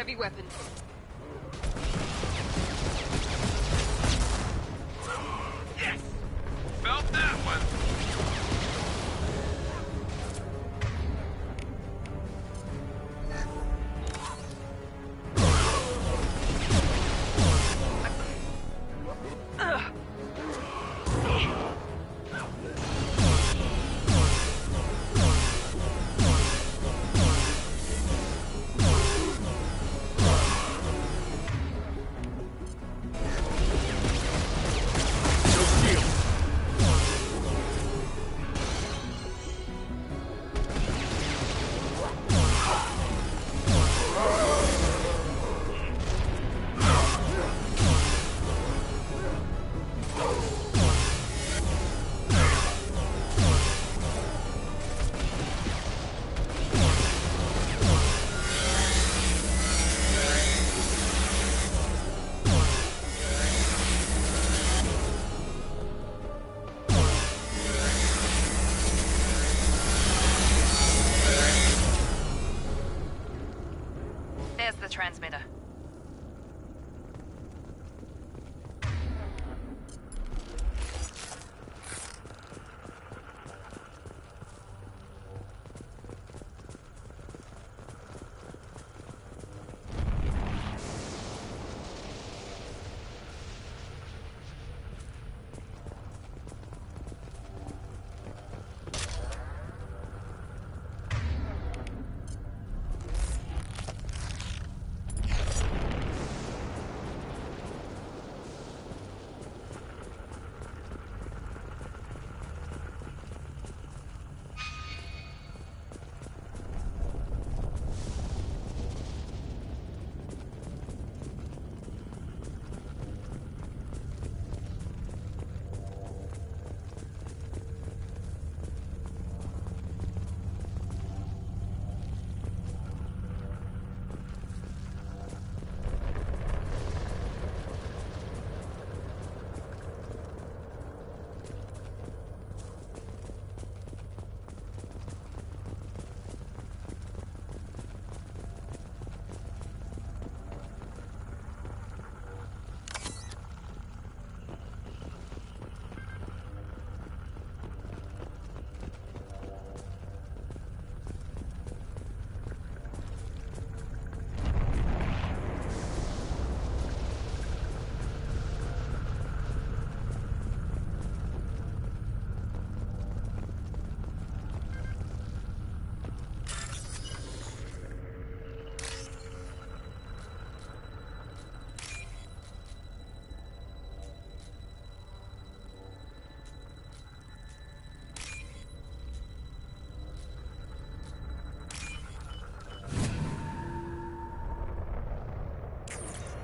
heavy weapons. Yes! Felt that one! There's the transmitter.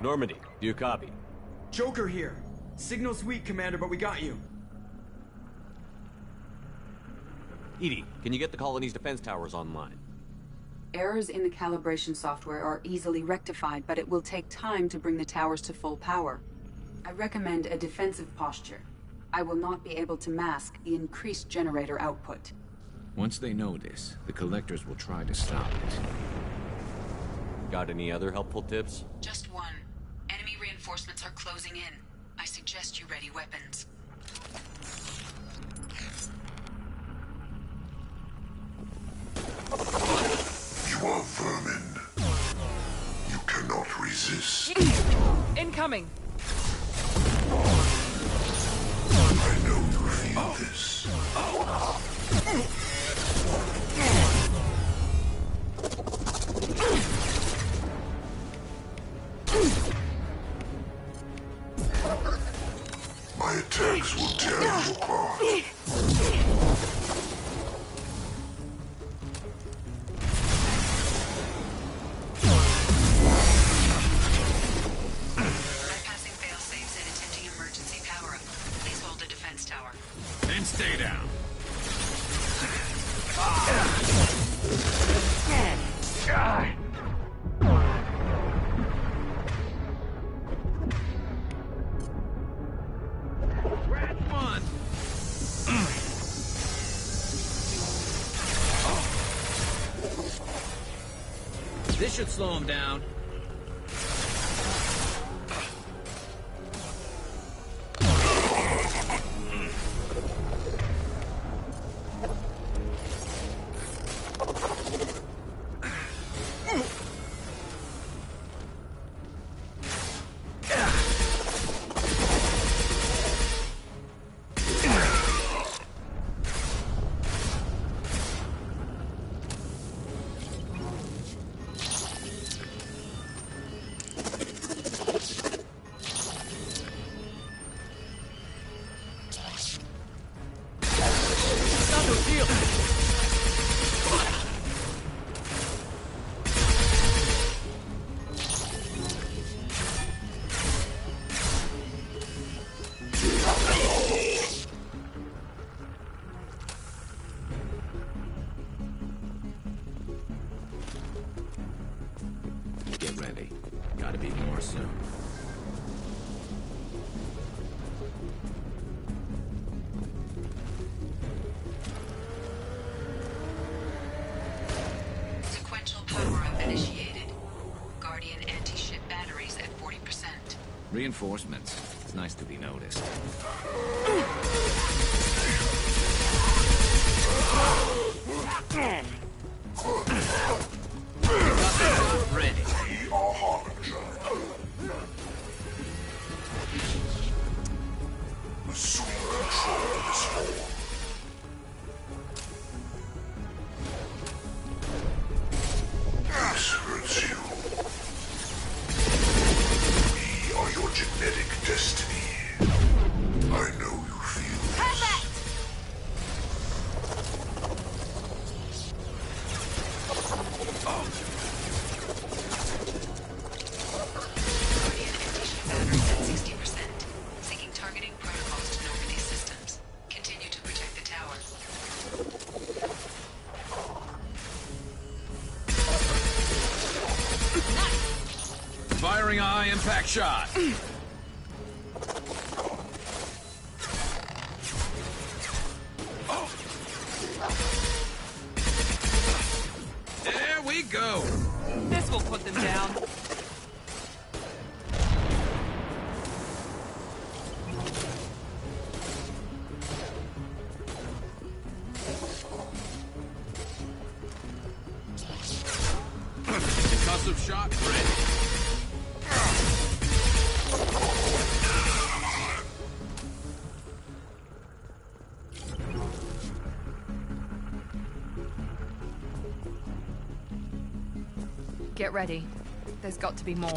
Normandy, do you copy? Joker here. Signal's weak, Commander, but we got you. EDI, can you get the colony's defense towers online? Errors in the calibration software are easily rectified, but it will take time to bring the towers to full power. I recommend a defensive posture. I will not be able to mask the increased generator output. Once they know this, the Collectors will try to stop it. Got any other helpful tips? Just one. Enemy reinforcements are closing in. I suggest you ready weapons. You are vermin. You cannot resist. Incoming! I know you feel this. My attacks will tear you apart. Bypassing fail-safes and attempting emergency power-up. Please hold the defense tower. Then stay down. This should slow him down. already. Gotta be more soon. Sequential power-up initiated. Guardian anti-ship batteries at 40%. Reinforcements. It's nice to be noticed. Ready. We are Harbinger. Assume control of this form. This hurts you. We are your genetic destiny. I know you feel this. Guardian anti-ship batteries at 60%. Syncing targeting protocols to Normandy systems. Continue to protect the tower. Firing a high impact shot. There we go. This will put them down. Concussive shot ready. Get ready. There's got to be more.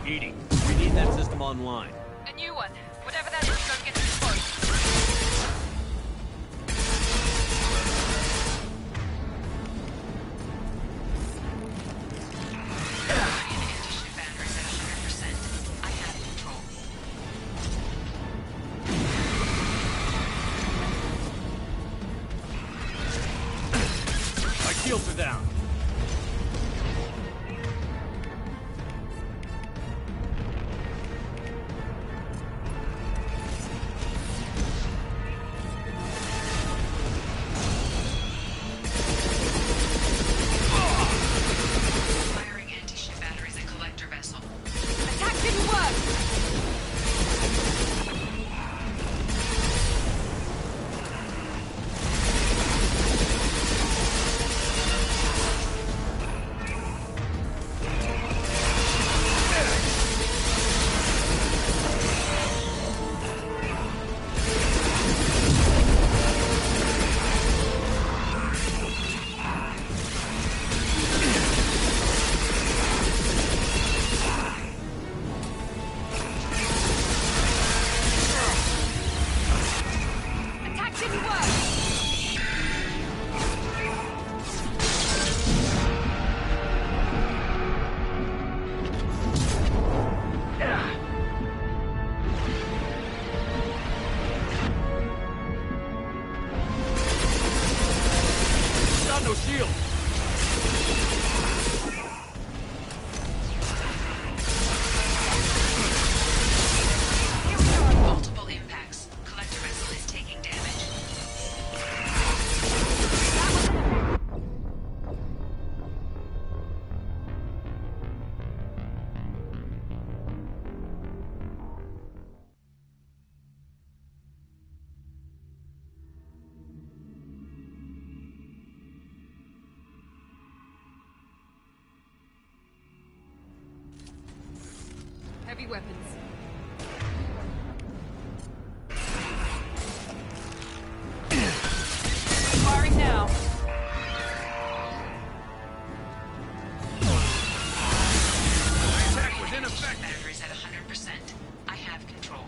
EDI, we need that system online. A new one. Whatever that is, don't get too close. Guardian anti-ship batteries at 100%. I have control. My shields are down. Firing anti-ship batteries at collector vessel. Attack didn't work! Attack didn't work! Got no shield. Multiple impacts. Collector vessel is taking damage. Heavy weapons. Firing now. Attack was in effect. Batteries at 100%. I have control.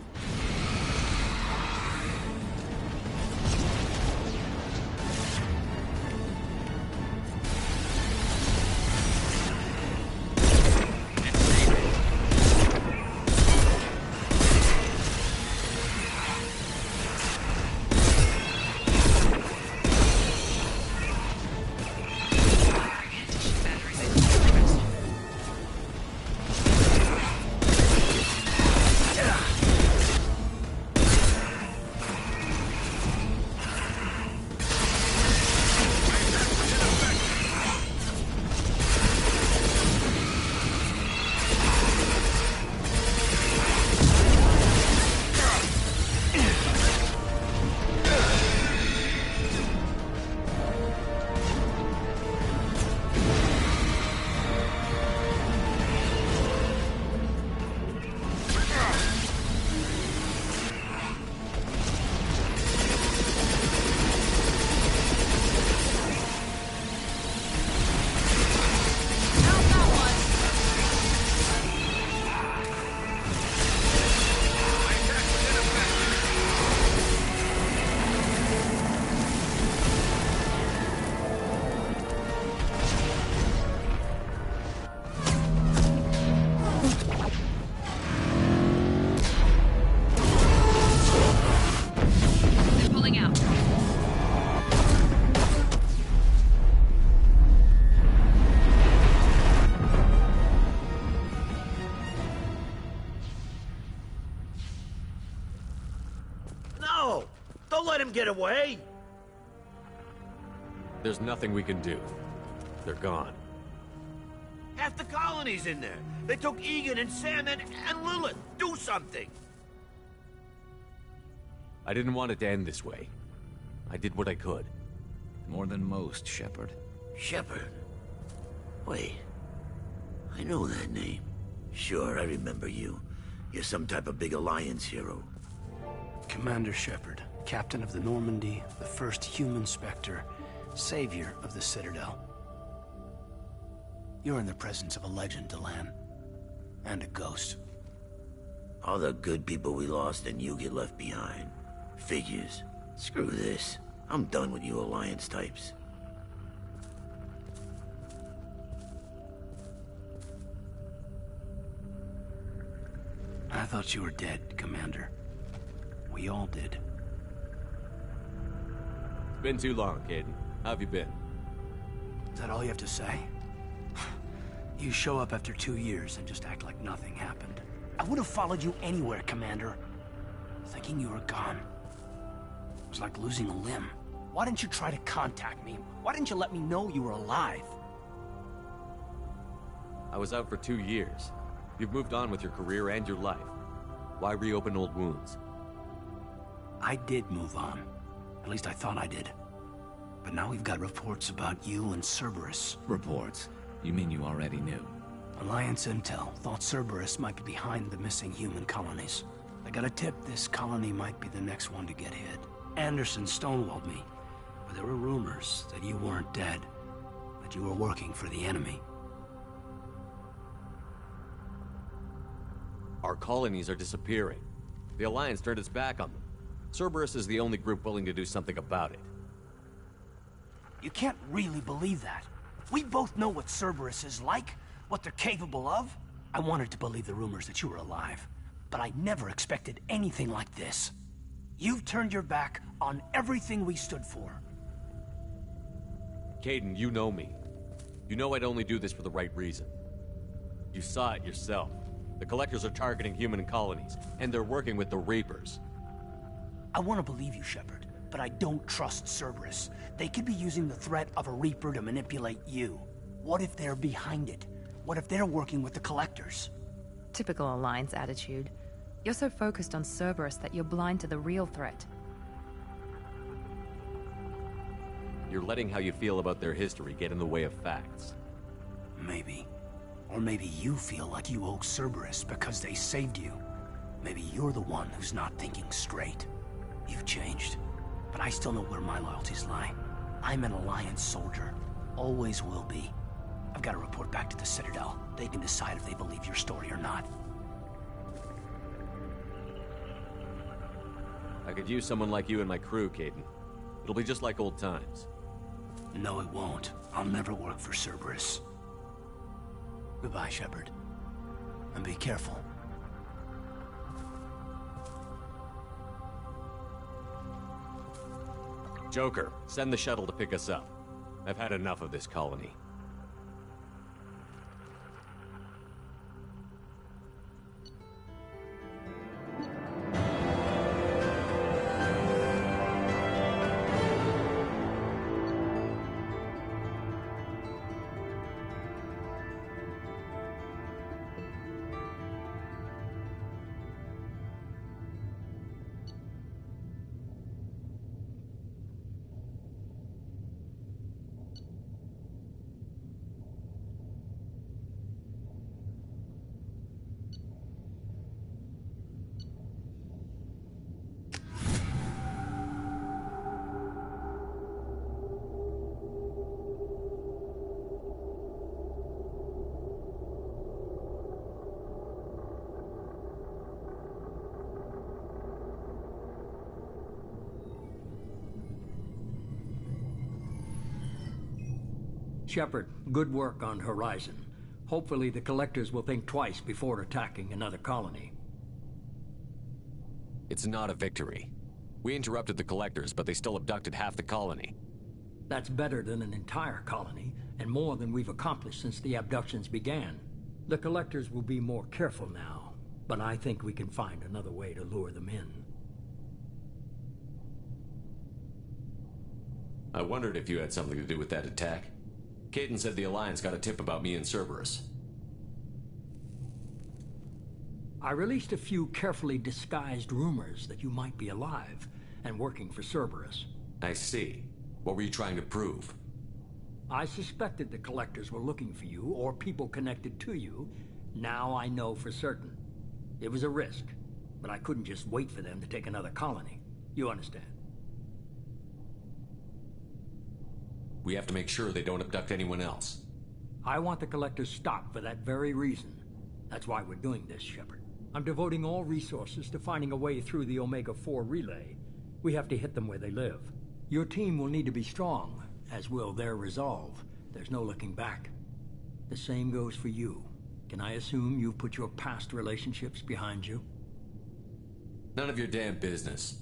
get away? There's nothing we can do. They're gone. Half the colony's in there. They took Egan and Sam and Lilith. Do something. I didn't want it to end this way. I did what I could. More than most, Shepard. Shepard? Wait. I know that name. Sure, I remember you. You're some type of big Alliance hero. Commander Shepard, captain of the Normandy, the first human Spectre, savior of the Citadel. You're in the presence of a legend, Delan. And a ghost. All the good people we lost and you get left behind. Figures. Screw this. I'm done with you Alliance types. I thought you were dead, Commander. We all did. It's been too long, Kaidan. How have you been? Is that all you have to say? You show up after 2 years and just act like nothing happened. I would have followed you anywhere, Commander. Thinking you were gone. It was like losing a limb. Why didn't you try to contact me? Why didn't you let me know you were alive? I was out for 2 years. You've moved on with your career and your life. Why reopen old wounds? I did move on. At least I thought I did. But now we've got reports about you and Cerberus. Reports? You mean you already knew? Alliance intel thought Cerberus might be behind the missing human colonies. I got a tip this colony might be the next one to get hit. Anderson stonewalled me, but there were rumors that you weren't dead, that you were working for the enemy. Our colonies are disappearing. The Alliance turned its back on them. Cerberus is the only group willing to do something about it. You can't really believe that. We both know what Cerberus is like, what they're capable of. I wanted to believe the rumors that you were alive, but I never expected anything like this. You've turned your back on everything we stood for. Kaidan, you know me. You know I'd only do this for the right reason. You saw it yourself. The Collectors are targeting human colonies, and they're working with the Reapers. I want to believe you, Shepard, but I don't trust Cerberus. They could be using the threat of a Reaper to manipulate you. What if they're behind it? What if they're working with the Collectors? Typical Alliance attitude. You're so focused on Cerberus that you're blind to the real threat. You're letting how you feel about their history get in the way of facts. Maybe. Or maybe you feel like you owe Cerberus because they saved you. Maybe you're the one who's not thinking straight. You've changed, but I still know where my loyalties lie. I'm an Alliance soldier. Always will be. I've got to report back to the Citadel. They can decide if they believe your story or not. I could use someone like you in my crew, Kaidan. It'll be just like old times. No, it won't. I'll never work for Cerberus. Goodbye, Shepard. And be careful. Joker, send the shuttle to pick us up. I've had enough of this colony. Shepard, good work on Horizon. Hopefully the Collectors will think twice before attacking another colony. It's not a victory. We interrupted the Collectors, but they still abducted half the colony. That's better than an entire colony, and more than we've accomplished since the abductions began. The Collectors will be more careful now, but I think we can find another way to lure them in. I wondered if you had something to do with that attack. Kaidan said the Alliance got a tip about me and Cerberus. I released a few carefully disguised rumors that you might be alive and working for Cerberus. I see. What were you trying to prove? I suspected the Collectors were looking for you, or people connected to you. Now I know for certain. It was a risk, but I couldn't just wait for them to take another colony. You understand? We have to make sure they don't abduct anyone else. I want the Collectors stopped for that very reason. That's why we're doing this, Shepard. I'm devoting all resources to finding a way through the Omega-4 relay. We have to hit them where they live. Your team will need to be strong, as will their resolve. There's no looking back. The same goes for you. Can I assume you've put your past relationships behind you? None of your damn business.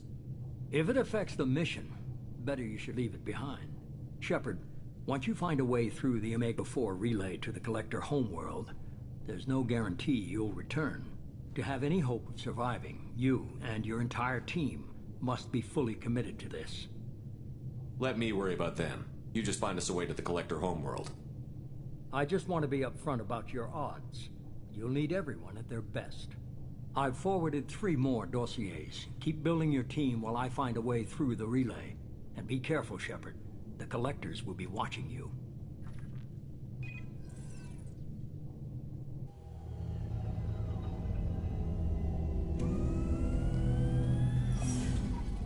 If it affects the mission, better you should leave it behind. Shepard, once you find a way through the Omega-4 relay to the Collector homeworld, there's no guarantee you'll return. To have any hope of surviving, you and your entire team must be fully committed to this. Let me worry about them. You just find us a way to the Collector homeworld. I just want to be upfront about your odds. You'll need everyone at their best. I've forwarded 3 more dossiers. Keep building your team while I find a way through the relay. And be careful, Shepard. The Collectors will be watching you.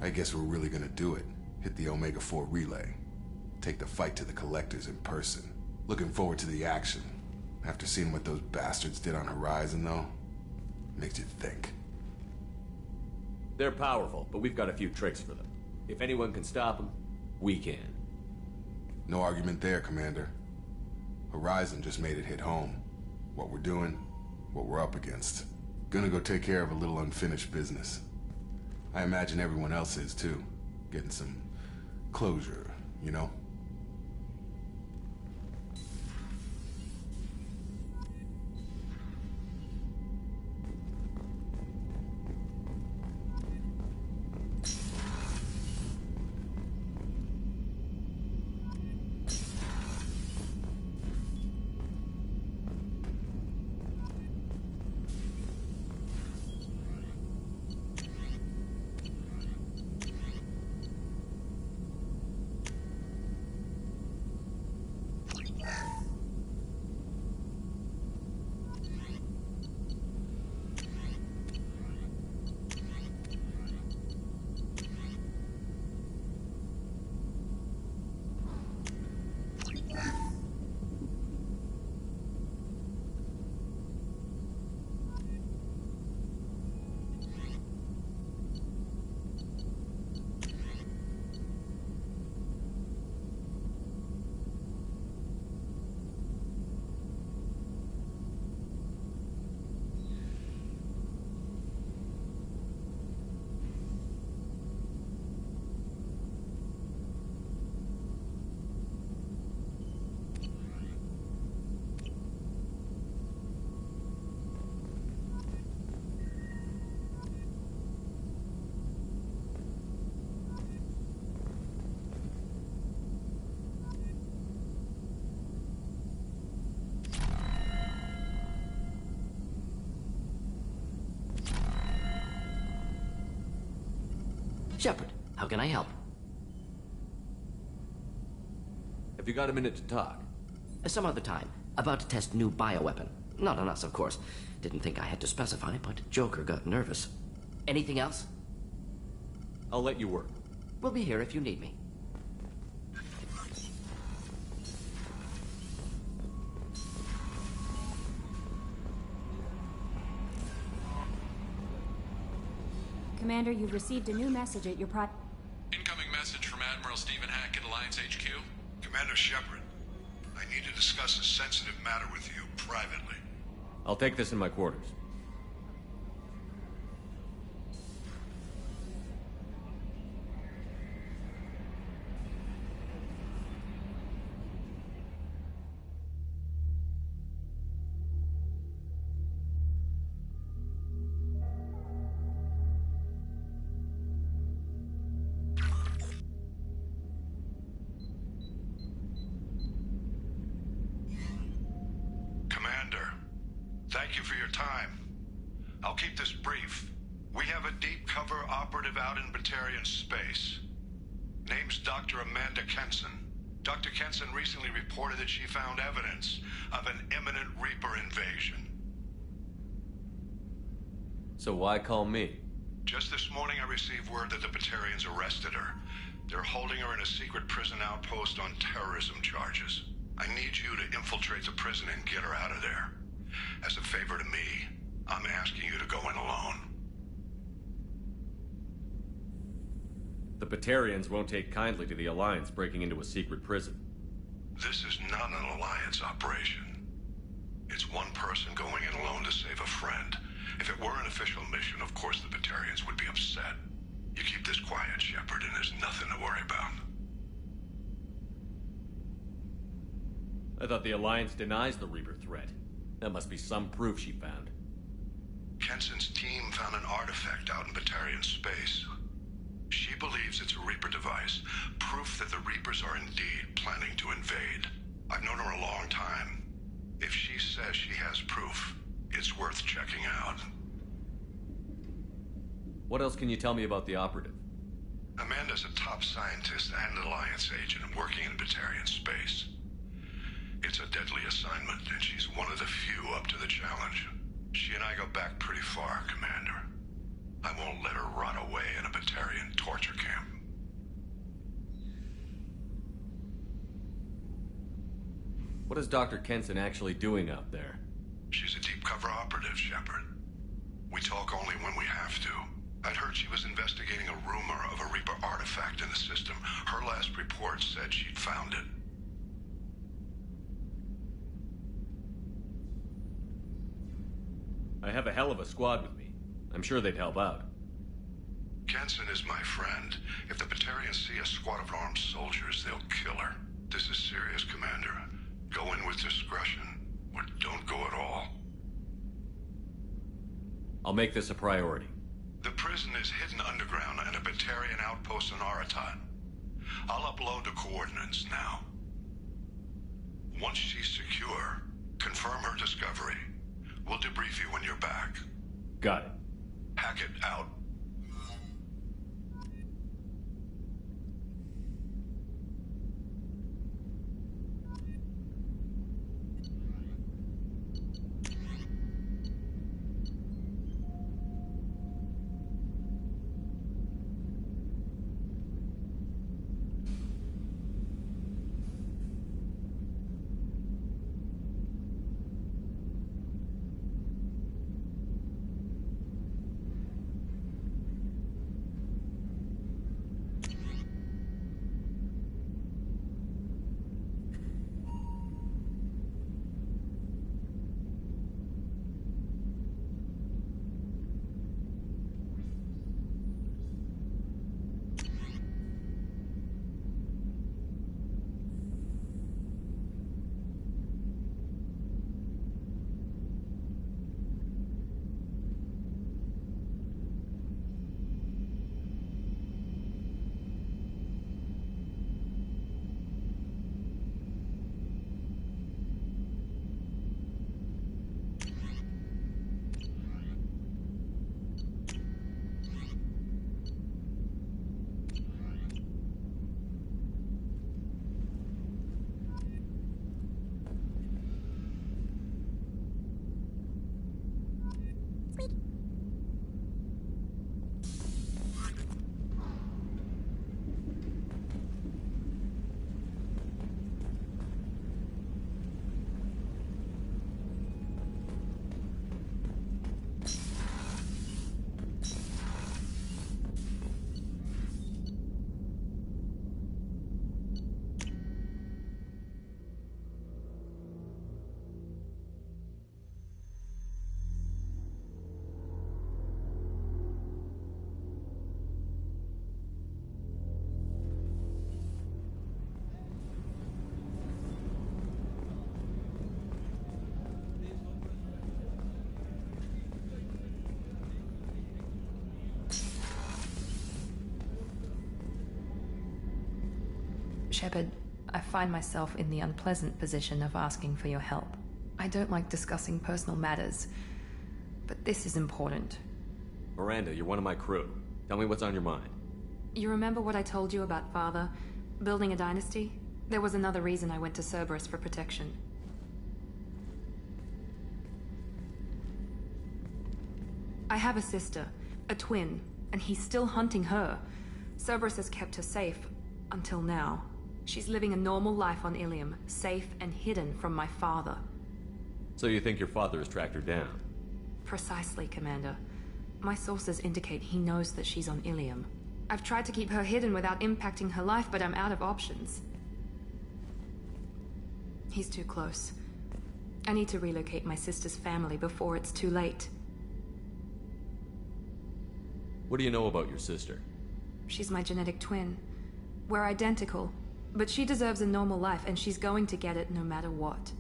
I guess we're really gonna do it. Hit the Omega-4 relay. Take the fight to the Collectors in person. Looking forward to the action. After seeing what those bastards did on Horizon, though, makes you think. They're powerful, but we've got a few tricks for them. If anyone can stop them, we can. No argument there, Commander. Horizon just made it hit home. What we're doing, what we're up against. Gonna go take care of a little unfinished business. I imagine everyone else is, too. Getting some closure, you know? Shepard, how can I help? Have you got a minute to talk? Some other time. About to test new bioweapon. Not on us, of course. Didn't think I had to specify, but Joker got nervous. Anything else? I'll let you work. We'll be here if you need me. Commander, you've received a new message at your Incoming message from Admiral Stephen Hackett, Alliance HQ. Commander Shepard, I need to discuss a sensitive matter with you privately. I'll take this in my quarters. your time. I'll keep this brief. We have a deep cover operative out in Batarian space. Name's Dr. Amanda Kenson. Dr. Kenson recently reported that she found evidence of an imminent Reaper invasion. So why call me? Just this morning I received word that the Batarians arrested her. They're holding her in a secret prison outpost on terrorism charges. I need you to infiltrate the prison and get her out of there. As a favor to me, I'm asking you to go in alone. The Batarians won't take kindly to the Alliance breaking into a secret prison. This is not an Alliance operation. It's one person going in alone to save a friend. If it were an official mission, of course the Batarians would be upset. You keep this quiet, Shepard, and there's nothing to worry about. I thought the Alliance denies the Reaper threat. That must be some proof she found. Kenson's team found an artifact out in Batarian space. She believes it's a Reaper device, proof that the Reapers are indeed planning to invade. I've known her a long time. If she says she has proof, it's worth checking out. What else can you tell me about the operative? Amanda's a top scientist and Alliance agent working in Batarian space. It's a deadly assignment, and she's one of the few up to the challenge. She and I go back pretty far, Commander. I won't let her rot away in a Batarian torture camp. What is Dr. Kenson actually doing out there? She's a deep cover operative, Shepard. We talk only when we have to. I'd heard she was investigating a rumor of a Reaper artifact in the system. Her last report said she'd found it. I have a hell of a squad with me. I'm sure they'd help out. Kenson is my friend. If the Batarians see a squad of armed soldiers, they'll kill her. This is serious, Commander. Go in with discretion, or don't go at all. I'll make this a priority. The prison is hidden underground in a Batarian outpost on Aratat. I'll upload the coordinates now. Once she's secure, confirm her discovery. We'll debrief you when you're back. Got it. Hackett out. Shepard, I find myself in the unpleasant position of asking for your help. I don't like discussing personal matters, but this is important. Miranda, you're one of my crew. Tell me what's on your mind. You remember what I told you about Father? Building a dynasty? There was another reason I went to Cerberus for protection. I have a sister, a twin, and he's still hunting her. Cerberus has kept her safe, until now. She's living a normal life on Ilium, safe and hidden from my father. So you think your father has tracked her down? Precisely, Commander. My sources indicate he knows that she's on Ilium. I've tried to keep her hidden without impacting her life, but I'm out of options. He's too close. I need to relocate my sister's family before it's too late. What do you know about your sister? She's my genetic twin. We're identical, but she deserves a normal life, and she's going to get it no matter what.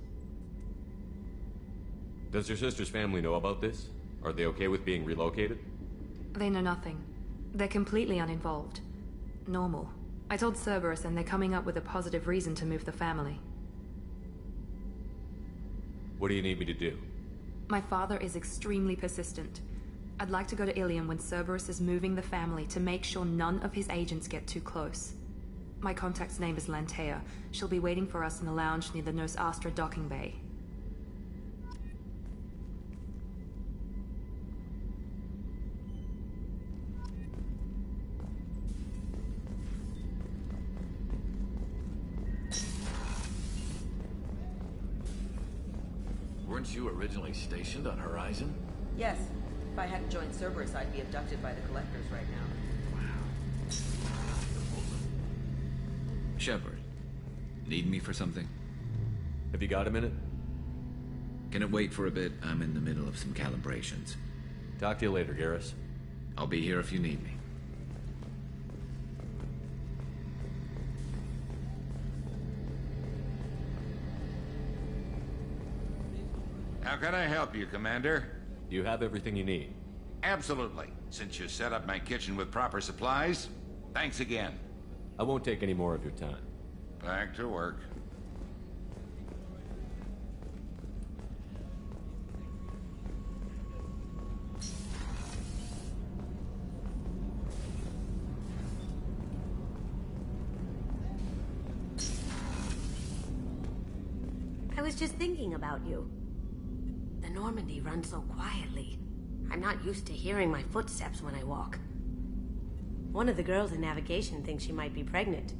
Does your sister's family know about this? Are they okay with being relocated? They know nothing. They're completely uninvolved. Normal. I told Cerberus, and they're coming up with a positive reason to move the family. What do you need me to do? My father is extremely persistent. I'd like to go to Ilium when Cerberus is moving the family to make sure none of his agents get too close. My contact's name is Lantea. She'll be waiting for us in the lounge near the Nos Astra docking bay. Weren't you originally stationed on Horizon? Yes. If I hadn't joined Cerberus, I'd be abducted by the Collectors right now. Shepard, need me for something? Have you got a minute? Can it wait for a bit? I'm in the middle of some calibrations. Talk to you later, Garrus. I'll be here if you need me. How can I help you, Commander? Do you have everything you need? Absolutely. Since you set up my kitchen with proper supplies, thanks again. I won't take any more of your time. Back to work. I was just thinking about you. The Normandy runs so quietly. I'm not used to hearing my footsteps when I walk. One of the girls in navigation thinks she might be pregnant.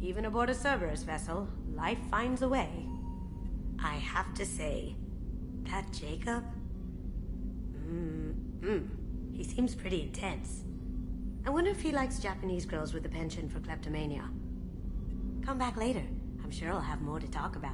Even aboard a Cerberus vessel, life finds a way. I have to say, that Jacob? He seems pretty intense. I wonder if he likes Japanese girls with a penchant for kleptomania. Come back later. I'm sure I'll have more to talk about.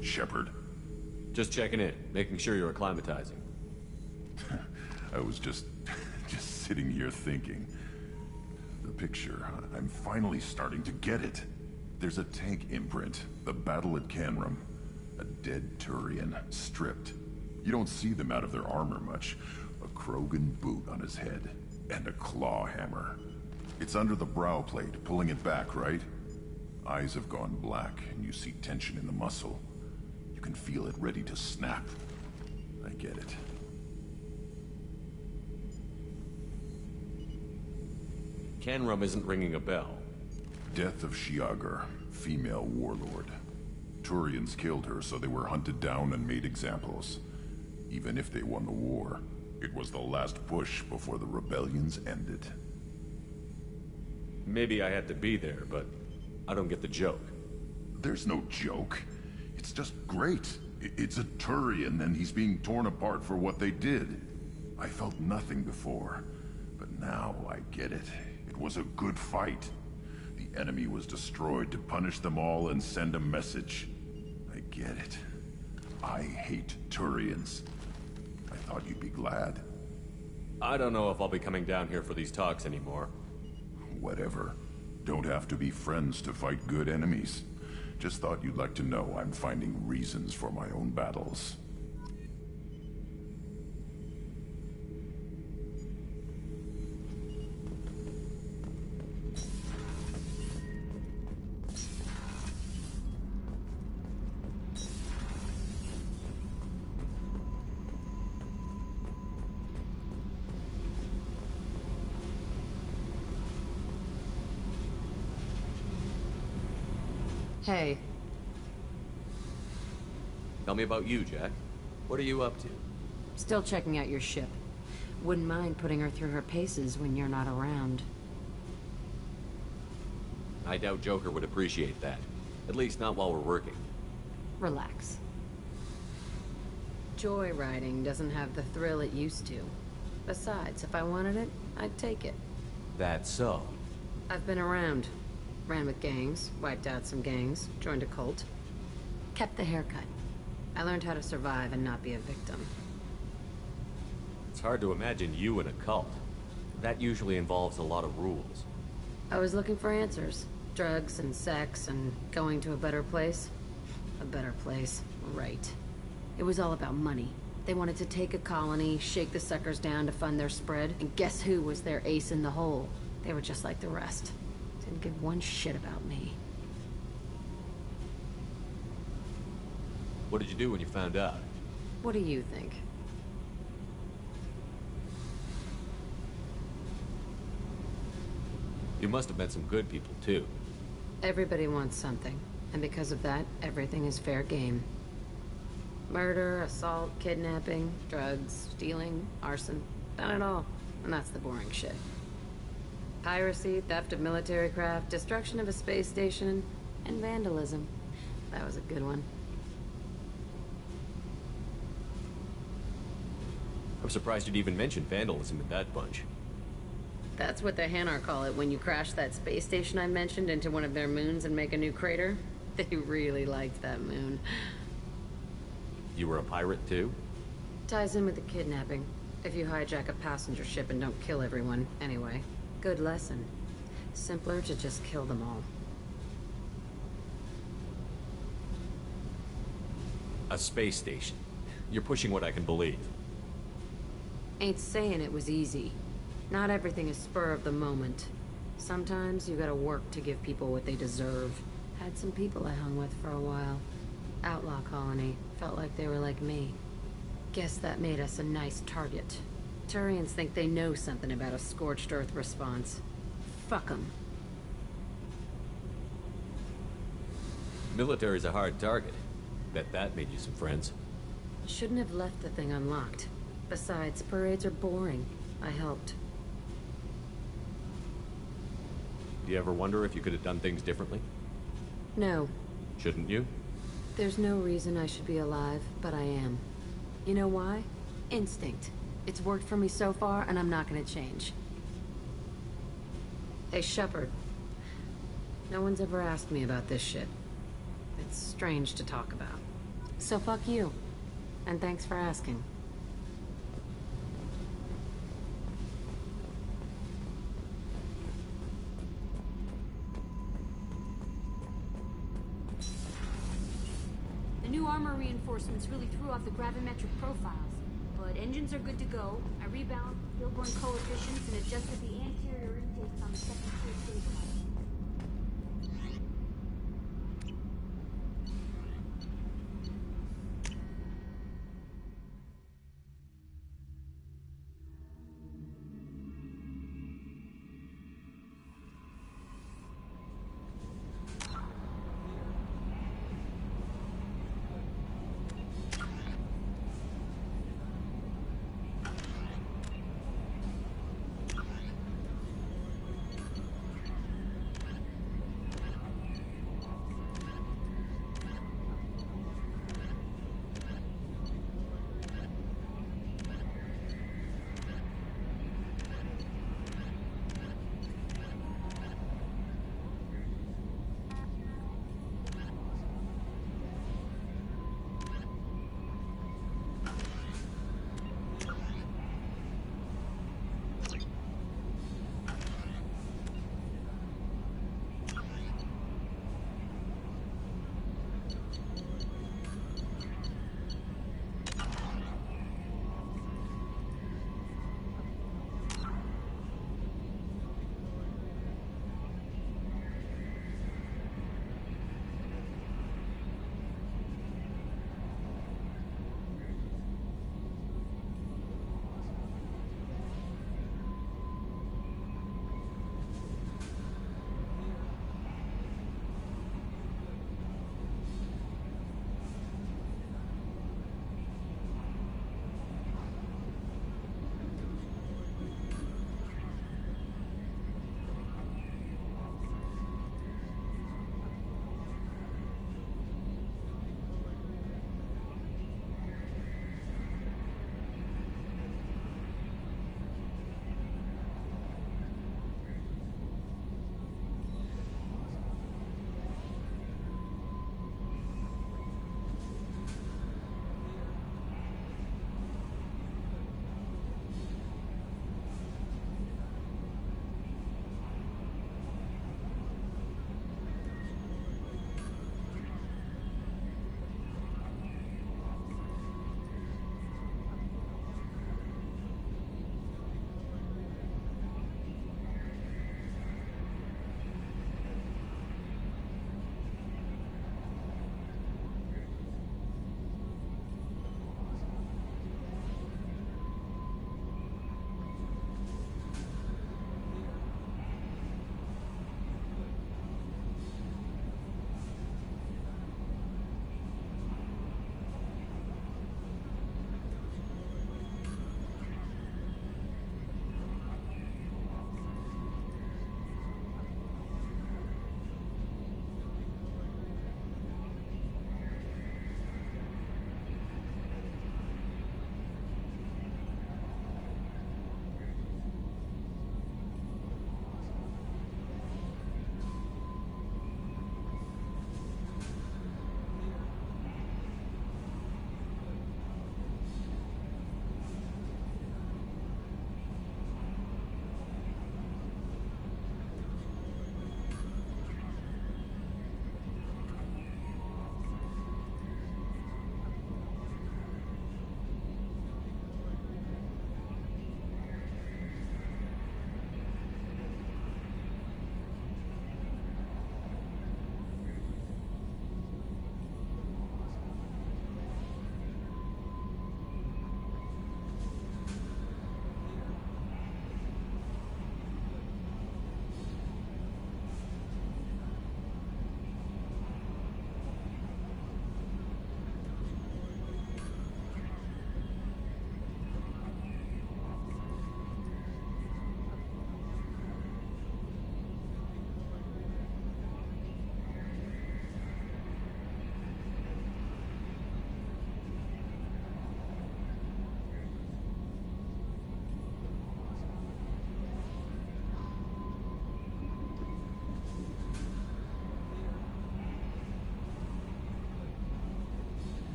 Shepard. Just checking in, making sure you're acclimatizing. I was just sitting here thinking. The picture, I'm finally starting to get it. There's a tank imprint, the battle at Canrum. A dead Turian, stripped. You don't see them out of their armor much. A Krogan boot on his head, and a claw hammer. It's under the brow plate, pulling it back, right? Eyes have gone black, and you see tension in the muscle. You can feel it ready to snap. I get it. Canrum isn't ringing a bell. Death of Shiagar, female warlord. Turians killed her, so they were hunted down and made examples. Even if they won the war, it was the last push before the rebellions ended. Maybe I had to be there, but I don't get the joke. There's no joke. It's just great. It's a Turian, and he's being torn apart for what they did. I felt nothing before, but Now I get it. It was a good fight. The enemy was destroyed to punish them all and send a message. I get it. I hate Turians. I thought you'd be glad. I don't know if I'll be coming down here for these talks anymore. Whatever. Don't have to be friends to fight good enemies. Just thought you'd like to know I'm finding reasons for my own battles. Hey. Tell me about you, Jack. What are you up to? Still checking out your ship. Wouldn't mind putting her through her paces when you're not around. I doubt Joker would appreciate that. At least not while we're working. Relax. Joyriding doesn't have the thrill it used to. Besides, if I wanted it, I'd take it. That's so. I've been around. Ran with gangs, wiped out some gangs, joined a cult. Kept the haircut. I learned how to survive and not be a victim. It's hard to imagine you in a cult. That usually involves a lot of rules. I was looking for answers. Drugs and sex and going to a better place. A better place, right. It was all about money. They wanted to take a colony, shake the suckers down to fund their spread, and guess who was their ace in the hole? They were just like the rest. Didn't give one shit about me. What did you do when you found out? What do you think? You must have met some good people, too. Everybody wants something, and because of that, everything is fair game. Murder, assault, kidnapping, drugs, stealing, arson, done it all. And that's the boring shit. Piracy, theft of military craft, destruction of a space station, and vandalism. That was a good one. I'm surprised you'd even mention vandalism in that bunch. That's what the Hanar call it when you crash that space station I mentioned into one of their moons and make a new crater. They really liked that moon. You were a pirate, too? Ties in with the kidnapping. If you hijack a passenger ship and don't kill everyone, anyway. Good lesson. Simpler to just kill them all. A space station. You're pushing what I can believe. Ain't saying it was easy. Not everything is spur of the moment. Sometimes you gotta work to give people what they deserve. Had some people I hung with for a while. Outlaw colony. Felt like they were like me. Guess that made us a nice target. Turians think they know something about a scorched earth response. Fuck them. Military's a hard target. Bet that made you some friends. Shouldn't have left the thing unlocked. Besides, parades are boring. I helped. Do you ever wonder if you could have done things differently? No. Shouldn't you? There's no reason I should be alive, but I am. You know why? Instinct. It's worked for me so far, and I'm not gonna change. Hey, Shepard. No one's ever asked me about this shit. It's strange to talk about. So fuck you. And thanks for asking. The new armor reinforcements really threw off the gravimetric profiles. But engines are good to go. I rebalanced the Kilborn coefficients and adjusted the anterior intakes on the second tier stabilizer.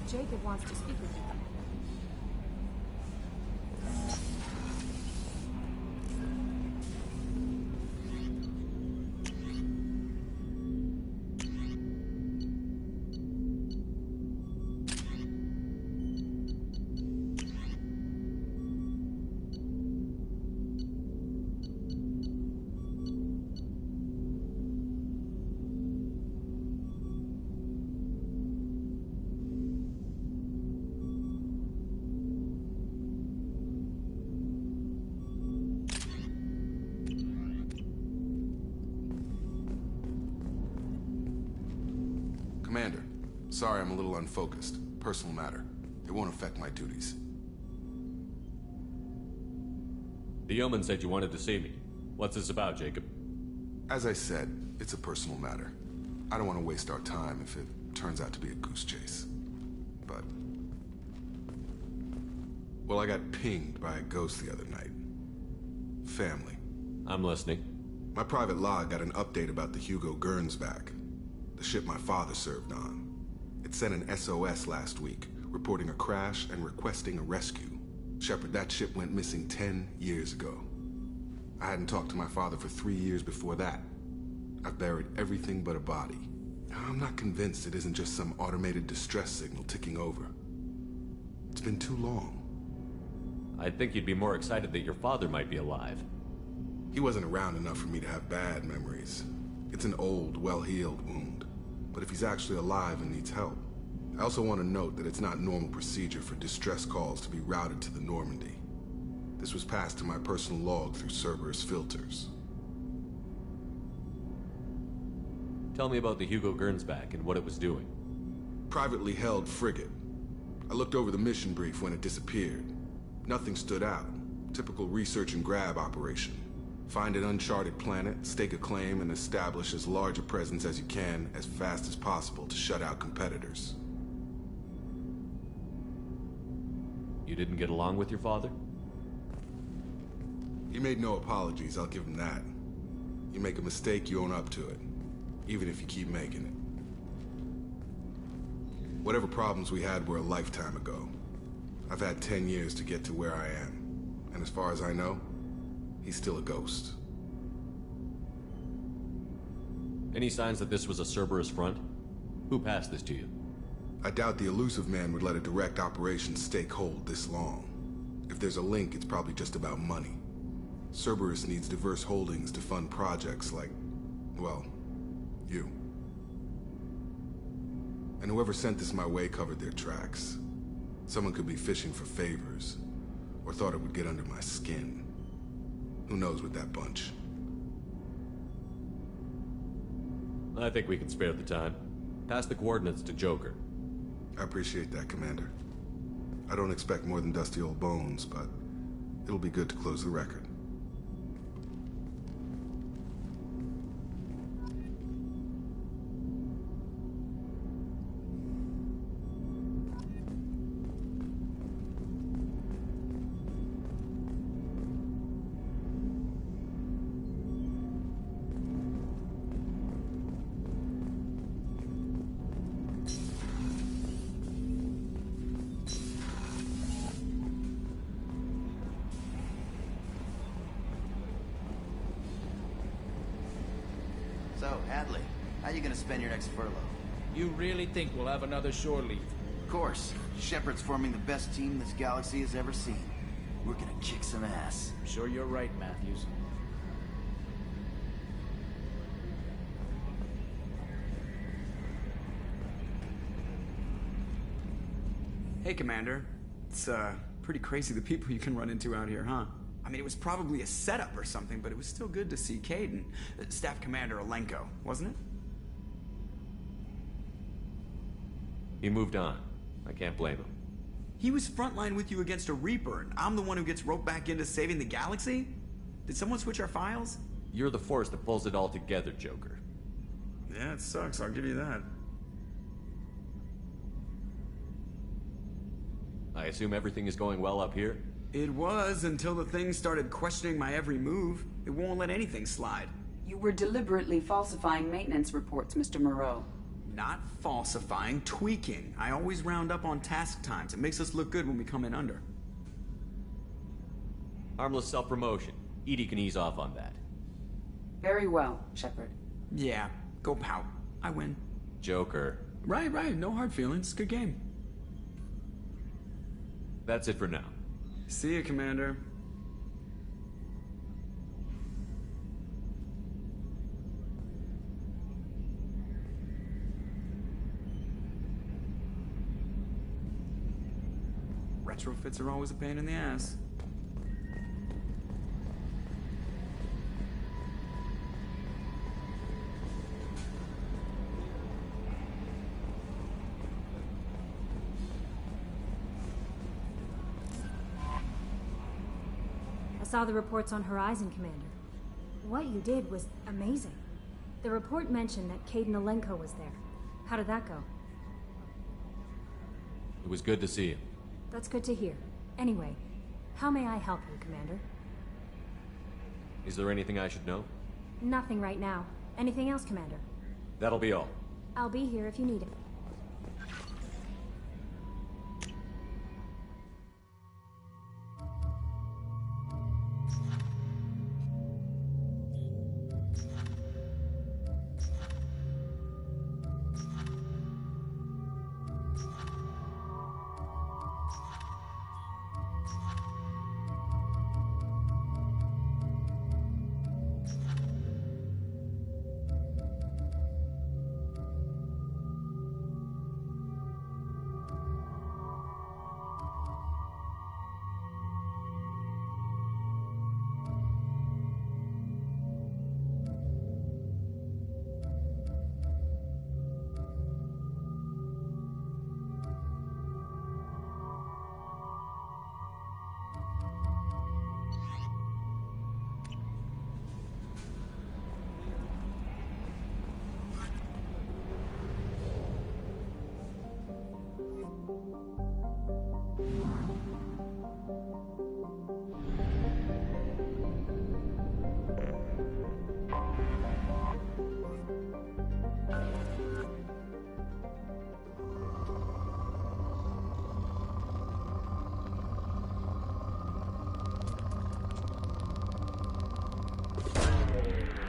Jacob wants to speak with you. Commander, sorry I'm a little unfocused. Personal matter. It won't affect my duties. The yeoman said you wanted to see me. What's this about, Jacob? As I said, it's a personal matter. I don't want to waste our time if it turns out to be a goose chase. But... well, I got pinged by a ghost the other night. Family. I'm listening. My private log got an update about the Hugo Gernsback, the ship my father served on. It sent an SOS last week, reporting a crash and requesting a rescue. Shepard, that ship went missing 10 years ago. I hadn't talked to my father for 3 years before that. I've buried everything but a body. I'm not convinced it isn't just some automated distress signal ticking over. It's been too long. I think you'd be more excited that your father might be alive. He wasn't around enough for me to have bad memories. It's an old, well-healed wound. But if he's actually alive and needs help, I also want to note that it's not normal procedure for distress calls to be routed to the Normandy. This was passed to my personal log through Cerberus filters. Tell me about the Hugo Gernsback and what it was doing. Privately held frigate. I looked over the mission brief when it disappeared. Nothing stood out. Typical research and grab operation. Find an uncharted planet, stake a claim, and establish as large a presence as you can as fast as possible to shut out competitors. You didn't get along with your father? He made no apologies, I'll give him that. You make a mistake, you own up to it. Even if you keep making it. Whatever problems we had were a lifetime ago. I've had 10 years to get to where I am. And as far as I know, he's still a ghost. Any signs that this was a Cerberus front? Who passed this to you? I doubt the Elusive Man would let a direct operation stake hold this long. If there's a link, it's probably just about money. Cerberus needs diverse holdings to fund projects like, well, you. And whoever sent this my way covered their tracks. Someone could be fishing for favors, or thought it would get under my skin. Who knows with that bunch? I think we can spare the time. Pass the coordinates to Joker. I appreciate that, Commander. I don't expect more than dusty old bones, but it'll be good to close the record. So, Hadley, how you gonna spend your next furlough? You really think we'll have another shore leave? Of course. Shepard's forming the best team this galaxy has ever seen. We're gonna kick some ass. I'm sure you're right, Matthews. Hey, Commander. It's, pretty crazy the people you can run into out here, huh? I mean, it was probably a setup or something, but it was still good to see Cade and Staff Commander Alenko, wasn't it? He moved on. I can't blame him. He was frontline with you against a Reaper, and I'm the one who gets roped back into saving the galaxy? Did someone switch our files? You're the force that pulls it all together, Joker. Yeah, it sucks, I'll give you that. I assume everything is going well up here? It was, until the thing started questioning my every move. It won't let anything slide. You were deliberately falsifying maintenance reports, Mr. Moreau. Not falsifying, tweaking. I always round up on task times. It makes us look good when we come in under. Harmless self-promotion. EDI can ease off on that. Very well, Shepard. Yeah, go pout. I win. Joker. Right. No hard feelings. Good game. That's it for now. See you, Commander. Retrofits are always a pain in the ass. I saw the reports on Horizon, Commander. What you did was amazing. The report mentioned that Kaidan Alenko was there. How did that go? It was good to see him. That's good to hear. Anyway, how may I help you, Commander? Is there anything I should know? Nothing right now. Anything else, Commander? That'll be all. I'll be here if you need it.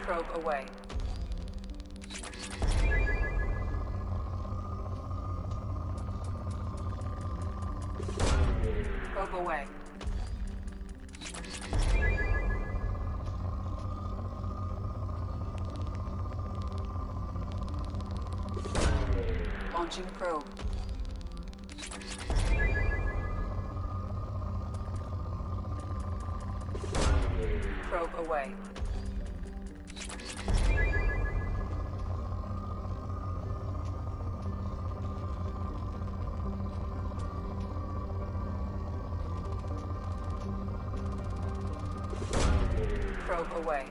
Probe away. Probe away. Launching probe. Probe away. Probe away.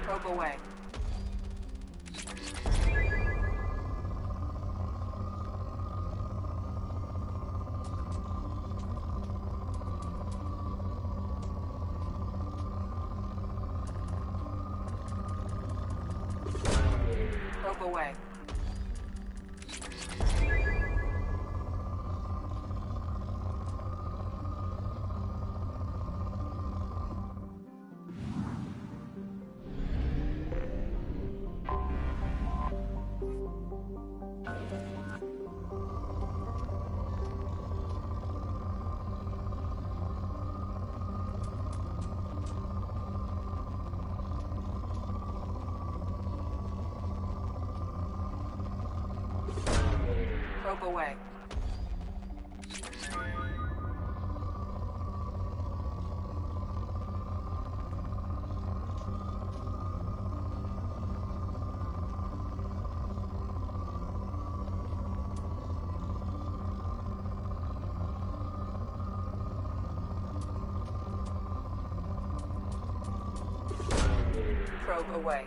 Probe away. Probe away. Probe away. Probe away.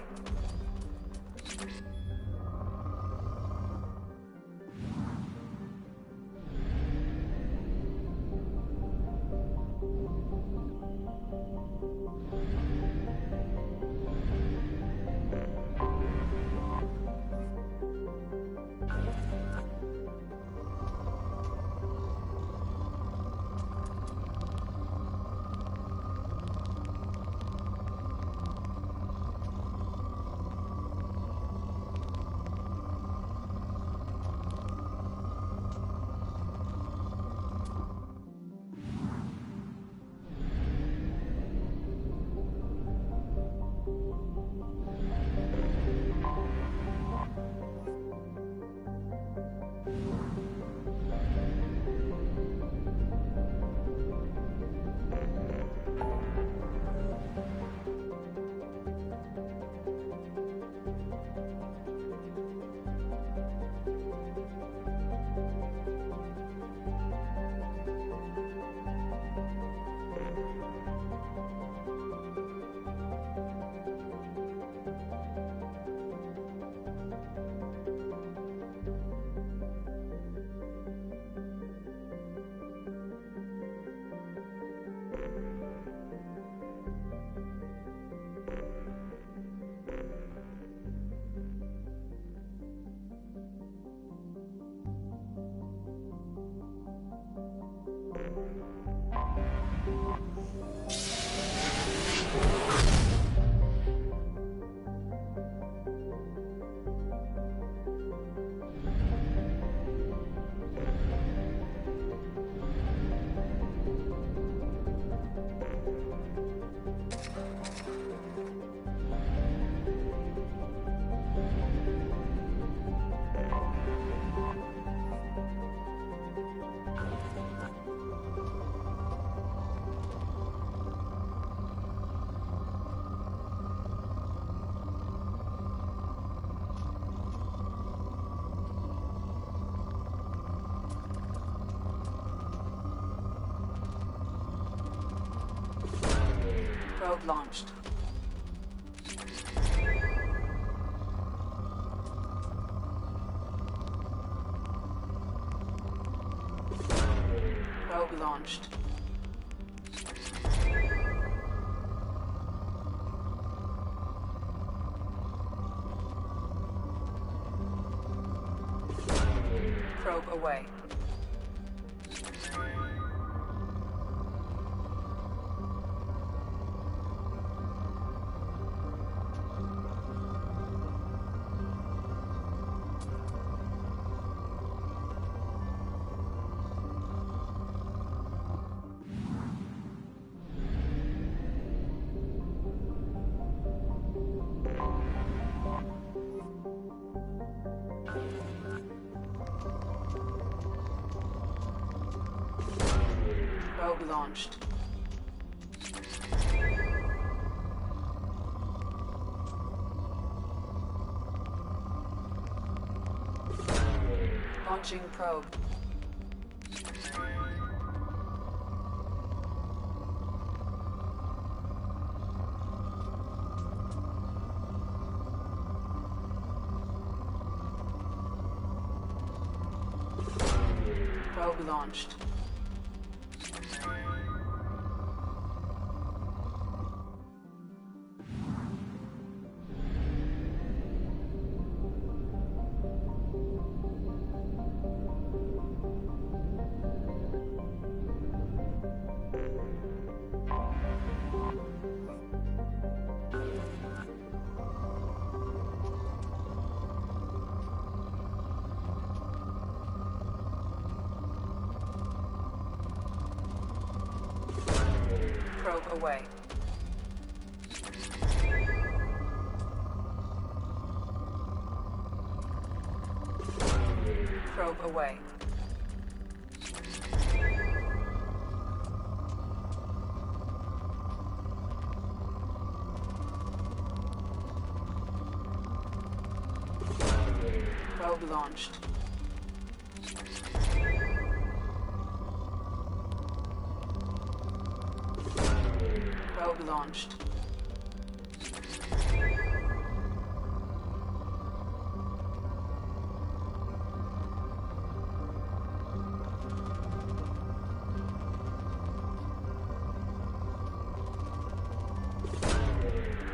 Probe launched. Probe launched. Probe away. Probe launched. Launching probe. Probe launched. Probe away. Probe away. Probe launched. Probe launched.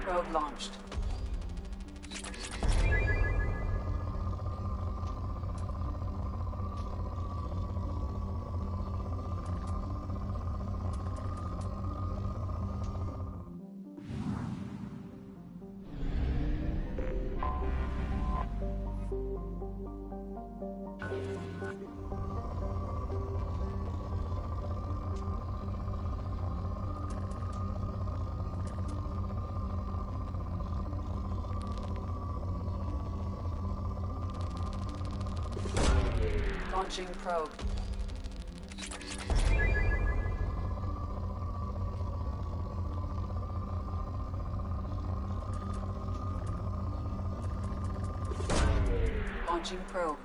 Probe launched. Launching probe. Launching probe.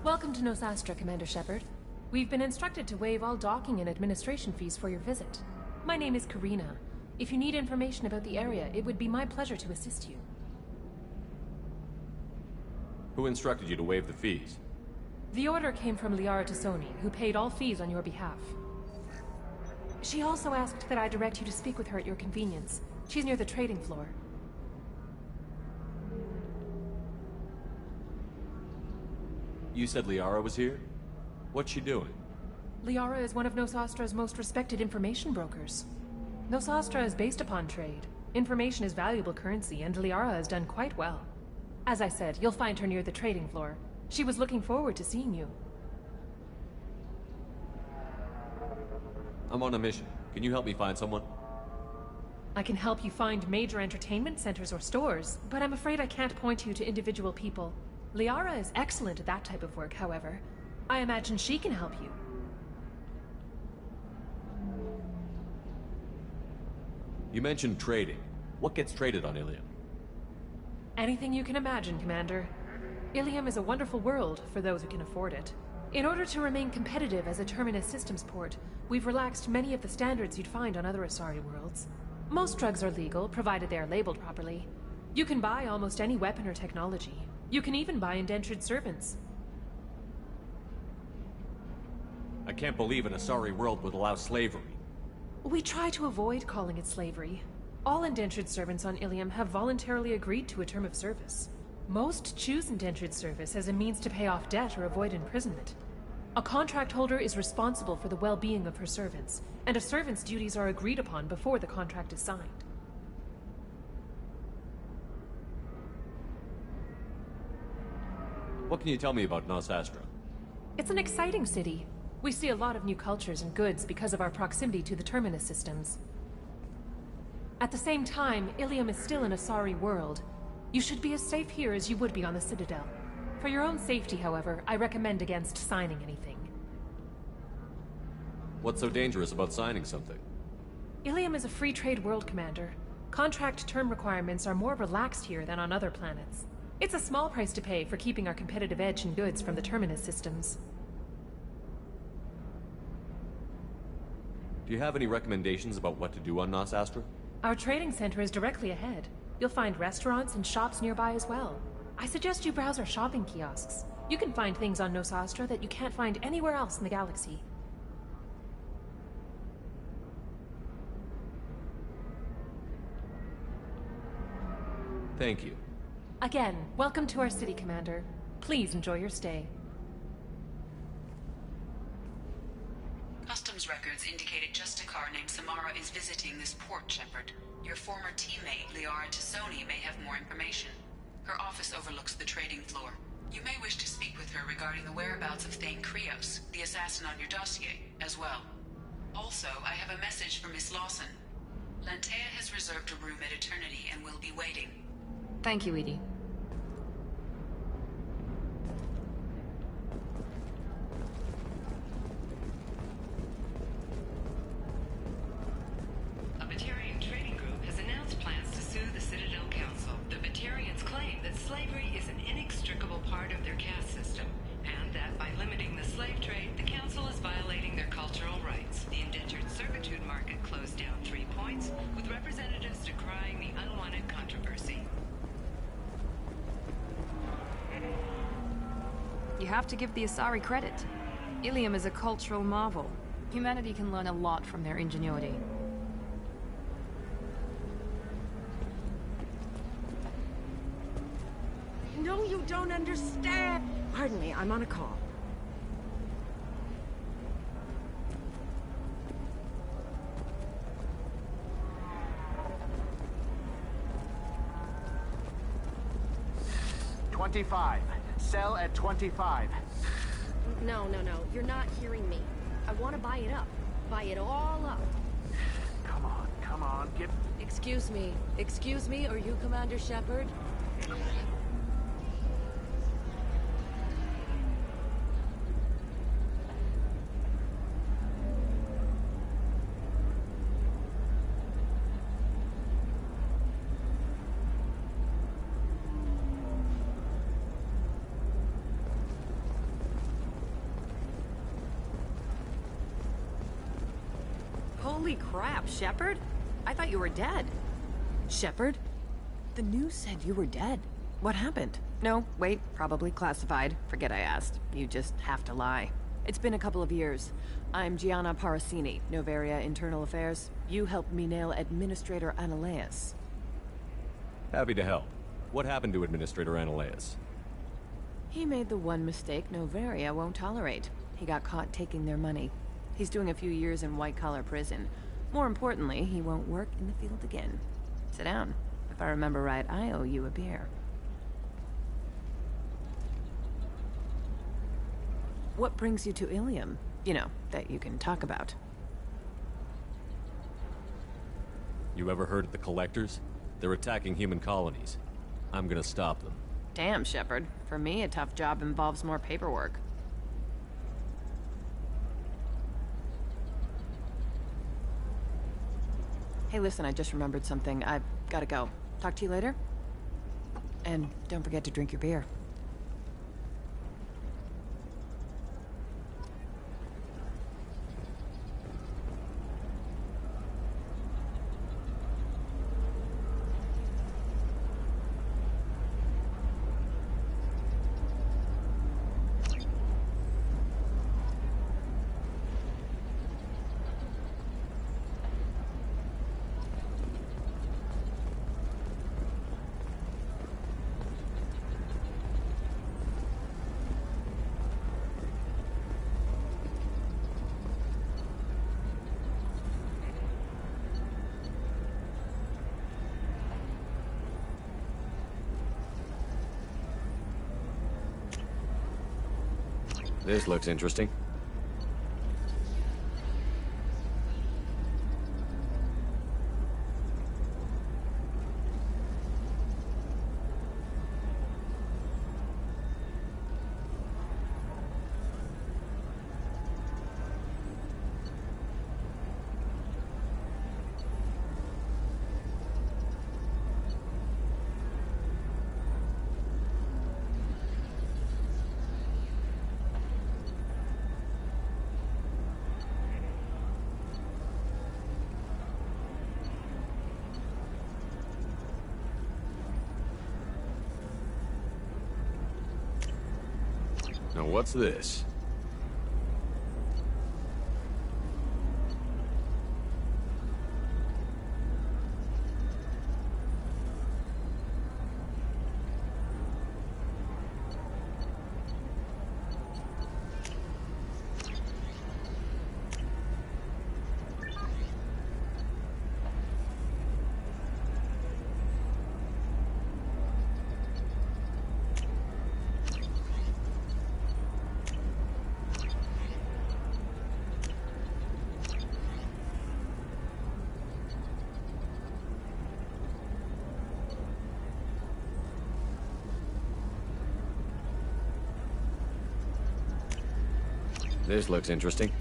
Welcome to Nos Astra, Commander Shepard. We've been instructed to waive all docking and administration fees for your visit. My name is Karina. If you need information about the area, it would be my pleasure to assist you. Who instructed you to waive the fees? The order came from Liara Tassoni, who paid all fees on your behalf. She also asked that I direct you to speak with her at your convenience. She's near the trading floor. You said Liara was here? What's she doing? Liara is one of Nos Astra's most respected information brokers. Nos Astra is based upon trade. Information is valuable currency, and Liara has done quite well. As I said, you'll find her near the trading floor. She was looking forward to seeing you. I'm on a mission. Can you help me find someone? I can help you find major entertainment centers or stores, but I'm afraid I can't point you to individual people. Liara is excellent at that type of work, however. I imagine she can help you. You mentioned trading. What gets traded on Ilium? Anything you can imagine, Commander. Ilium is a wonderful world for those who can afford it. In order to remain competitive as a Terminus systems port, we've relaxed many of the standards you'd find on other Asari worlds. Most drugs are legal, provided they are labeled properly. You can buy almost any weapon or technology. You can even buy indentured servants. I can't believe an Asari world would allow slavery. We try to avoid calling it slavery. All indentured servants on Ilium have voluntarily agreed to a term of service. Most choose indentured service as a means to pay off debt or avoid imprisonment. A contract holder is responsible for the well-being of her servants, and a servant's duties are agreed upon before the contract is signed. What can you tell me about Nos Astra? It's an exciting city. We see a lot of new cultures and goods because of our proximity to the Terminus systems. At the same time, Ilium is still an Asari world. You should be as safe here as you would be on the Citadel. For your own safety, however, I recommend against signing anything. What's so dangerous about signing something? Ilium is a free trade world, Commander. Contract term requirements are more relaxed here than on other planets. It's a small price to pay for keeping our competitive edge in goods from the Terminus systems. Do you have any recommendations about what to do on Nos Astra? Our trading center is directly ahead. You'll find restaurants and shops nearby as well. I suggest you browse our shopping kiosks. You can find things on Nos Astra that you can't find anywhere else in the galaxy. Thank you. Again, welcome to our city, Commander. Please enjoy your stay. Customs records indicated just a car named Samara is visiting this port, Shepard. Your former teammate, Liara Tassoni, may have more information. Her office overlooks the trading floor. You may wish to speak with her regarding the whereabouts of Thane Krios, the assassin on your dossier, as well. Also, I have a message for Miss Lawson. Lantea has reserved a room at Eternity and will be waiting. Thank you, Edie. A Batarian trading group has announced plans to sue the Citadel Council. The Batarians claim that slavery is an inextricable part of their caste system, and that by limiting the slave trade, the Council is violating their cultural rights. The indentured servitude market closed down 3 points, with representatives decrying the unwanted controversy. You have to give the Asari credit. Ilium is a cultural marvel. Humanity can learn a lot from their ingenuity. No, you don't understand! Pardon me, I'm on a call. Sell at 25. No. You're not hearing me. I want to buy it up. Buy it all up. Come on, get... Excuse me, are you Commander Shepard? Holy crap, Shepard? I thought you were dead. Shepard? The news said you were dead. What happened? No, wait, probably classified. Forget I asked. You just have to lie. It's been a couple of years. I'm Gianna Parasini, Noveria Internal Affairs. You helped me nail Administrator Analeas. Happy to help. What happened to Administrator Analeas? He made the one mistake Noveria won't tolerate. He got caught taking their money. He's doing a few years in white-collar prison. More importantly, he won't work in the field again. Sit down. If I remember right, I owe you a beer. What brings you to Ilium? You know, that you can talk about. You ever heard of the Collectors? They're attacking human colonies. I'm gonna stop them. Damn, Shepard. For me, a tough job involves more paperwork. Hey, listen, I just remembered something. I've gotta go. Talk to you later? And don't forget to drink your beer. This looks interesting. Now what's this? This looks interesting.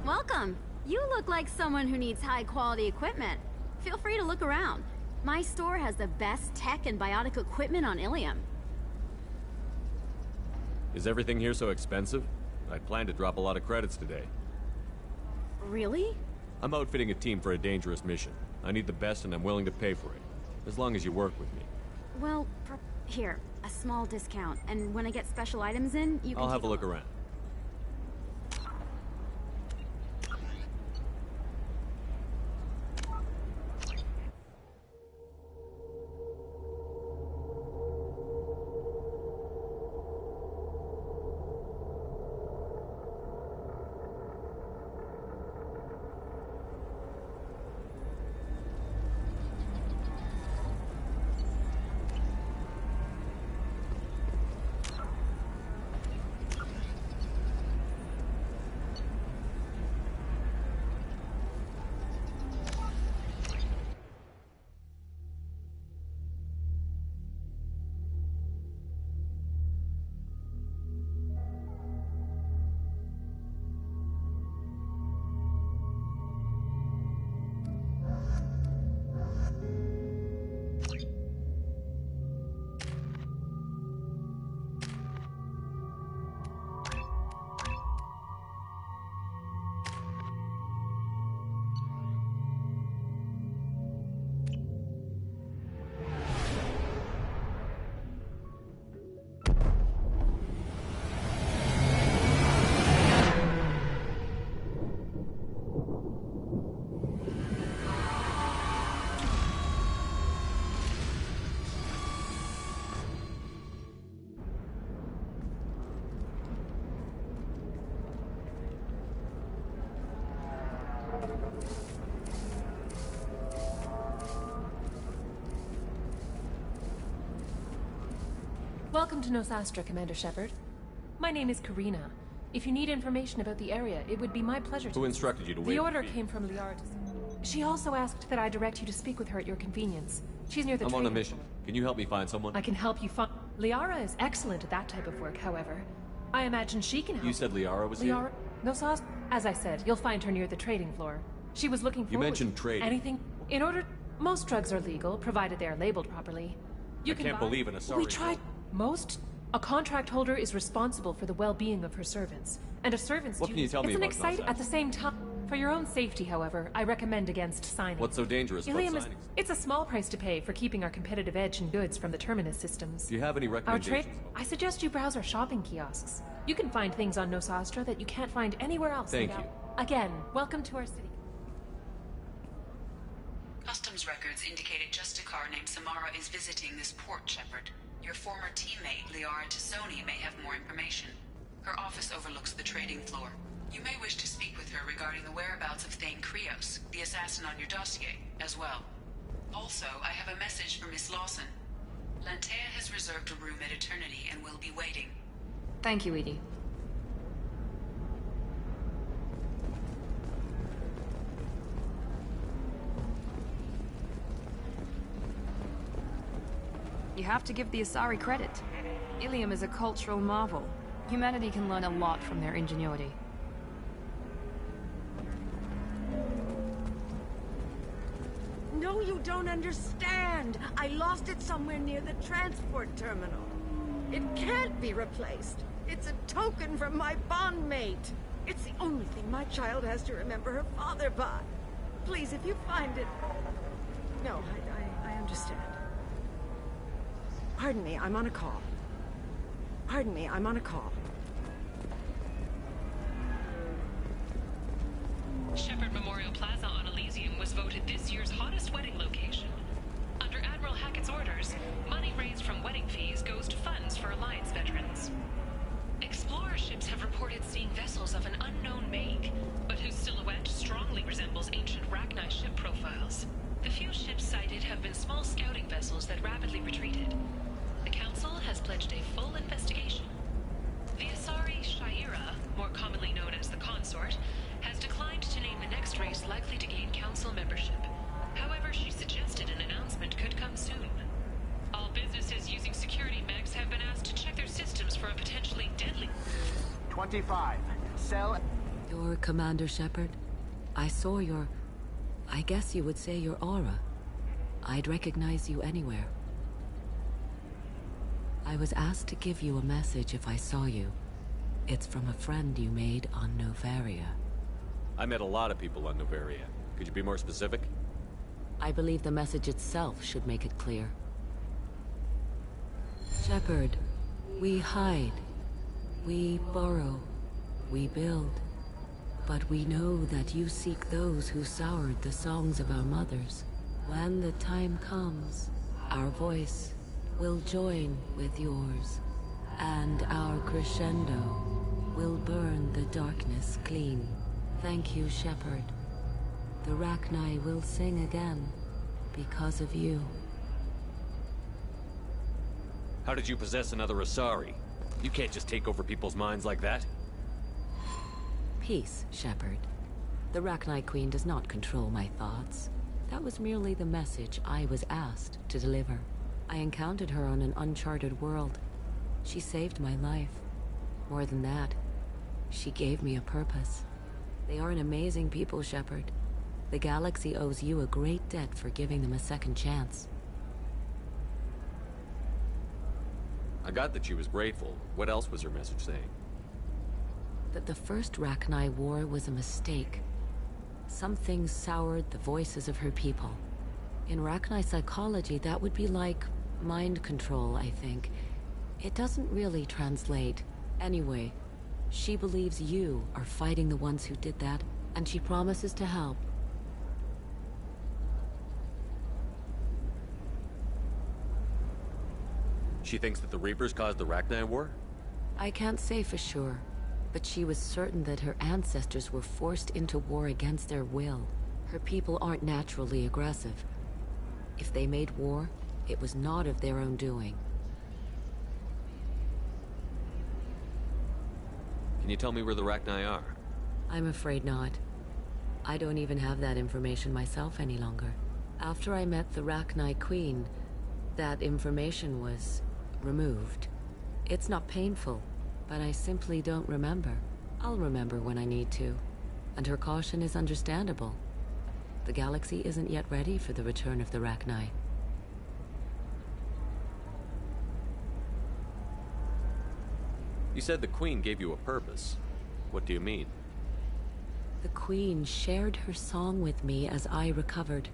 Welcome. You look like someone who needs high-quality equipment. Feel free to look around. My store has the best tech and biotic equipment on Ilium. Is everything here so expensive? I'd planned to drop a lot of credits today. Really? I'm outfitting a team for a dangerous mission. I need the best and I'm willing to pay for it. As long as you work with me. Well, here, a small discount. And when I get special items in, you can I'll have a look around. Welcome to Nosastra, Commander Shepard. My name is Karina. If you need information about the area, it would be my pleasure to... Who instructed you to wait? The order came from Liara. She also asked that I direct you to speak with her at your convenience. She's near the I'm on a trading mission. floor. Can you help me find someone? I can help you find... Liara is excellent at that type of work, however. I imagine she can help. You said Liara was Liara... here? Nosastra... As I said, you'll find her near the trading floor. She was looking forward... You mentioned trading. Anything... In order... Most drugs are legal, provided they are labeled properly. I can't believe in a sorry. We tried... Most... A contract holder is responsible for the well-being of her servants, and a servant's What can you tell me it's an about exciting... Nosastra? At the same time, for your own safety, however, I recommend against signing. What's so dangerous about Ilium is... signing? It's a small price to pay for keeping our competitive edge in goods from the Terminus systems. Do you have any Our recommendations? trade... I suggest you browse our shopping kiosks. You can find things on Nosastra that you can't find anywhere else. Thank without- you. Again, welcome to our city. Customs records indicate a Justicar named Samara is visiting this port, Shepard. Your former teammate, Liara Tassoni, may have more information. Her office overlooks the trading floor. You may wish to speak with her regarding the whereabouts of Thane Krios, the assassin on your dossier, as well. Also, I have a message for Miss Lawson. Lantea has reserved a room at Eternity and will be waiting. Thank you, Edie. You have to give the Asari credit. Ilium is a cultural marvel. Humanity can learn a lot from their ingenuity. No, you don't understand. I lost it somewhere near the transport terminal. It can't be replaced. It's a token from my bondmate. It's the only thing my child has to remember her father by. Please, if you find it... No, I understand. Pardon me, I'm on a call. Pardon me, I'm on a call. Shepard Memorial Plaza on Elysium was voted this year's hottest wedding location. Under Admiral Hackett's orders, money raised from wedding fees goes to funds for Alliance veterans. Explorer ships have reported seeing vessels of an unknown make, but whose silhouette strongly resembles ancient Rachni ship profiles. The few ships sighted have been small scouting vessels that rapidly retreated. The Council has pledged a full investigation. The Asari Shaira, more commonly known as the Consort, has declined to name the next race likely to gain Council membership. However, she suggested an announcement could come soon. All businesses using security mechs have been asked to check their systems for a potentially deadly... 25. Cell... You're Commander Shepard? I saw your... I guess you would say your aura. I'd recognize you anywhere. I was asked to give you a message if I saw you. It's from a friend you made on Novaria. I met a lot of people on Novaria. Could you be more specific? I believe the message itself should make it clear. Shepard, we hide. We borrow. We build. But we know that you seek those who soured the songs of our mothers. When the time comes, our voice will join with yours, and our crescendo will burn the darkness clean. Thank you, Shepard. The Rachni will sing again because of you. How did you possess another Asari? You can't just take over people's minds like that. Peace, Shepard. The Rachni Queen does not control my thoughts. That was merely the message I was asked to deliver. I encountered her on an uncharted world. She saved my life. More than that, she gave me a purpose. They are an amazing people, Shepard. The galaxy owes you a great debt for giving them a second chance. I got that she was grateful. What else was her message saying? That the first Rachni War was a mistake. Something soured the voices of her people. In Rachni psychology, that would be like mind control, I think. It doesn't really translate. Anyway, she believes you are fighting the ones who did that, and she promises to help. She thinks that the Reapers caused the Rachni War? I can't say for sure. but she was certain that her ancestors were forced into war against their will. Her people aren't naturally aggressive. If they made war, it was not of their own doing. Can you tell me where the Rachni are? I'm afraid not. I don't even have that information myself any longer. After I met the Rachni Queen, that information was removed. It's not painful, but I simply don't remember. I'll remember when I need to, and her caution is understandable. The galaxy isn't yet ready for the return of the Rachni. You said the Queen gave you a purpose. What do you mean? The Queen shared her song with me as I recovered.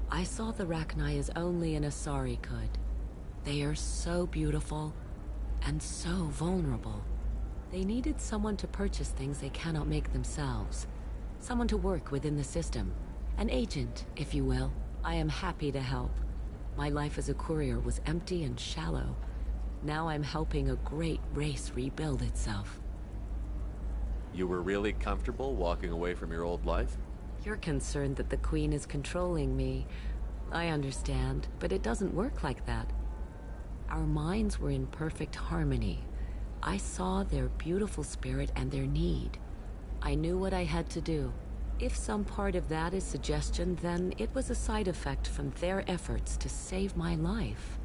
I saw the Rachni as only an Asari could. They are so beautiful and so vulnerable. They needed someone to purchase things they cannot make themselves. Someone to work within the system. An agent, if you will. I am happy to help. My life as a courier was empty and shallow. Now I'm helping a great race rebuild itself. You were really comfortable walking away from your old life? You're concerned that the Queen is controlling me. I understand, but it doesn't work like that. Our minds were in perfect harmony. I saw their beautiful spirit and their need. I knew what I had to do. If some part of that is suggestion, then it was a side effect from their efforts to save my life.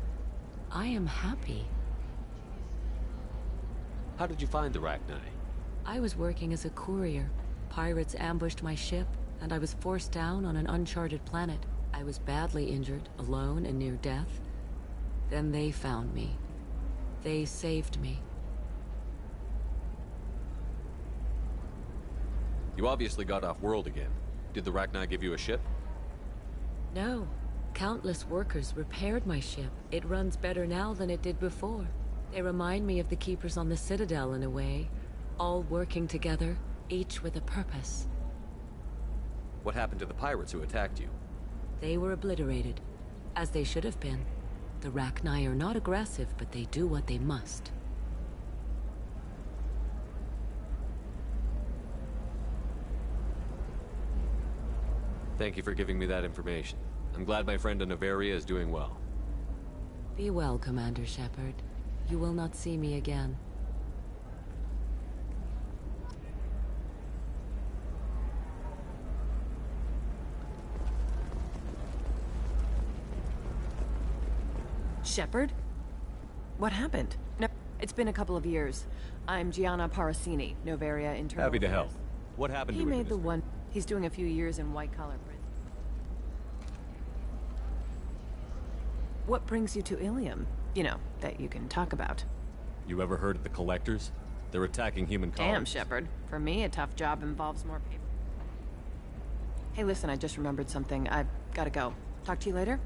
I am happy. How did you find the Rachni? I was working as a courier. Pirates ambushed my ship, and I was forced down on an uncharted planet. I was badly injured, alone and near death. Then they found me. They saved me. You obviously got off world again. Did the Rachni give you a ship? No. Countless workers repaired my ship. It runs better now than it did before. They remind me of the Keepers on the Citadel in a way. All working together, each with a purpose. What happened to the pirates who attacked you? They were obliterated, as they should have been. The Rachni are not aggressive, but they do what they must. Thank you for giving me that information. I'm glad my friend in Noveria is doing well. Be well, Commander Shepard. You will not see me again. Shepard? What happened? No, it's been a couple of years. I'm Gianna Parasini, Noveria Internal. Happy to help. What happened He to made the one. He's doing a few years in white-collar prison. What brings you to Ilium? You know, that you can talk about. You ever heard of the Collectors? They're attacking human colonies. Damn, Shepard. For me, a tough job involves more paper. Hey, listen, I just remembered something. I've gotta go. Talk to you later?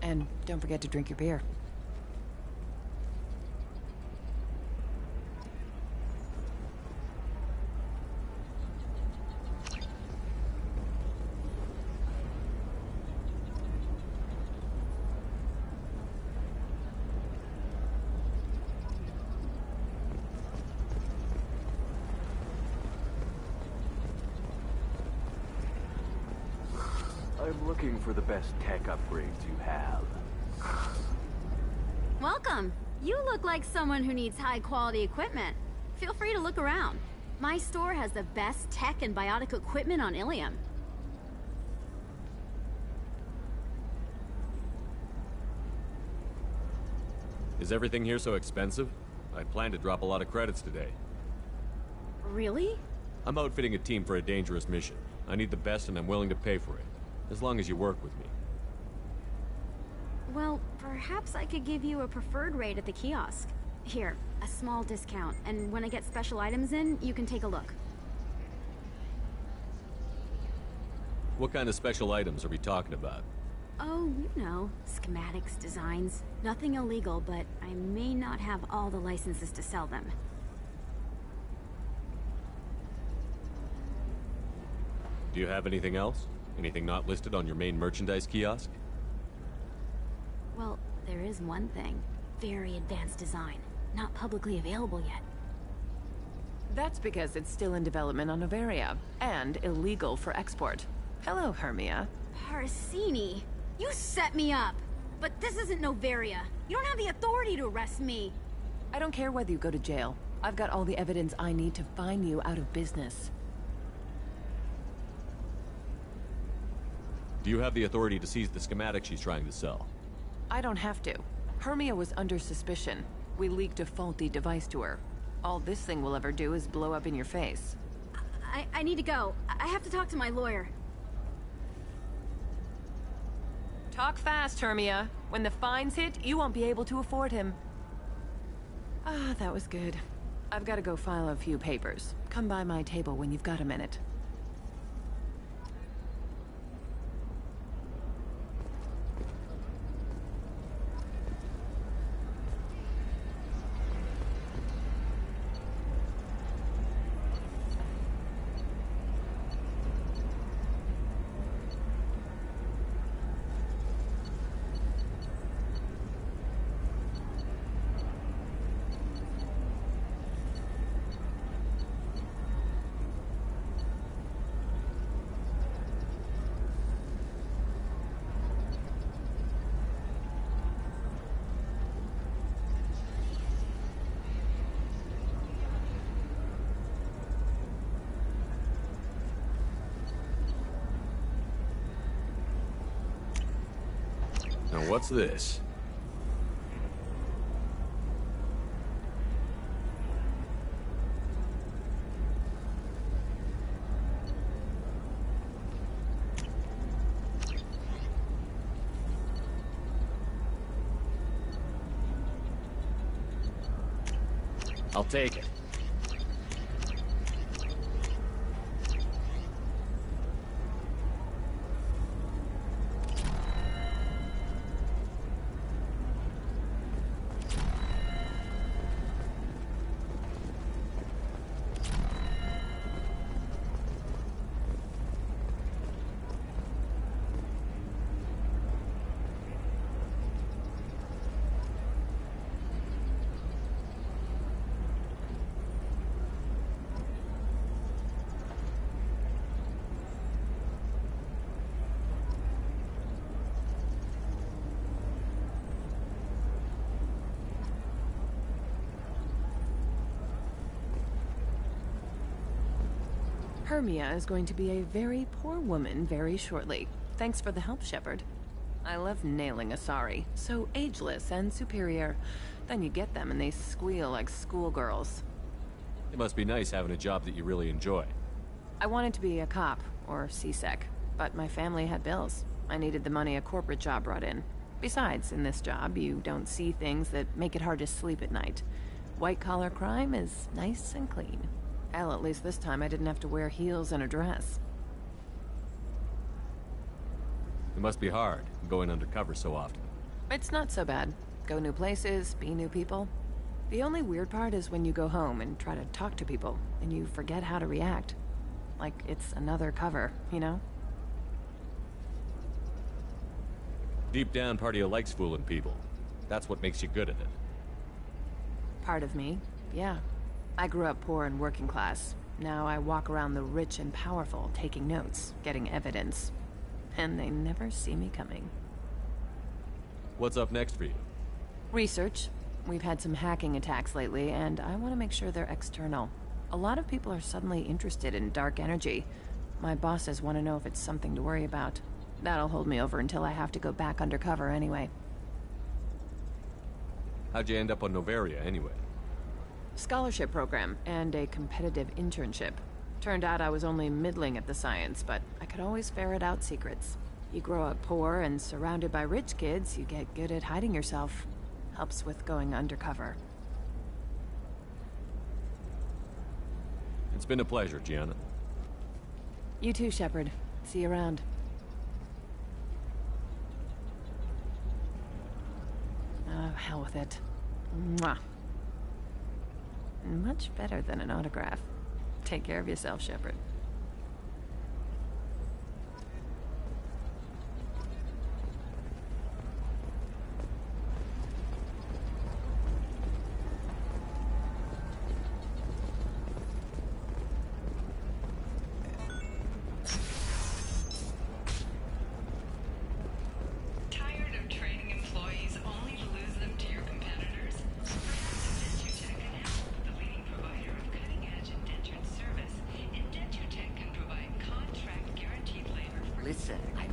And don't forget to drink your beer. I'm looking for the best tech upgrades you have. Welcome. You look like someone who needs high-quality equipment. Feel free to look around. My store has the best tech and biotic equipment on Ilium. Is everything here so expensive? I plan to drop a lot of credits today. Really? I'm outfitting a team for a dangerous mission. I need the best and I'm willing to pay for it. As long as you work with me. Well, perhaps I could give you a preferred rate at the kiosk. Here, a small discount, and when I get special items in, you can take a look. What kind of special items are we talking about? Oh, you know, schematics, designs. Nothing illegal, but I may not have all the licenses to sell them. Do you have anything else? Anything not listed on your main merchandise kiosk? Well, there is one thing. Very advanced design. Not publicly available yet. That's because it's still in development on Noveria, and illegal for export. Hello, Hermia. Parasini, you set me up. But this isn't Noveria. You don't have the authority to arrest me. I don't care whether you go to jail. I've got all the evidence I need to fine you out of business. Do you have the authority to seize the schematic she's trying to sell? I don't have to. Hermia was under suspicion. We leaked a faulty device to her. All this thing will ever do is blow up in your face. I need to go. I have to talk to my lawyer. Talk fast, Hermia. When the fines hit, you won't be able to afford him. Ah, that was good. I've got to go file a few papers. Come by my table when you've got a minute. Now what's this? I'll take it. Hermia is going to be a very poor woman very shortly. Thanks for the help, Shepard. I love nailing Asari. So ageless and superior. Then you get them and they squeal like schoolgirls. It must be nice having a job that you really enjoy. I wanted to be a cop, or CSEC, but my family had bills. I needed the money a corporate job brought in. Besides, in this job, you don't see things that make it hard to sleep at night. White-collar crime is nice and clean. Hell, at least this time I didn't have to wear heels and a dress. It must be hard, going undercover so often. It's not so bad. Go new places, be new people. The only weird part is when you go home and try to talk to people, and you forget how to react. Like it's another cover, you know? Deep down, part of you likes fooling people. That's what makes you good at it. Part of me, yeah. I grew up poor and working class. Now I walk around the rich and powerful, taking notes, getting evidence. And they never see me coming. What's up next for you? Research. We've had some hacking attacks lately, and I want to make sure they're external. A lot of people are suddenly interested in dark energy. My bosses want to know if it's something to worry about. That'll hold me over until I have to go back undercover anyway. How'd you end up on Noveria, anyway? Scholarship program, and a competitive internship. Turned out I was only middling at the science, but I could always ferret out secrets. You grow up poor and surrounded by rich kids, you get good at hiding yourself. Helps with going undercover. It's been a pleasure, Gianna. You too, Shepard. See you around. Oh, hell with it. Mwah. Much better than an autograph. Take care of yourself, Shepard.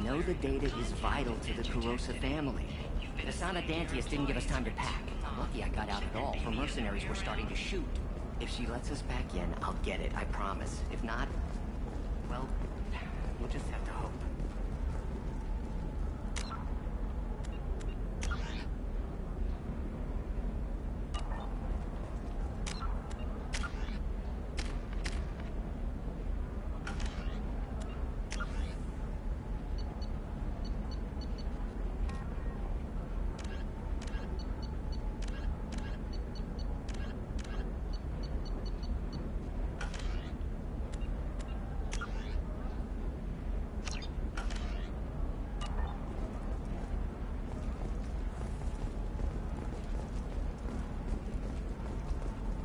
know the data is vital to the Kurosa family. Asana Dantius didn't give us time to pack. Lucky I got out at all, for mercenaries were starting to shoot. If she lets us back in, I'll get it, I promise. If not, well, we'll just have to hope.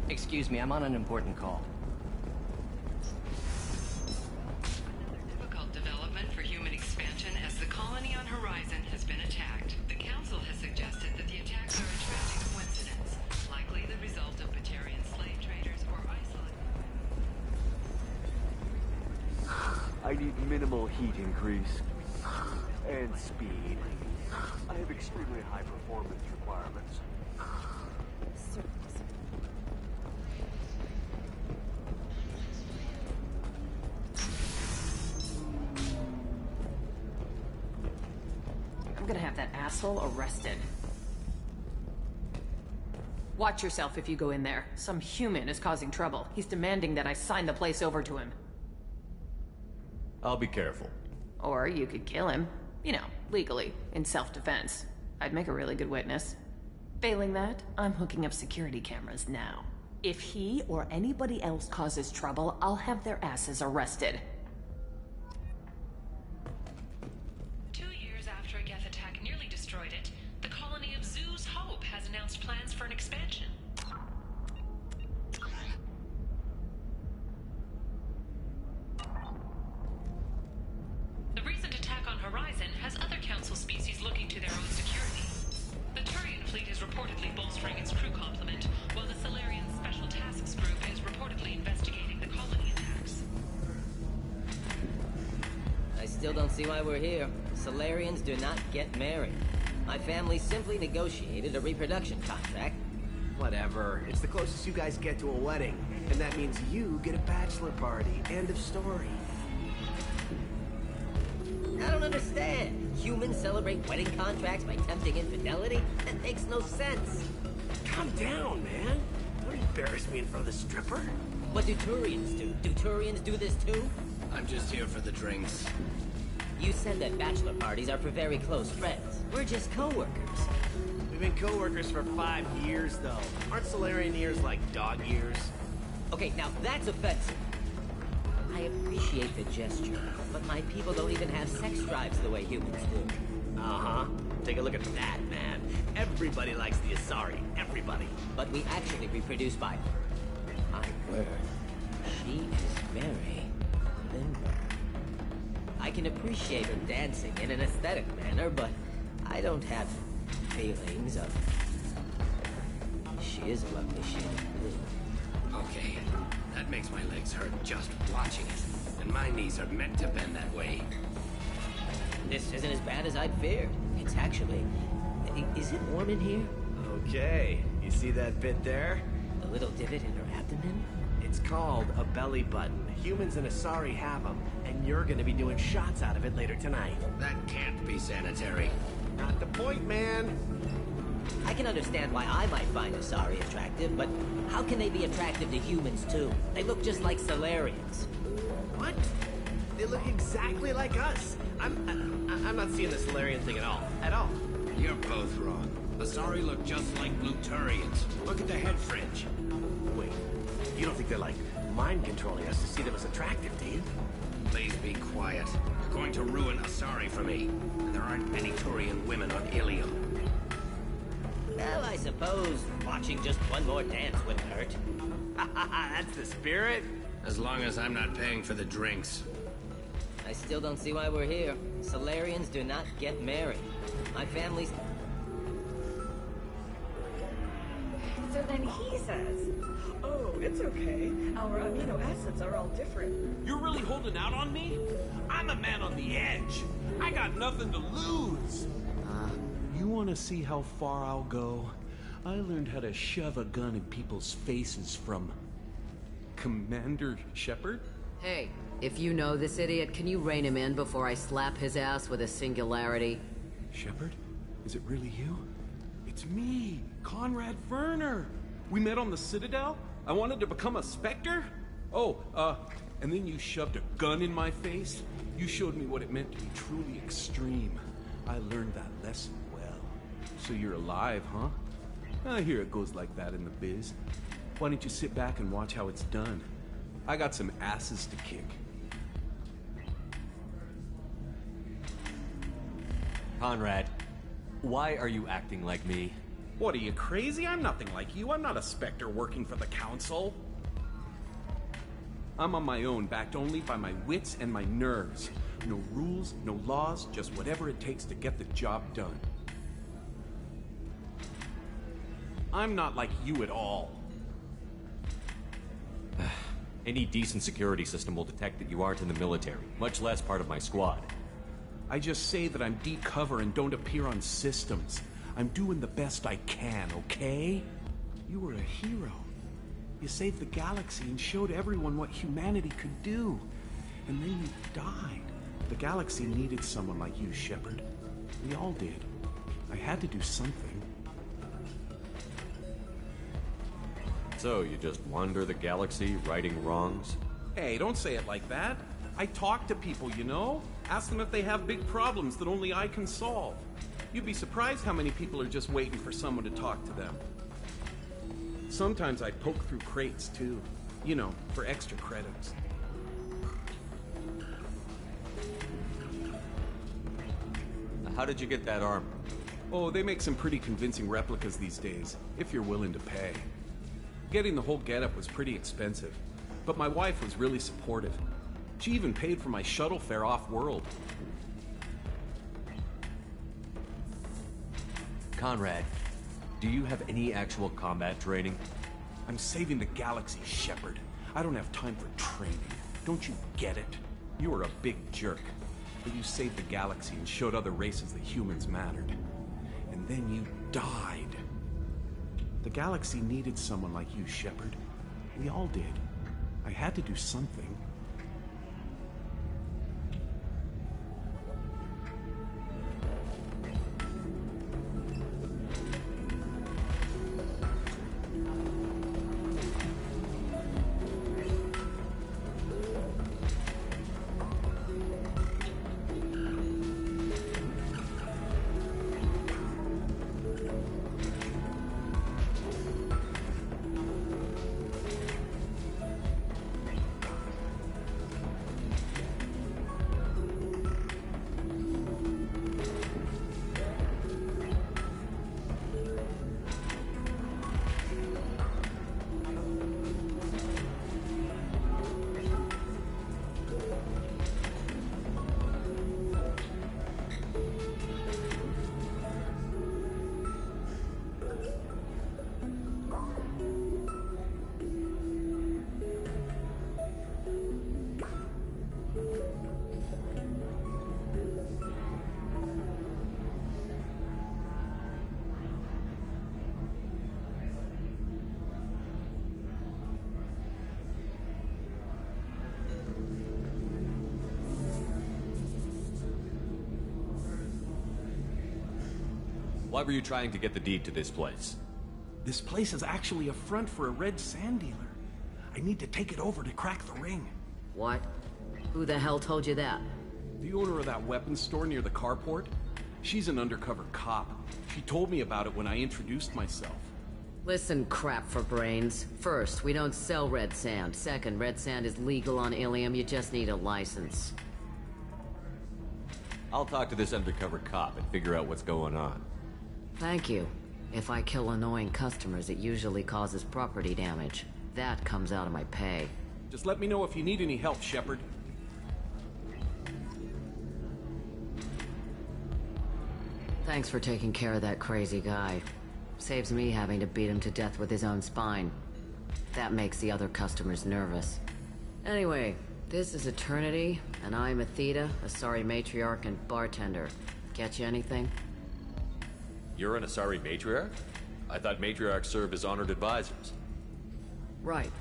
Excuse me, I'm on an important call. Difficult development for human expansion as the colony on Horizon has been attacked. The Council has suggested that the attacks are a tragic coincidence, likely the result of Batarian slave traders or isolated. I need minimal heat increase. And speed. I have extremely high performance requirements. I'm gonna have that asshole arrested. Watch yourself if you go in there. Some human is causing trouble. He's demanding that I sign the place over to him. I'll be careful. Or you could kill him. You know, legally, in self-defense. I'd make a really good witness. Failing that, I'm hooking up security cameras now. If he or anybody else causes trouble, I'll have their asses arrested. 2 years after a Geth attack nearly destroyed it, the colony of Zoo's Hope has announced plans for an expansion. The recent attack on Horizon has other Council species looking to their own security. The Turian fleet is reportedly bolstering its crew complement, while the Solarian Special Tasks Group is reportedly investigating the colony attacks. I still don't see why we're here. Solarians do not get married. My family simply negotiated a reproduction contract. Whatever. It's the closest you guys get to a wedding. And that means you get a bachelor party. End of story. I don't understand. Humans celebrate wedding contracts by tempting infidelity? That makes no sense. Calm down, man. Don't embarrass me in front of the stripper. What do Turians do? Do Turians do this too? I'm just here for the drinks. You said that bachelor parties are for very close friends. We're just co-workers. We've been co-workers for 5 years, though. Aren't Solarian years like dog years? Okay, now that's offensive. I appreciate the gesture, but my people don't even have sex drives the way humans do. Uh-huh. Take a look at that, man. Everybody likes the Asari. Everybody. But we actually reproduce by... My word. She is very limber. I can appreciate her dancing in an aesthetic manner, but I don't have feelings of... She is a lovely shade of blue. Okay. That makes my legs hurt just watching it. And my knees are meant to bend that way. This isn't as bad as I'd feared. It's actually... Is it warm in here? Okay. You see that bit there? The little divot in her abdomen? It's called a belly button. Humans and Asari have them, and you're gonna be doing shots out of it later tonight. That can't be sanitary. Not the point, man. I can understand why I might find Asari attractive, but how can they be attractive to humans too? They look just like Solarians. What? They look exactly like us. I'm not seeing the Solarian thing at all. At all. You're both wrong. Asari look just like blue Turians. Look at the head fringe. Wait, you don't think they're like mind controlling us to see them as attractive, do you? Please be quiet. You're going to ruin Asari for me. And there aren't many Turian women on Ilium. Well, I suppose watching just one more dance wouldn't hurt. That's the spirit. As long as I'm not paying for the drinks. I still don't see why we're here. Solarians do not get married. My family's... It's faster than he says. Oh, it's okay. Our amino acids are all different. You're really holding out on me? I'm a man on the edge. I got nothing to lose. You want to see how far I'll go? I learned how to shove a gun in people's faces from Commander Shepard? Hey, if you know this idiot, can you rein him in before I slap his ass with a singularity? Shepard? Is it really you? It's me, Conrad Werner. We met on the Citadel? I wanted to become a Spectre? Oh, and then you shoved a gun in my face? You showed me what it meant to be truly extreme. I learned that lesson well. So you're alive, huh? I hear it goes like that in the biz. Why don't you sit back and watch how it's done? I got some asses to kick. Conrad, why are you acting like me? What, are you crazy? I'm nothing like you. I'm not a Spectre working for the Council. I'm on my own, backed only by my wits and my nerves. No rules, no laws, just whatever it takes to get the job done. I'm not like you at all. Any decent security system will detect that you aren't in the military, much less part of my squad. I just say that I'm deep cover and don't appear on systems. I'm doing the best I can, okay? You were a hero. You saved the galaxy and showed everyone what humanity could do. And then you died. The galaxy needed someone like you, Shepard. We all did. I had to do something. So, you just wander the galaxy, righting wrongs? Hey, don't say it like that. I talk to people, you know? Ask them if they have big problems that only I can solve. You'd be surprised how many people are just waiting for someone to talk to them. Sometimes I poke through crates, too. You know, for extra credits. How did you get that armor? Oh, they make some pretty convincing replicas these days, if you're willing to pay. Getting the whole getup was pretty expensive, but my wife was really supportive. She even paid for my shuttle fare off-world. Conrad, do you have any actual combat training? I'm saving the galaxy, Shepard. I don't have time for training. Don't you get it? You were a big jerk, but you saved the galaxy and showed other races that humans mattered. And then you died. The galaxy needed someone like you, Shepard. We all did. I had to do something. Why were you trying to get the deed to this place? This place is actually a front for a red sand dealer. I need to take it over to crack the ring. What? Who the hell told you that? The owner of that weapons store near the carport. She's an undercover cop. She told me about it when I introduced myself. Listen, crap for brains. First, we don't sell red sand. Second, red sand is legal on Ilium. You just need a license. I'll talk to this undercover cop and figure out what's going on. Thank you. If I kill annoying customers, it usually causes property damage. That comes out of my pay. Just let me know if you need any help, Shepard. Thanks for taking care of that crazy guy. Saves me having to beat him to death with his own spine. That makes the other customers nervous. Anyway, this is Eternity, and I'm Athena, Asari matriarch and bartender. Get you anything? You're an Asari matriarch? I thought matriarchs serve as honored advisors. Right.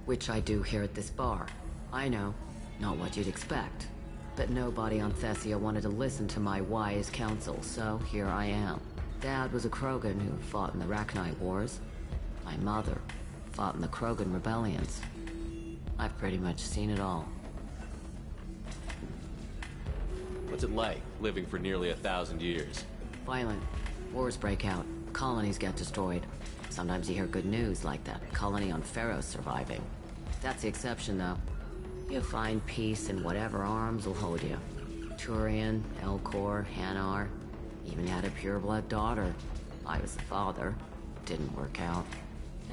Which I do here at this bar. I know, not what you'd expect. But nobody on Thessia wanted to listen to my wise counsel, so here I am. Dad was a Krogan who fought in the Rachni Wars. My mother fought in the Krogan rebellions. I've pretty much seen it all. What's it like, living for nearly 1,000 years? Violent. Wars break out. Colonies get destroyed. Sometimes you hear good news, like that colony on Pharaoh surviving. That's the exception, though. You find peace in whatever arms will hold you. Turian, Elcor, Hanar. Even had a pureblood daughter. I was the father. Didn't work out.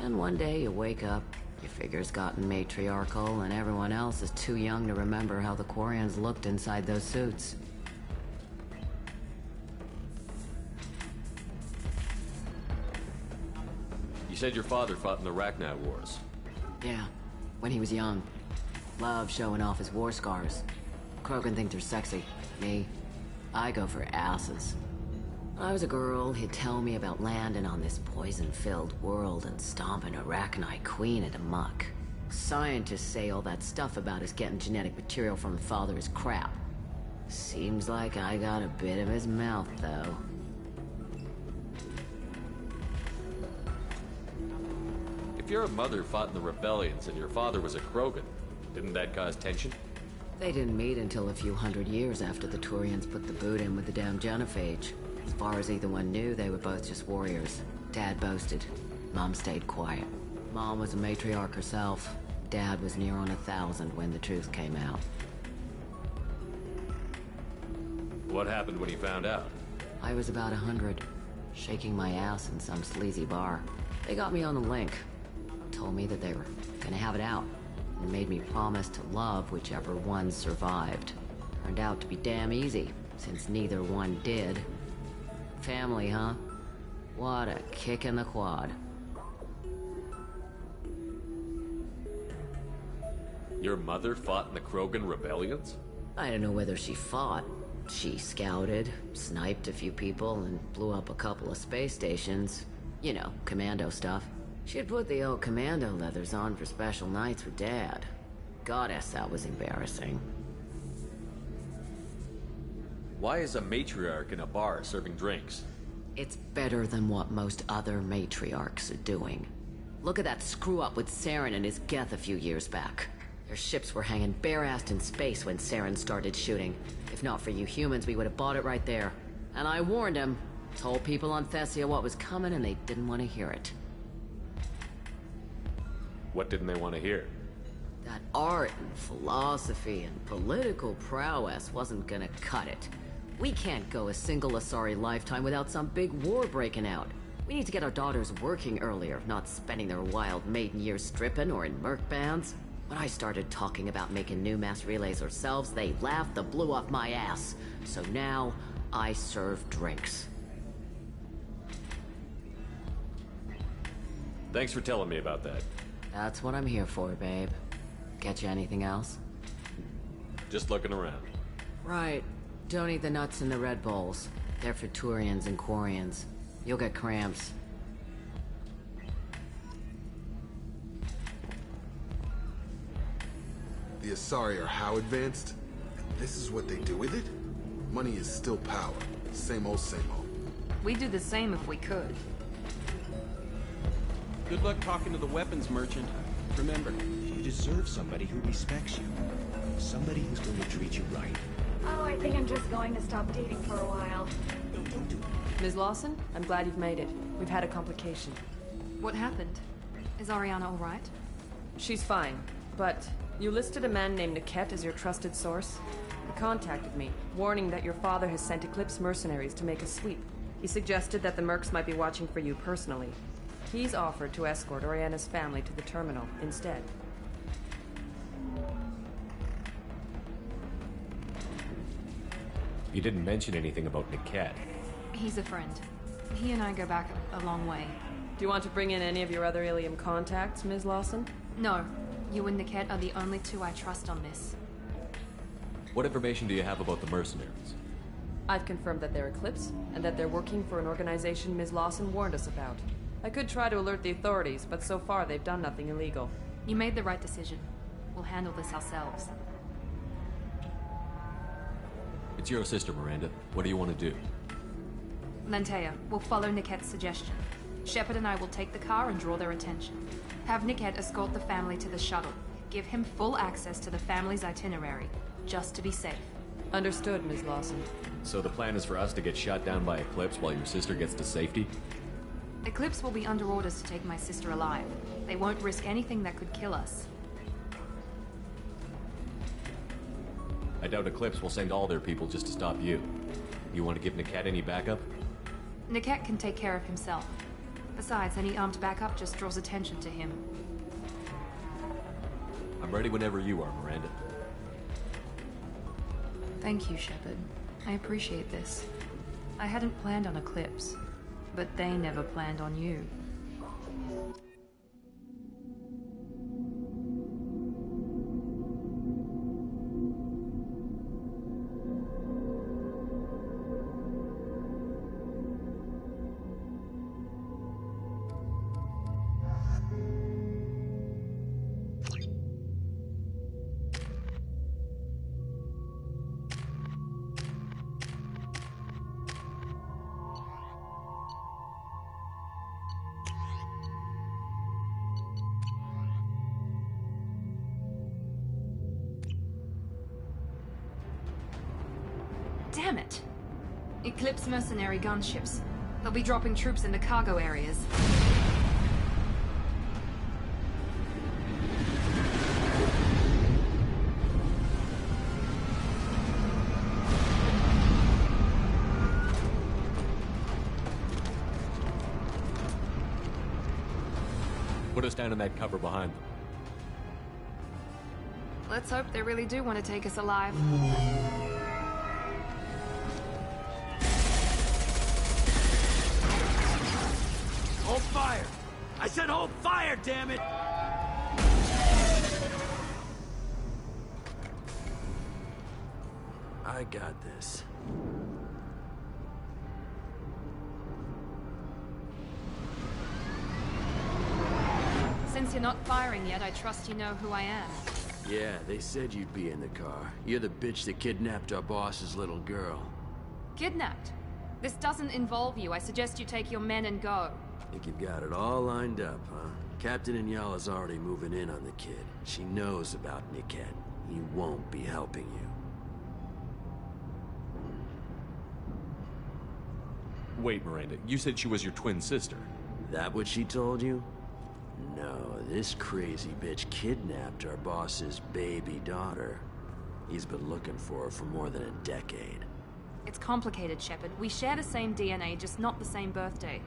And one day you wake up, your figure's gotten matriarchal, and everyone else is too young to remember how the Quarians looked inside those suits. You said your father fought in the Rachni Wars. Yeah, when he was young. Loved showing off his war scars. Krogan think they're sexy. Me, I go for asses. When I was a girl, he'd tell me about landing on this poison-filled world and stomping a Rachni queen into muck. Scientists say all that stuff about us getting genetic material from the father is crap. Seems like I got a bit of his mouth, though. If your mother fought in the rebellions and your father was a Krogan, didn't that cause tension? They didn't meet until a few hundred years after the Turians put the boot in with the damn Genophage. As far as either one knew, they were both just warriors. Dad boasted. Mom stayed quiet. Mom was a matriarch herself. Dad was near on 1,000 when the truth came out. What happened when he found out? I was about 100, shaking my ass in some sleazy bar. They got me on the link. Told me that they were gonna have it out, and made me promise to love whichever one survived. Turned out to be damn easy, since neither one did. Family, huh? What a kick in the quad. Your mother fought in the Krogan rebellions? I don't know whether she fought. She scouted, sniped a few people, and blew up a couple of space stations. You know, commando stuff. She'd put the old commando leathers on for special nights with Dad. Goddess, that was embarrassing. Why is a matriarch in a bar serving drinks? It's better than what most other matriarchs are doing. Look at that screw-up with Saren and his Geth a few years back. Their ships were hanging bare-assed in space when Saren started shooting. If not for you humans, we would have bought it right there. And I warned him. Told people on Thessia what was coming, and they didn't want to hear it. What didn't they want to hear? That art and philosophy and political prowess wasn't gonna cut it. We can't go a single Asari lifetime without some big war breaking out. We need to get our daughters working earlier, not spending their wild maiden years stripping or in merc bands. When I started talking about making new mass relays ourselves, they laughed the blue off my ass. So now, I serve drinks. Thanks for telling me about that. That's what I'm here for, babe. Get you anything else? Just looking around. Right. Don't eat the nuts in the Red Bulls. They're for Turians and Quarians. You'll get cramps. The Asari are how advanced? And this is what they do with it? Money is still power. Same old, same old. We'd do the same if we could. Good luck talking to the weapons merchant. Remember, you deserve somebody who respects you. Somebody who's going to treat you right. Oh, I think I'm just going to stop dating for a while. No, don't do it. Ms. Lawson, I'm glad you've made it. We've had a complication. What happened? Is Ariana all right? She's fine, but you listed a man named Niket as your trusted source. He contacted me, warning that your father has sent Eclipse mercenaries to make a sweep. He suggested that the mercs might be watching for you personally. He's offered to escort Oriana's family to the terminal instead. You didn't mention anything about Niket. He's a friend. He and I go back a long way. Do you want to bring in any of your other Ilium contacts, Ms. Lawson? No. You and Niket are the only two I trust on this. What information do you have about the mercenaries? I've confirmed that they're Eclipse, and that they're working for an organization Ms. Lawson warned us about. I could try to alert the authorities, but so far they've done nothing illegal. You made the right decision. We'll handle this ourselves. It's your sister, Miranda. What do you want to do? Lantea, we'll follow Niket's suggestion. Shepard and I will take the car and draw their attention. Have Niket escort the family to the shuttle. Give him full access to the family's itinerary, just to be safe. Understood, Ms. Lawson. So the plan is for us to get shot down by Eclipse while your sister gets to safety? Eclipse will be under orders to take my sister alive. They won't risk anything that could kill us. I doubt Eclipse will send all their people just to stop you. You want to give Niket any backup? Niket can take care of himself. Besides, any armed backup just draws attention to him. I'm ready whenever you are, Miranda. Thank you, Shepard. I appreciate this. I hadn't planned on Eclipse, but they never planned on you. Damn it! Eclipse mercenary gunships. They'll be dropping troops in the cargo areas. Put us down in that cover behind them. Let's hope they really do want to take us alive. Hold fire! I said hold fire, damn it! I got this. Since you're not firing yet, I trust you know who I am. Yeah, they said you'd be in the car. You're the bitch that kidnapped our boss's little girl. Kidnapped? This doesn't involve you. I suggest you take your men and go. Think you've got it all lined up, huh? Captain Inyala's already moving in on the kid. She knows about Niket. He won't be helping you. Wait, Miranda, you said she was your twin sister. That what she told you? No, this crazy bitch kidnapped our boss's baby daughter. He's been looking for her for more than a decade. It's complicated, Shepard. We share the same DNA, just not the same birthday.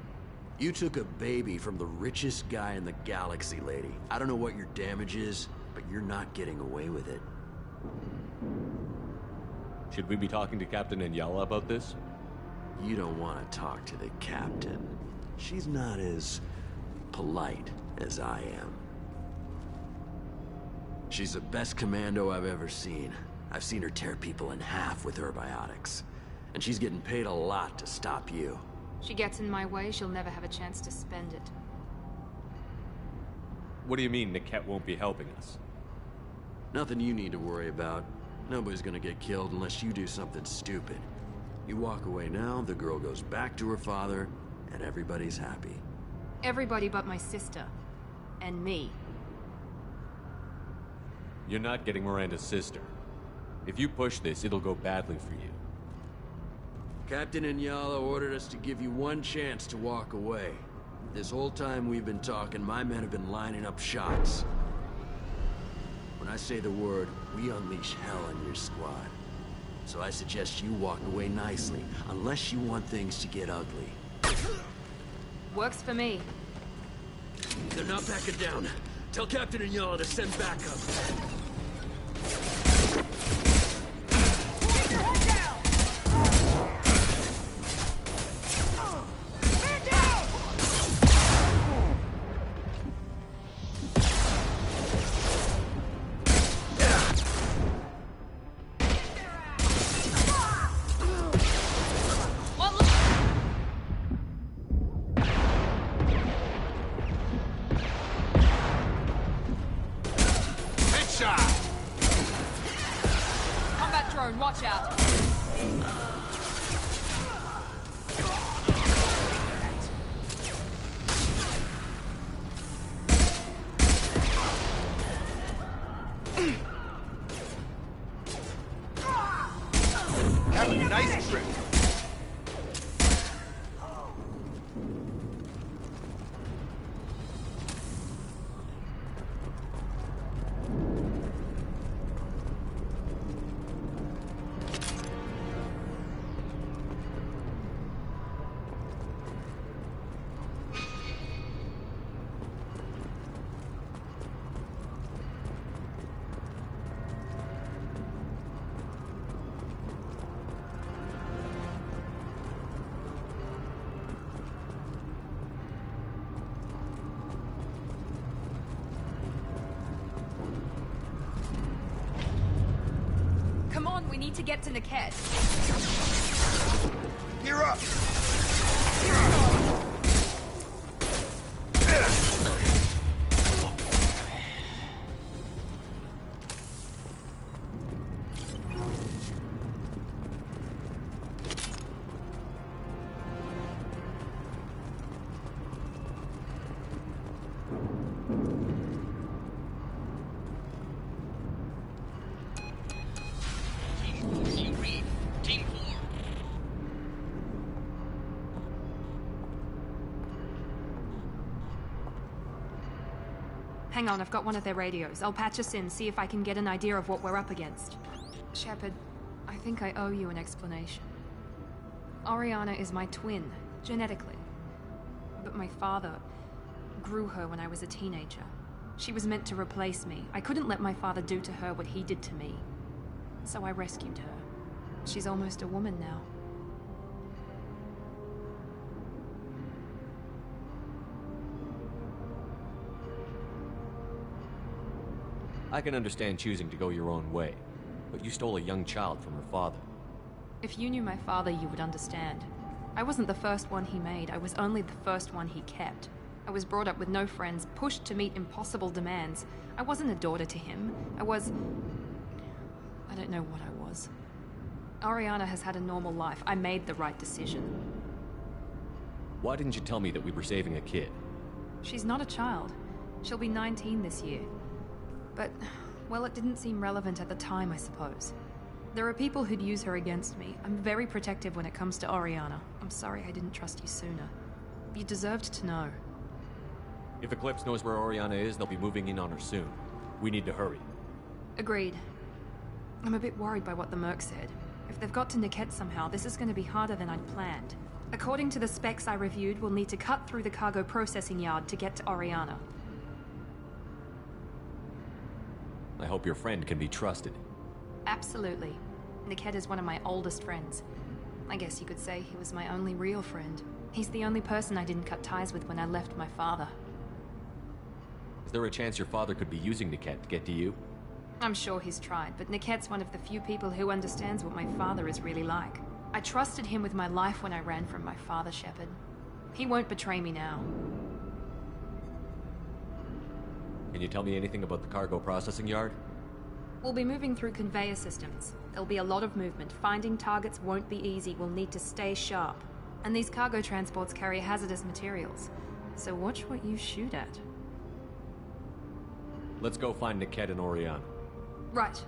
You took a baby from the richest guy in the galaxy, lady. I don't know what your damage is, but you're not getting away with it. Should we be talking to Captain Inyala about this? You don't want to talk to the captain. She's not as polite as I am. She's the best commando I've ever seen. I've seen her tear people in half with her biotics. And she's getting paid a lot to stop you. She gets in my way, she'll never have a chance to spend it. What do you mean Niket won't be helping us? Nothing you need to worry about. Nobody's gonna get killed unless you do something stupid. You walk away now, the girl goes back to her father, and everybody's happy. Everybody but my sister. And me. You're not getting Miranda's sister. If you push this, it'll go badly for you. Captain Inyala ordered us to give you one chance to walk away. This whole time we've been talking, my men have been lining up shots. When I say the word, we unleash hell on your squad. So I suggest you walk away nicely, unless you want things to get ugly. Works for me. They're not backing down. Tell Captain Inyala to send backup. shot! Combat drone, watch out! Have a nice trip. Come on, we need to get to Niket. You're up! Hang on, I've got one of their radios. I'll patch us in, see if I can get an idea of what we're up against. Shepard, I think I owe you an explanation. Oriana is my twin, genetically. But my father grew her when I was a teenager. She was meant to replace me. I couldn't let my father do to her what he did to me. So I rescued her. She's almost a woman now. I can understand choosing to go your own way, but you stole a young child from her father. If you knew my father, you would understand. I wasn't the first one he made, I was only the first one he kept. I was brought up with no friends, pushed to meet impossible demands. I wasn't a daughter to him. I don't know what I was. Oriana has had a normal life. I made the right decision. Why didn't you tell me that we were saving a kid? She's not a child. She'll be 19 this year. But, well, it didn't seem relevant at the time, I suppose. There are people who'd use her against me. I'm very protective when it comes to Oriana. I'm sorry I didn't trust you sooner. You deserved to know. If Eclipse knows where Oriana is, they'll be moving in on her soon. We need to hurry. Agreed. I'm a bit worried by what the Merc said. If they've got to Niket somehow, this is going to be harder than I'd planned. According to the specs I reviewed, we'll need to cut through the cargo processing yard to get to Oriana. I hope your friend can be trusted. Absolutely. Niket is one of my oldest friends. I guess you could say he was my only real friend. He's the only person I didn't cut ties with when I left my father. Is there a chance your father could be using Niket to get to you? I'm sure he's tried, but Niket's one of the few people who understands what my father is really like. I trusted him with my life when I ran from my father, Shepard. He won't betray me now. Can you tell me anything about the cargo processing yard? We'll be moving through conveyor systems. There'll be a lot of movement. Finding targets won't be easy. We'll need to stay sharp. And these cargo transports carry hazardous materials. So watch what you shoot at. Let's go find Niket and Oriana. Right.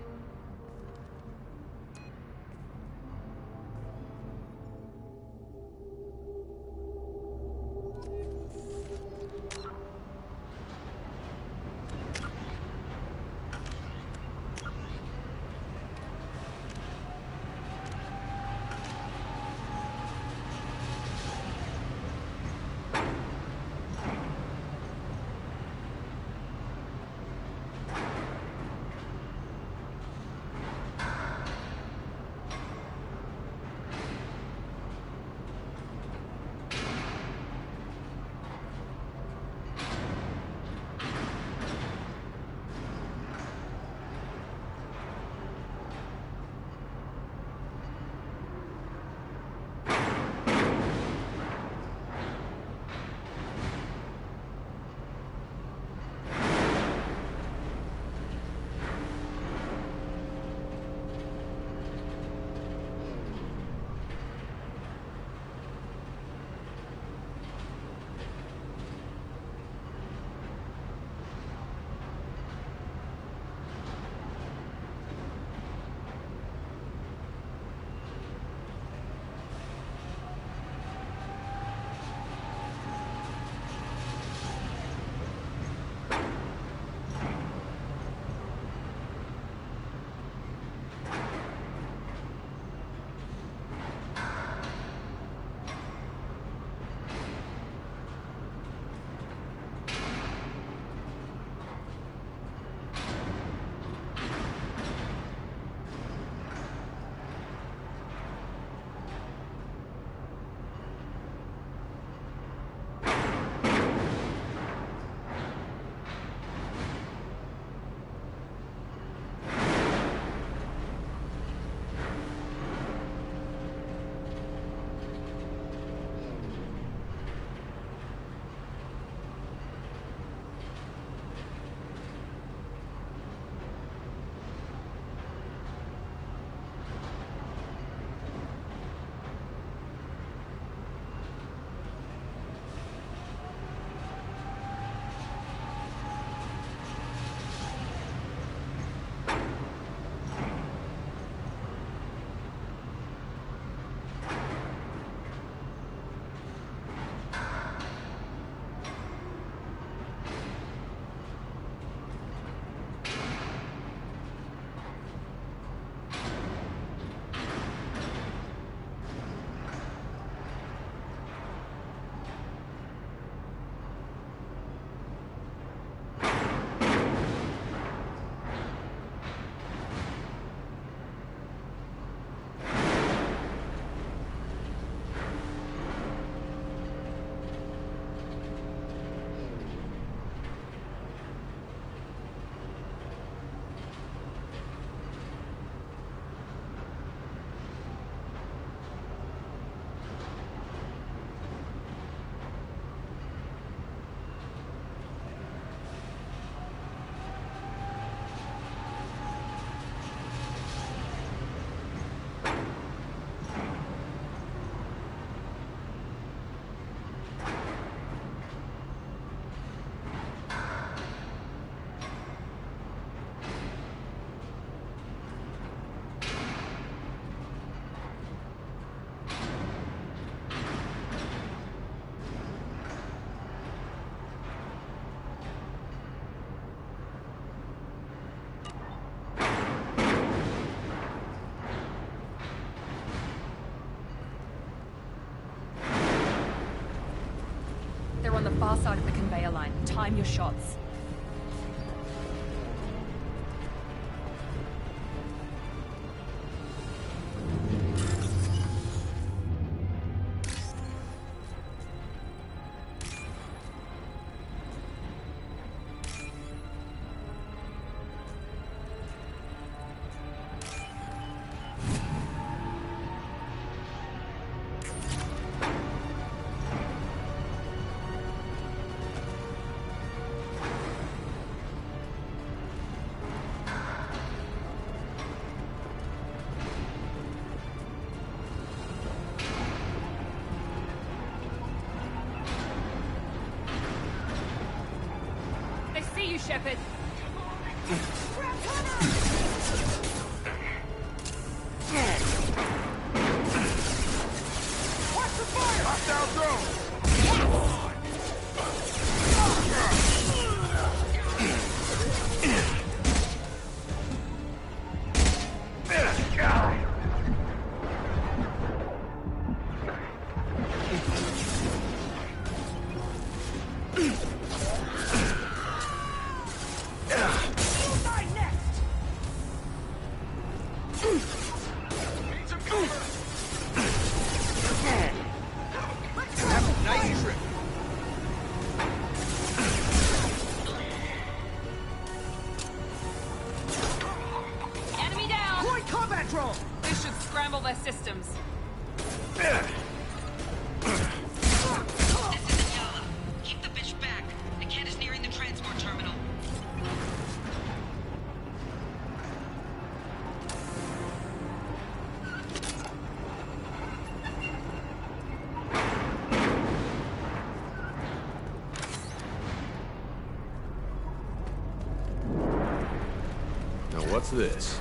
far side of the conveyor line. Time your shots. Shepard. Watch the fire! Hostile drone! What's this?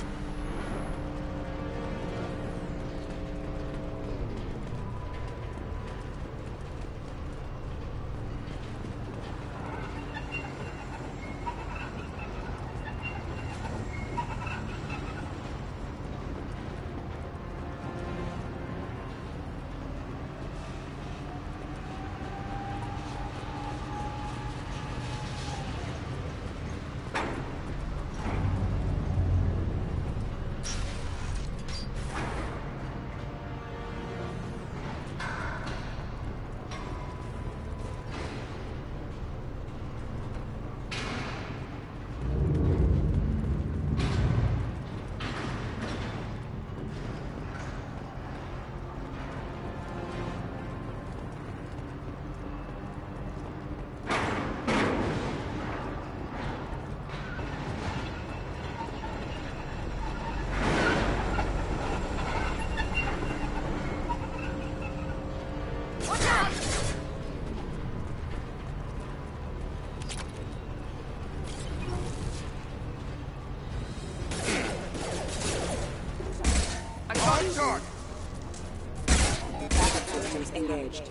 Engaged.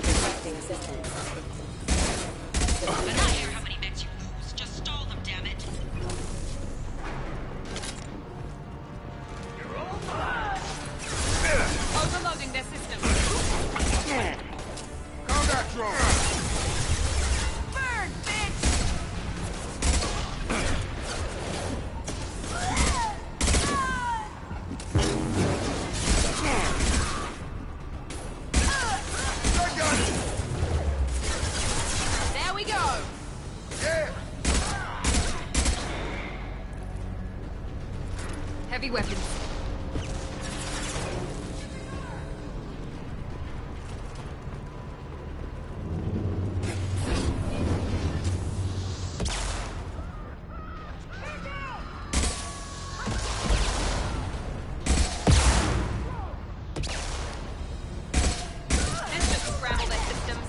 Requesting assistance. I'm not sure how many mechs you lose. Just stall them, damn it. Overloading their system. Combat drone! Burn, bitch! There we go! Yeah! Heavy weapons. This just scrambled their systems.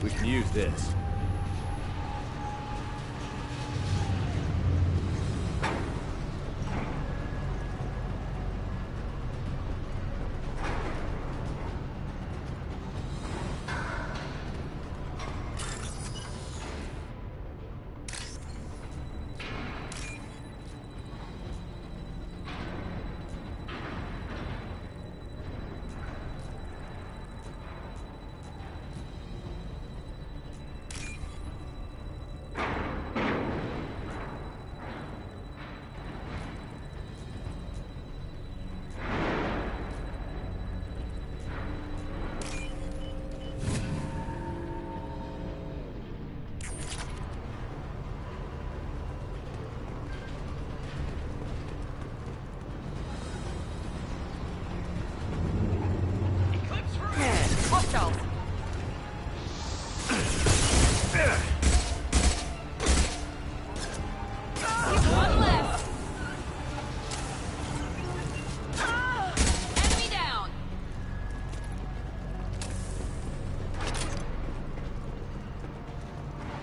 We can use this. Hostiles! One left! Enemy down!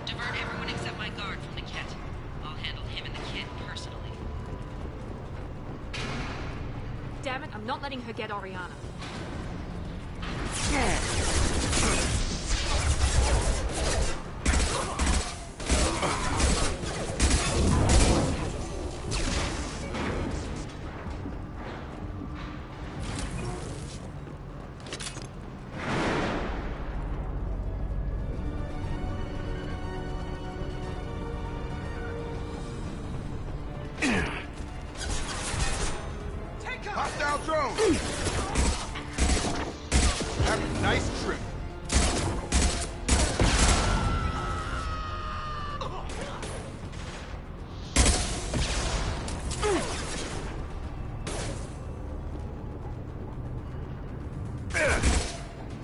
Divert everyone except my guard from the kit. I'll handle him and the kid personally. Damn it, I'm not letting her get Oriana. Hostile drone! Have a nice trip.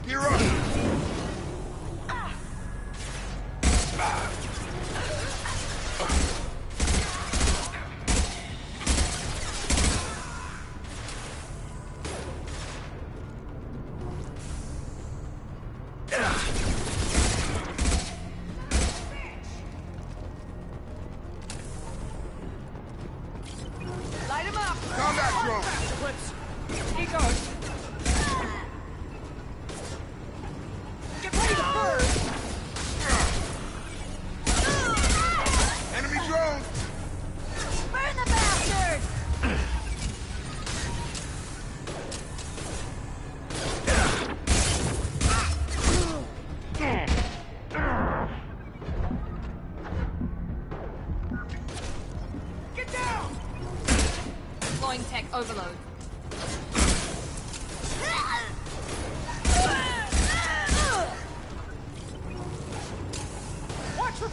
Gear up! Light him up! Combat drone! Clips! Keep going! Get ready to burn! Enemy drone! Burn the bastard! Get down! Deploying tech overload. Watch for...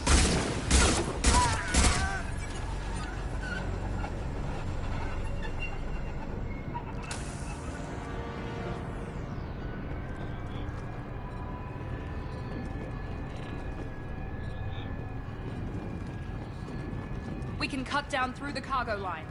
We can cut down through the cargo line.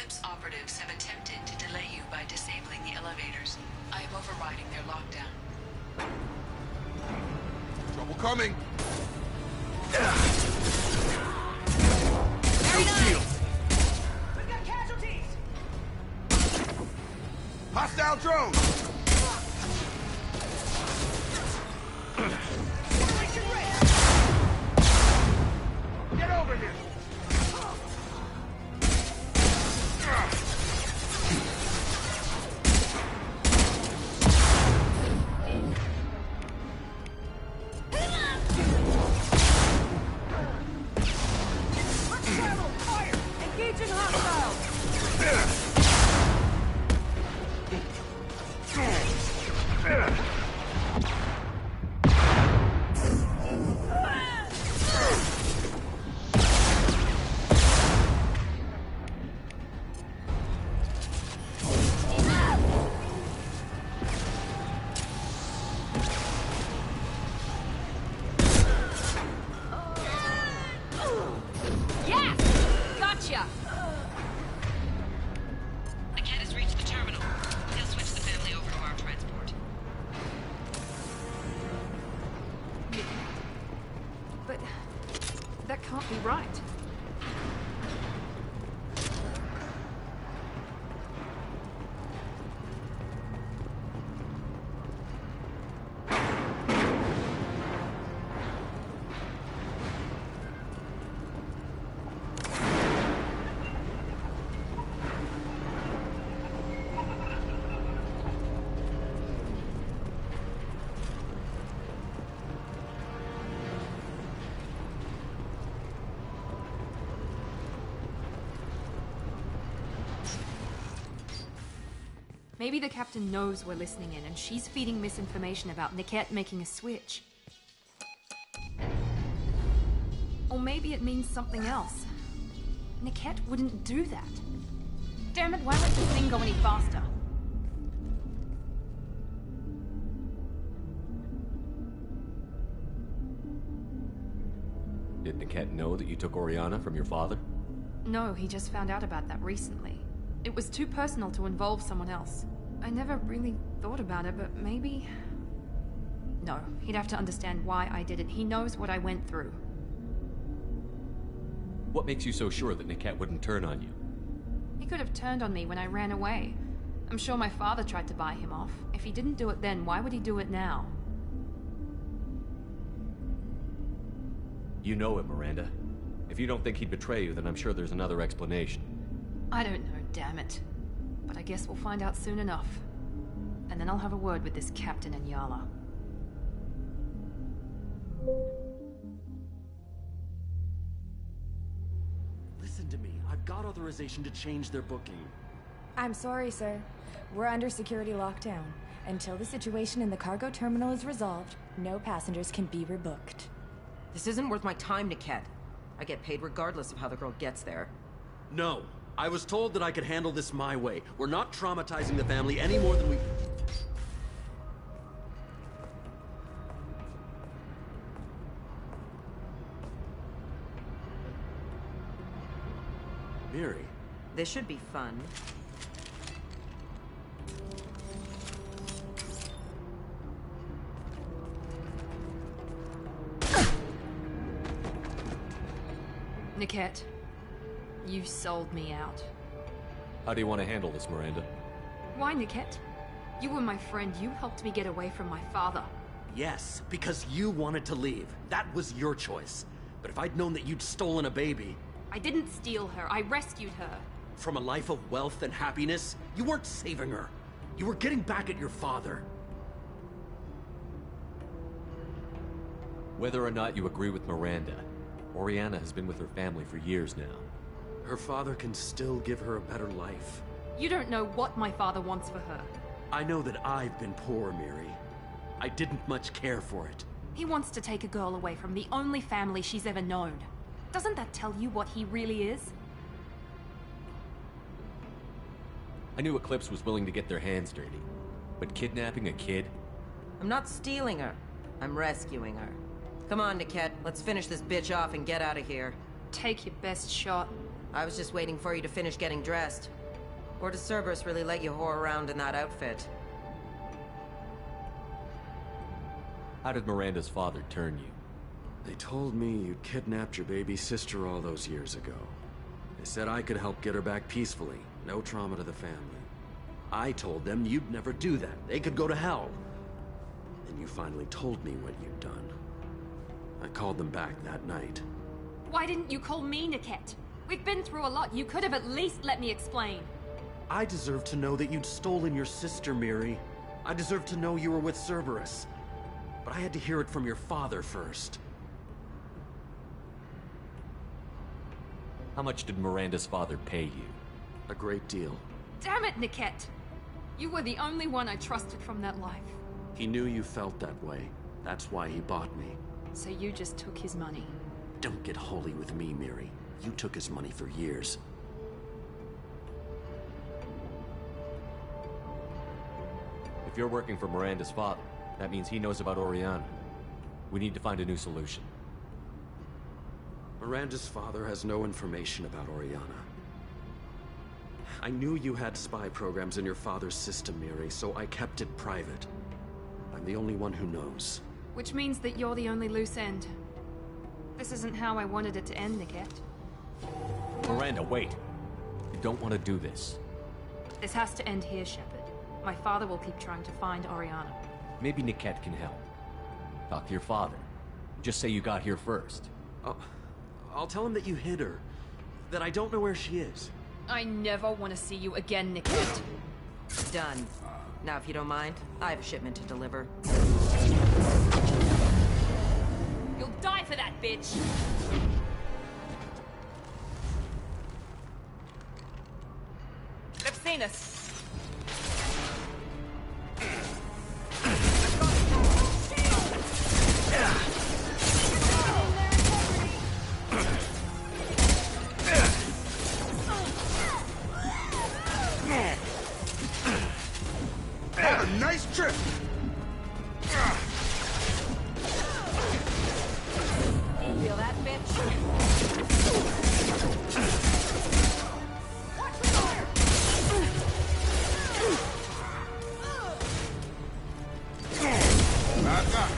Eclipse operatives have attempted to delay you by disabling the elevators. I am overriding their lockdown. Trouble coming. Very nice! We've got casualties! Hostile drone! Get over here! Engaging hostiles! Yes! Gotcha! Niket has reached the terminal. He'll switch the family over to our transport. But that can't be right. Maybe the captain knows we're listening in, and she's feeding misinformation about Niket making a switch. Or maybe it means something else. Niket wouldn't do that. Damn it, why let the thing go any faster? Did Niket know that you took Oriana from your father? No, he just found out about that recently. It was too personal to involve someone else. I never really thought about it, but maybe... No, he'd have to understand why I did it. He knows what I went through. What makes you so sure that Niket wouldn't turn on you? He could have turned on me when I ran away. I'm sure my father tried to buy him off. If he didn't do it then, why would he do it now? You know him, Miranda. If you don't think he'd betray you, then I'm sure there's another explanation. I don't know, damn it. But I guess we'll find out soon enough. And then I'll have a word with this captain and Yala. Listen to me. I've got authorization to change their booking. I'm sorry, sir. We're under security lockdown. Until the situation in the cargo terminal is resolved, no passengers can be rebooked. This isn't worth my time, Niket. I get paid regardless of how the girl gets there. No. I was told that I could handle this my way. We're not traumatizing the family any more than we... Miri. This should be fun. Niket, you sold me out. How do you want to handle this, Miranda? Why, Niket? You were my friend. You helped me get away from my father. Yes, because you wanted to leave. That was your choice. But if I'd known that you'd stolen a baby... I didn't steal her. I rescued her. From a life of wealth and happiness, you weren't saving her. You were getting back at your father. Whether or not you agree with Miranda, Oriana has been with her family for years now. Her father can still give her a better life. You don't know what my father wants for her. I know that I've been poor, Miri. I didn't much care for it. He wants to take a girl away from the only family she's ever known. Doesn't that tell you what he really is? I knew Eclipse was willing to get their hands dirty. But kidnapping a kid? I'm not stealing her. I'm rescuing her. Come on, Niket. Let's finish this bitch off and get out of here. Take your best shot. I was just waiting for you to finish getting dressed. Or does Cerberus really let you whore around in that outfit? How did Miranda's father turn you? They told me you'd kidnapped your baby sister all those years ago. They said I could help get her back peacefully. No trauma to the family. I told them you'd never do that. They could go to hell. And you finally told me what you'd done. I called them back that night. Why didn't you call me, Niket? We've been through a lot. You could have at least let me explain. I deserve to know that you'd stolen your sister, Miri. I deserve to know you were with Cerberus. But I had to hear it from your father first. How much did Miranda's father pay you? A great deal. Damn it, Niket! You were the only one I trusted from that life. He knew you felt that way. That's why he bought me. So you just took his money? Don't get holy with me, Miri. You took his money for years. If you're working for Miranda's father, that means he knows about Oriana. We need to find a new solution. Miranda's father has no information about Oriana. I knew you had spy programs in your father's system, Miri, so I kept it private. I'm the only one who knows. Which means that you're the only loose end. This isn't how I wanted it to end, Niket. Miranda, wait. You don't want to do this. This has to end here, Shepard. My father will keep trying to find Oriana. Maybe Niket can help. Talk to your father. Just say you got here first. I'll tell him that you hid her. That I don't know where she is. I never want to see you again, Niket. Done. Now, if you don't mind, I have a shipment to deliver. You'll die for that, bitch! They've seen us. Have a nice trip! Feel that, bitch? Back up.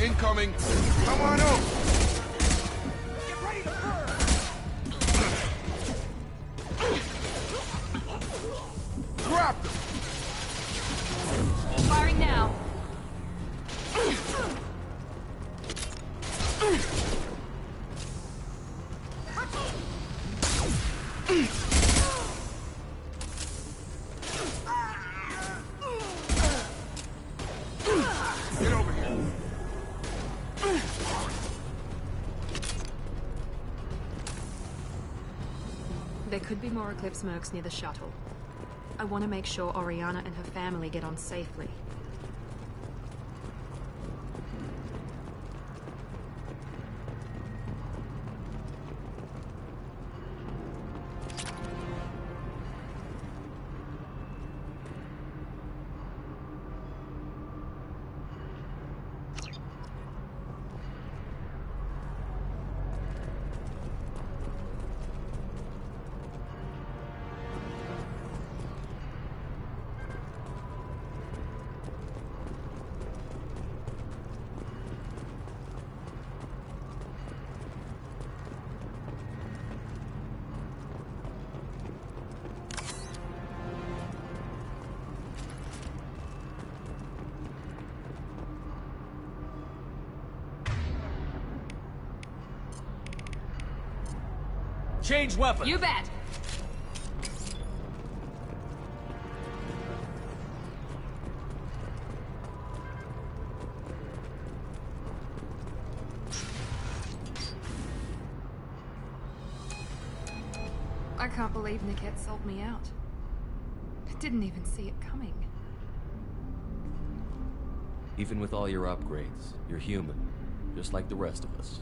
Incoming! Come on over! Get ready to burn! Drop them! Firing now. Get over here! There could be more Eclipse mercs near the shuttle. I want to make sure Oriana and her family get on safely. Change weapon! You bet! I can't believe Niket sold me out. I didn't even see it coming. Even with all your upgrades, you're human, just like the rest of us.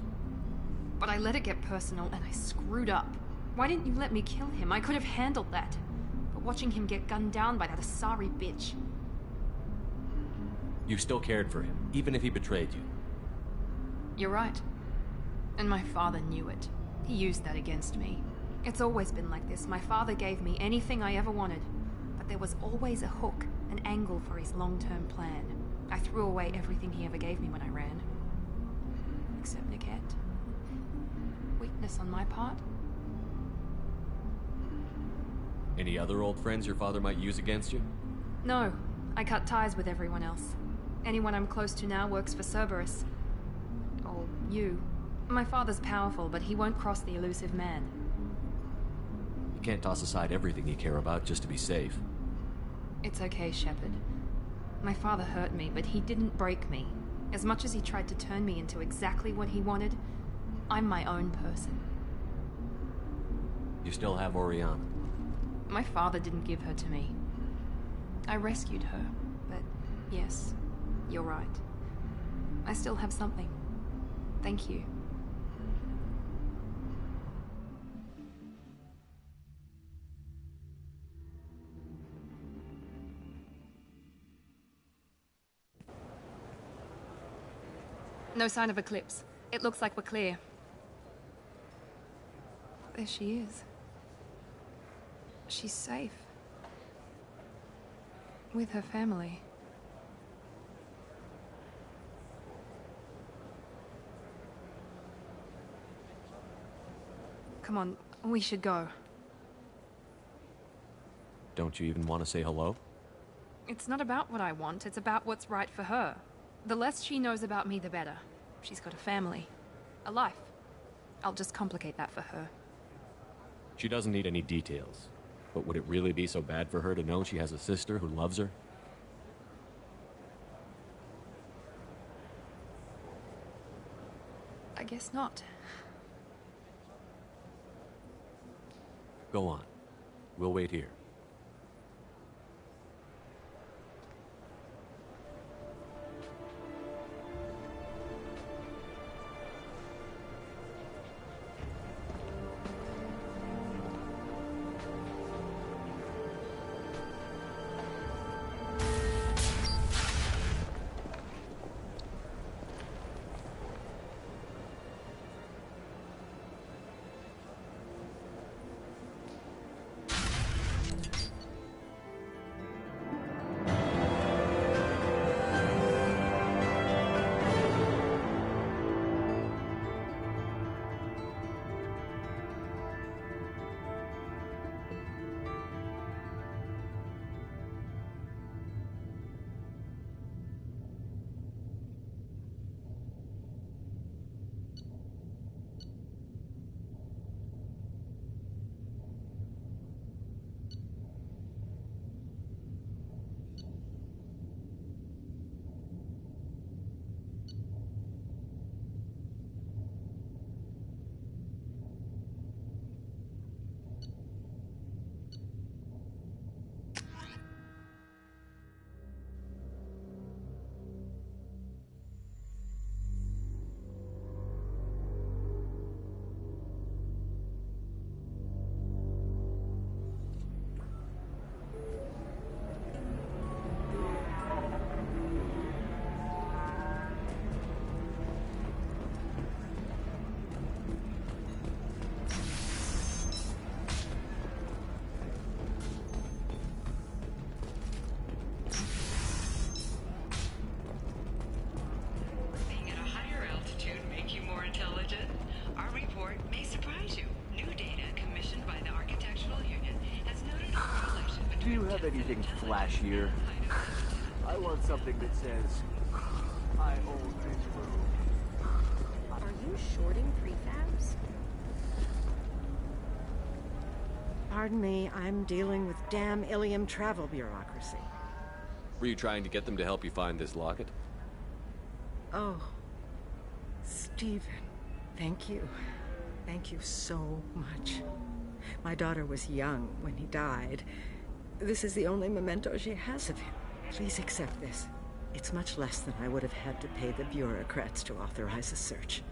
But I let it get personal and I screwed up. Why didn't you let me kill him? I could have handled that. But watching him get gunned down by that Asari bitch. You still cared for him, even if he betrayed you. You're right. And my father knew it. He used that against me. It's always been like this. My father gave me anything I ever wanted. But there was always a hook, an angle for his long-term plan. I threw away everything he ever gave me when I ran. Except Niket. Weakness on my part. Any other old friends your father might use against you? No. I cut ties with everyone else. Anyone I'm close to now works for Cerberus. Or you. My father's powerful, but he won't cross the elusive man. You can't toss aside everything you care about just to be safe. It's okay, Shepard. My father hurt me, but he didn't break me. As much as he tried to turn me into exactly what he wanted, I'm my own person. You still have Oriana. My father didn't give her to me. I rescued her, but yes, you're right. I still have something. Thank you. No sign of Eclipse. It looks like we're clear. There she is. She's safe. With her family. Come on, we should go. Don't you even want to say hello? It's not about what I want, it's about what's right for her. The less she knows about me, the better. She's got a family. A life. I'll just complicate that for her. She doesn't need any details. But would it really be so bad for her to know she has a sister who loves her? I guess not. Go on. We'll wait here. Do you have anything flashier? I want something that says, I own this room. Are you shorting prefabs? Pardon me, I'm dealing with damn Ilium travel bureaucracy. Were you trying to get them to help you find this locket? Oh, Stephen, thank you. Thank you so much. My daughter was young when he died. This is the only memento she has of him. Please accept this. It's much less than I would have had to pay the bureaucrats to authorize a search.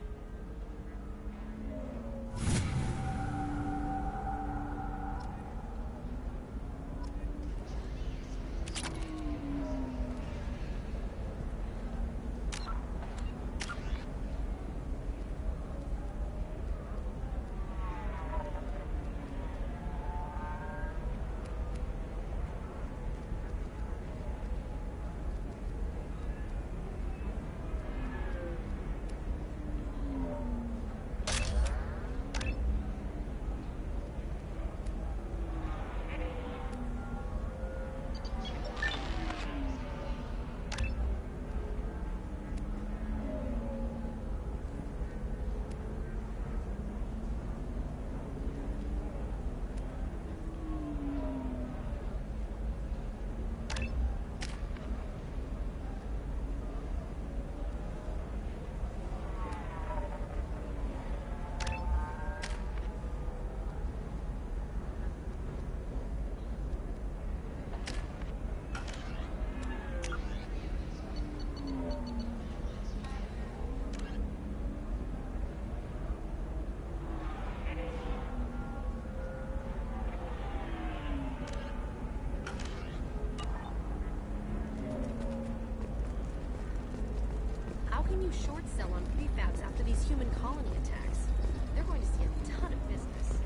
How can you short sell on prefabs after these human colony attacks? They're going to see a ton of business.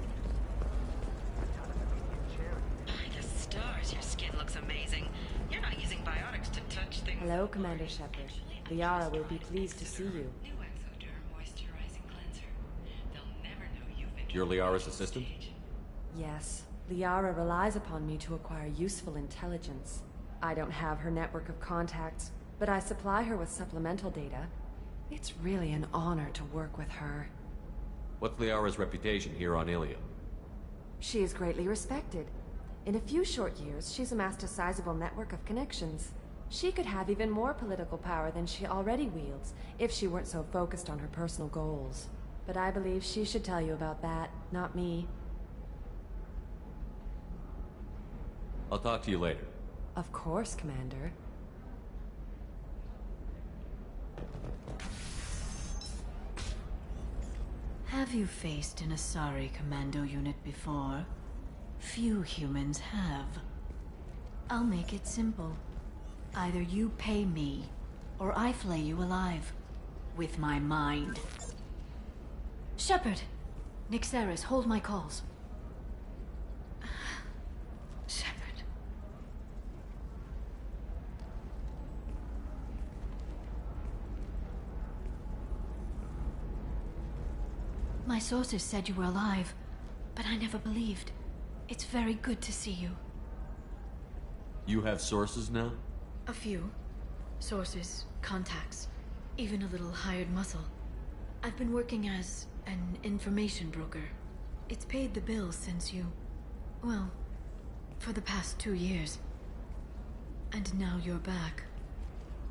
By the stars, your skin looks amazing. You're not using biotics to touch things. Hello, Commander Shepard. Liara will be pleased to see you. You're Liara's assistant? Yes. Liara relies upon me to acquire useful intelligence. I don't have her network of contacts, but I supply her with supplemental data. It's really an honor to work with her. What's Liara's reputation here on Ilium? She is greatly respected. In a few short years, she's amassed a sizable network of connections. She could have even more political power than she already wields, if she weren't so focused on her personal goals. But I believe she should tell you about that, not me. I'll talk to you later. Of course, Commander. Have you faced an Asari commando unit before? Few humans have. I'll make it simple. Either you pay me, or I flay you alive. With my mind. Shepard! Nixeris, hold my calls. Shepard. My sources said you were alive, but I never believed. It's very good to see you. You have sources now? A few. Sources, contacts, even a little hired muscle. I've been working as an information broker. It's paid the bills since you... well, for the past 2 years. And now you're back,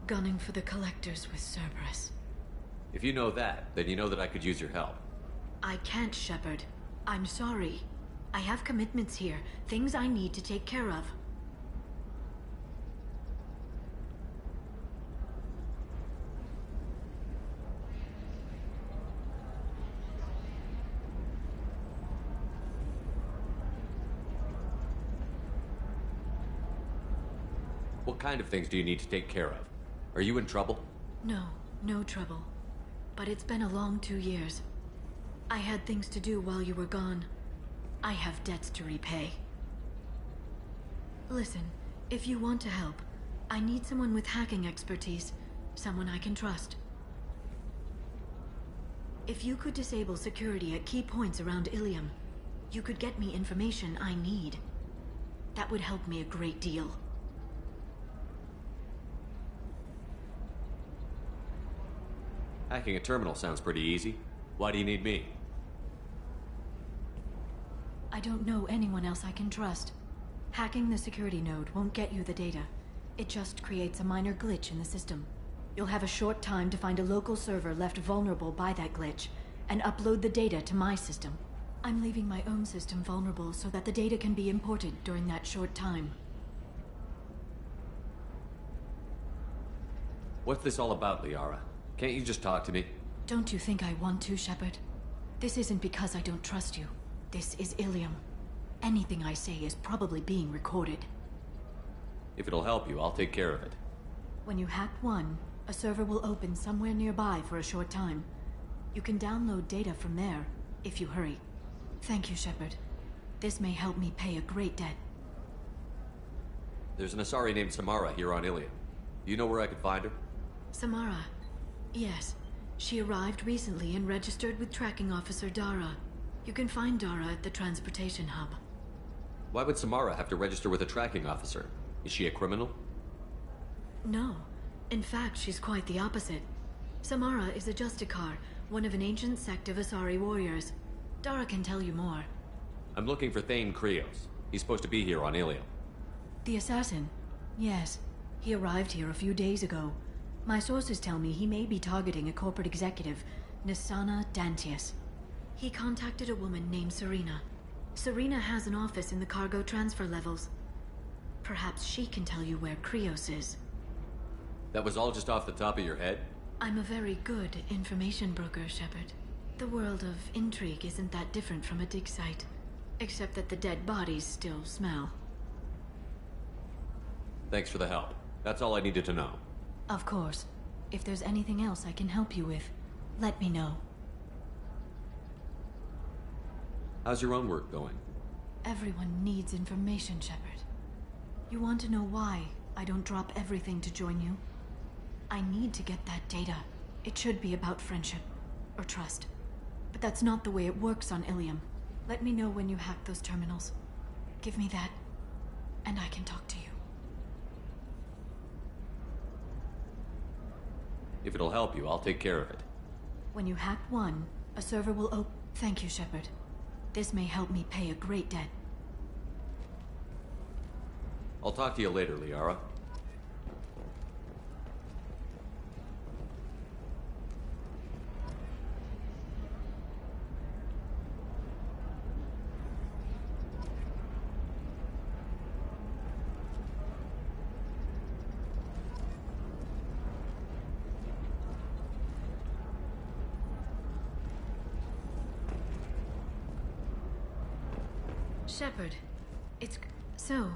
gunning for the Collectors with Cerberus. If you know that, then you know that I could use your help. I can't, Shepard. I'm sorry. I have commitments here, things I need to take care of. What kind of things do you need to take care of? Are you in trouble? No, no trouble. But it's been a long 2 years. I had things to do while you were gone. I have debts to repay. Listen, if you want to help, I need someone with hacking expertise. Someone I can trust. If you could disable security at key points around Ilium, you could get me information I need. That would help me a great deal. Hacking a terminal sounds pretty easy. Why do you need me? I don't know anyone else I can trust. Hacking the security node won't get you the data. It just creates a minor glitch in the system. You'll have a short time to find a local server left vulnerable by that glitch, and upload the data to my system. I'm leaving my own system vulnerable so that the data can be imported during that short time. What's this all about, Liara? Can't you just talk to me? Don't you think I want to, Shepard? This isn't because I don't trust you. This is Ilium. Anything I say is probably being recorded. If it'll help you, I'll take care of it. When you hack one, a server will open somewhere nearby for a short time. You can download data from there, if you hurry. Thank you, Shepard. This may help me pay a great debt. There's an Asari named Samara here on Ilium. You know where I could find her? Samara. Yes. She arrived recently and registered with Tracking Officer Dara. You can find Dara at the transportation hub. Why would Samara have to register with a tracking officer? Is she a criminal? No. In fact, she's quite the opposite. Samara is a Justicar, one of an ancient sect of Asari warriors. Dara can tell you more. I'm looking for Thane Krios. He's supposed to be here on Ilium. The assassin? Yes. He arrived here a few days ago. My sources tell me he may be targeting a corporate executive, Nisana Dantius. He contacted a woman named Serena. Serena has an office in the cargo transfer levels. Perhaps she can tell you where Krios is. That was all just off the top of your head? I'm a very good information broker, Shepard. The world of intrigue isn't that different from a dig site, except that the dead bodies still smell. Thanks for the help. That's all I needed to know. Of course. If there's anything else I can help you with, let me know. How's your own work going? Everyone needs information, Shepard. You want to know why I don't drop everything to join you? I need to get that data. It should be about friendship, or trust. But that's not the way it works on Ilium. Let me know when you hack those terminals. Give me that, and I can talk to you. If it'll help you, I'll take care of it. When you hack one, a server will open. Thank you, Shepard. This may help me pay a great debt. I'll talk to you later, Liara. Shepard, it's... So,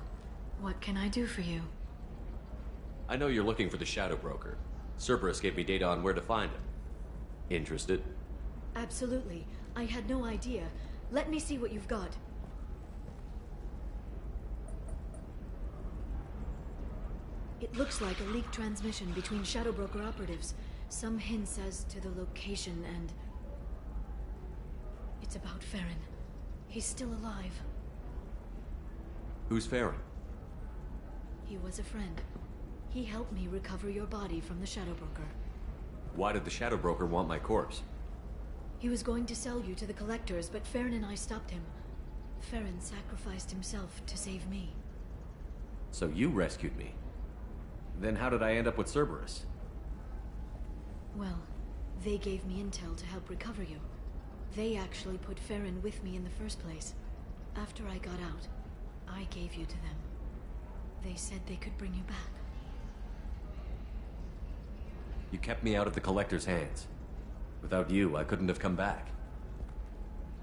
what can I do for you? I know you're looking for the Shadow Broker. Cerberus gave me data on where to find him. Interested? Absolutely. I had no idea. Let me see what you've got. It looks like a leaked transmission between Shadow Broker operatives. Some hints as to the location and... It's about Farron. He's still alive. Who's Farron? He was a friend. He helped me recover your body from the Shadow Broker. Why did the Shadow Broker want my corpse? He was going to sell you to the Collectors, but Farron and I stopped him. Farron sacrificed himself to save me. So you rescued me. Then how did I end up with Cerberus? Well, they gave me intel to help recover you. They actually put Farron with me in the first place. After I got out, I gave you to them. They said they could bring you back. You kept me out of the Collector's hands. Without you, I couldn't have come back.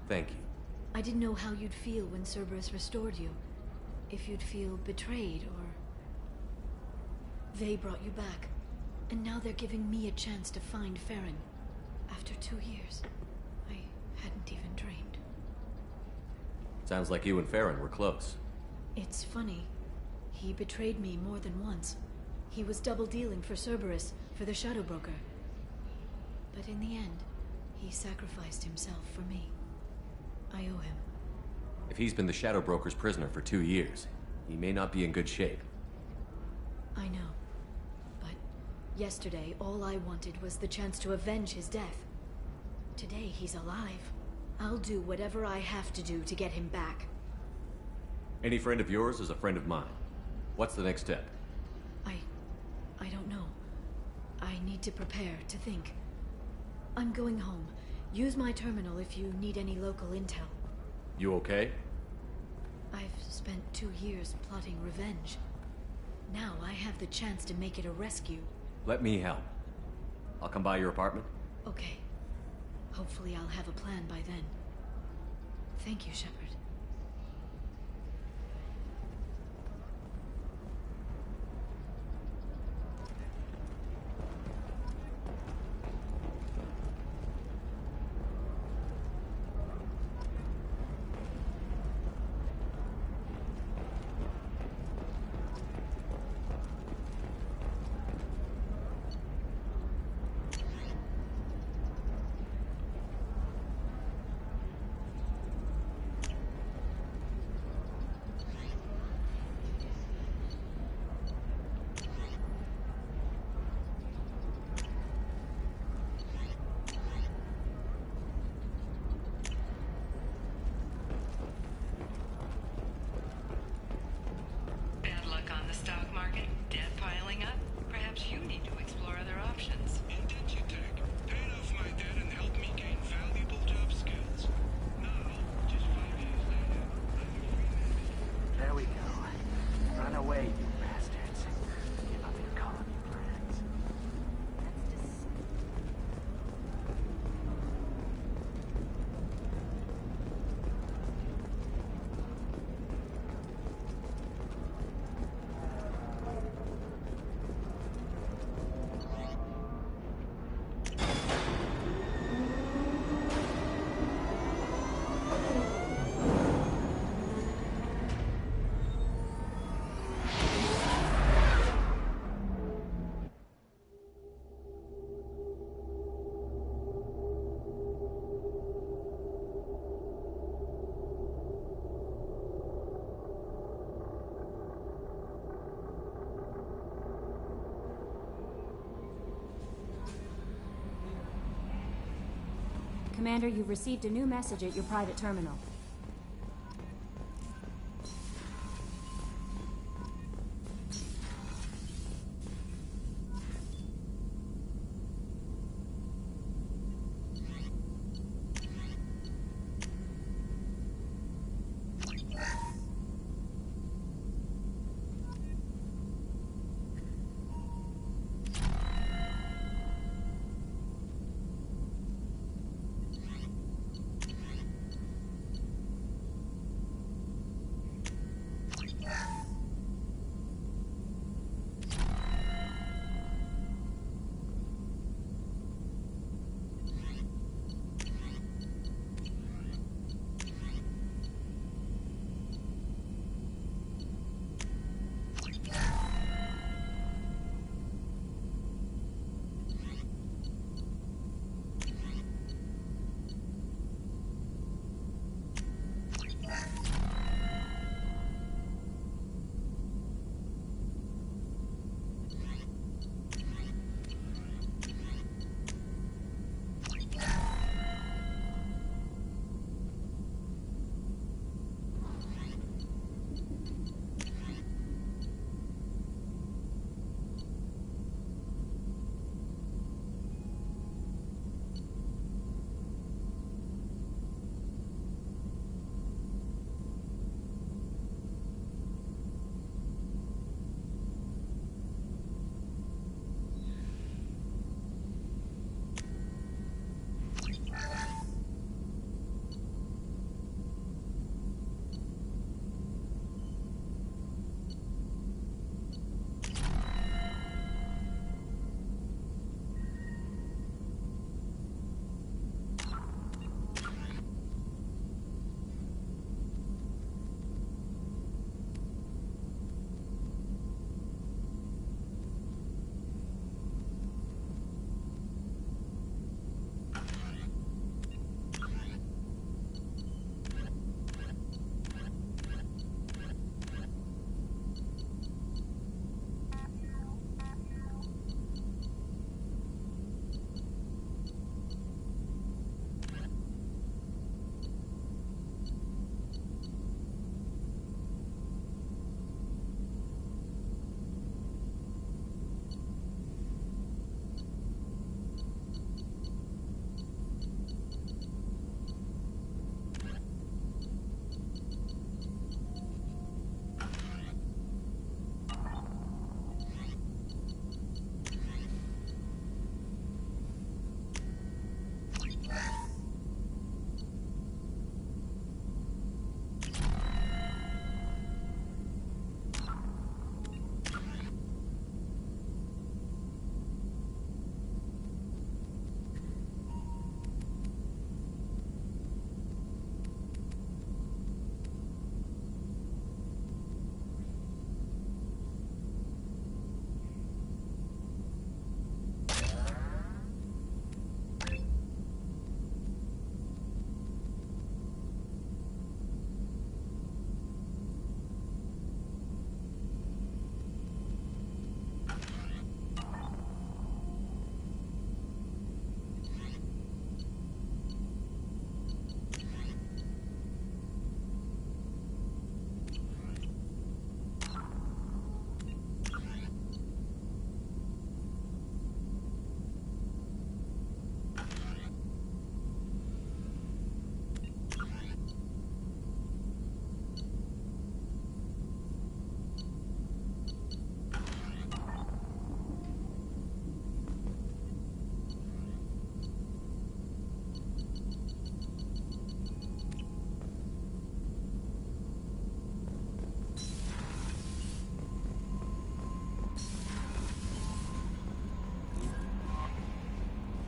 Thank you. I didn't know how you'd feel when Cerberus restored you. If you'd feel betrayed, or... They brought you back. And now they're giving me a chance to find Farron. After 2 years. I hadn't even dreamed. Sounds like you and Farron were close. It's funny. He betrayed me more than once. He was double-dealing for Cerberus, for the Shadow Broker. But in the end, he sacrificed himself for me. I owe him. If he's been the Shadow Broker's prisoner for 2 years, he may not be in good shape. I know. But yesterday, all I wanted was the chance to avenge his death. Today, he's alive. I'll do whatever I have to do to get him back. Any friend of yours is a friend of mine. What's the next step? I don't know. I need to prepare, to think. I'm going home. Use my terminal if you need any local intel. You okay? I've spent 2 years plotting revenge. Now I have the chance to make it a rescue. Let me help. I'll come by your apartment. Okay. Hopefully I'll have a plan by then. Thank you, Shepard. Bad luck on the stock market? Debt piling up? Perhaps you need to explore other options. Indentitech. Paid off my debt and helped me gain valuable job skills. Now, just 5 years later, I'm a free man. There we go. Run away, you bastards. Give up your colony plans. Commander, you've received a new message at your private terminal.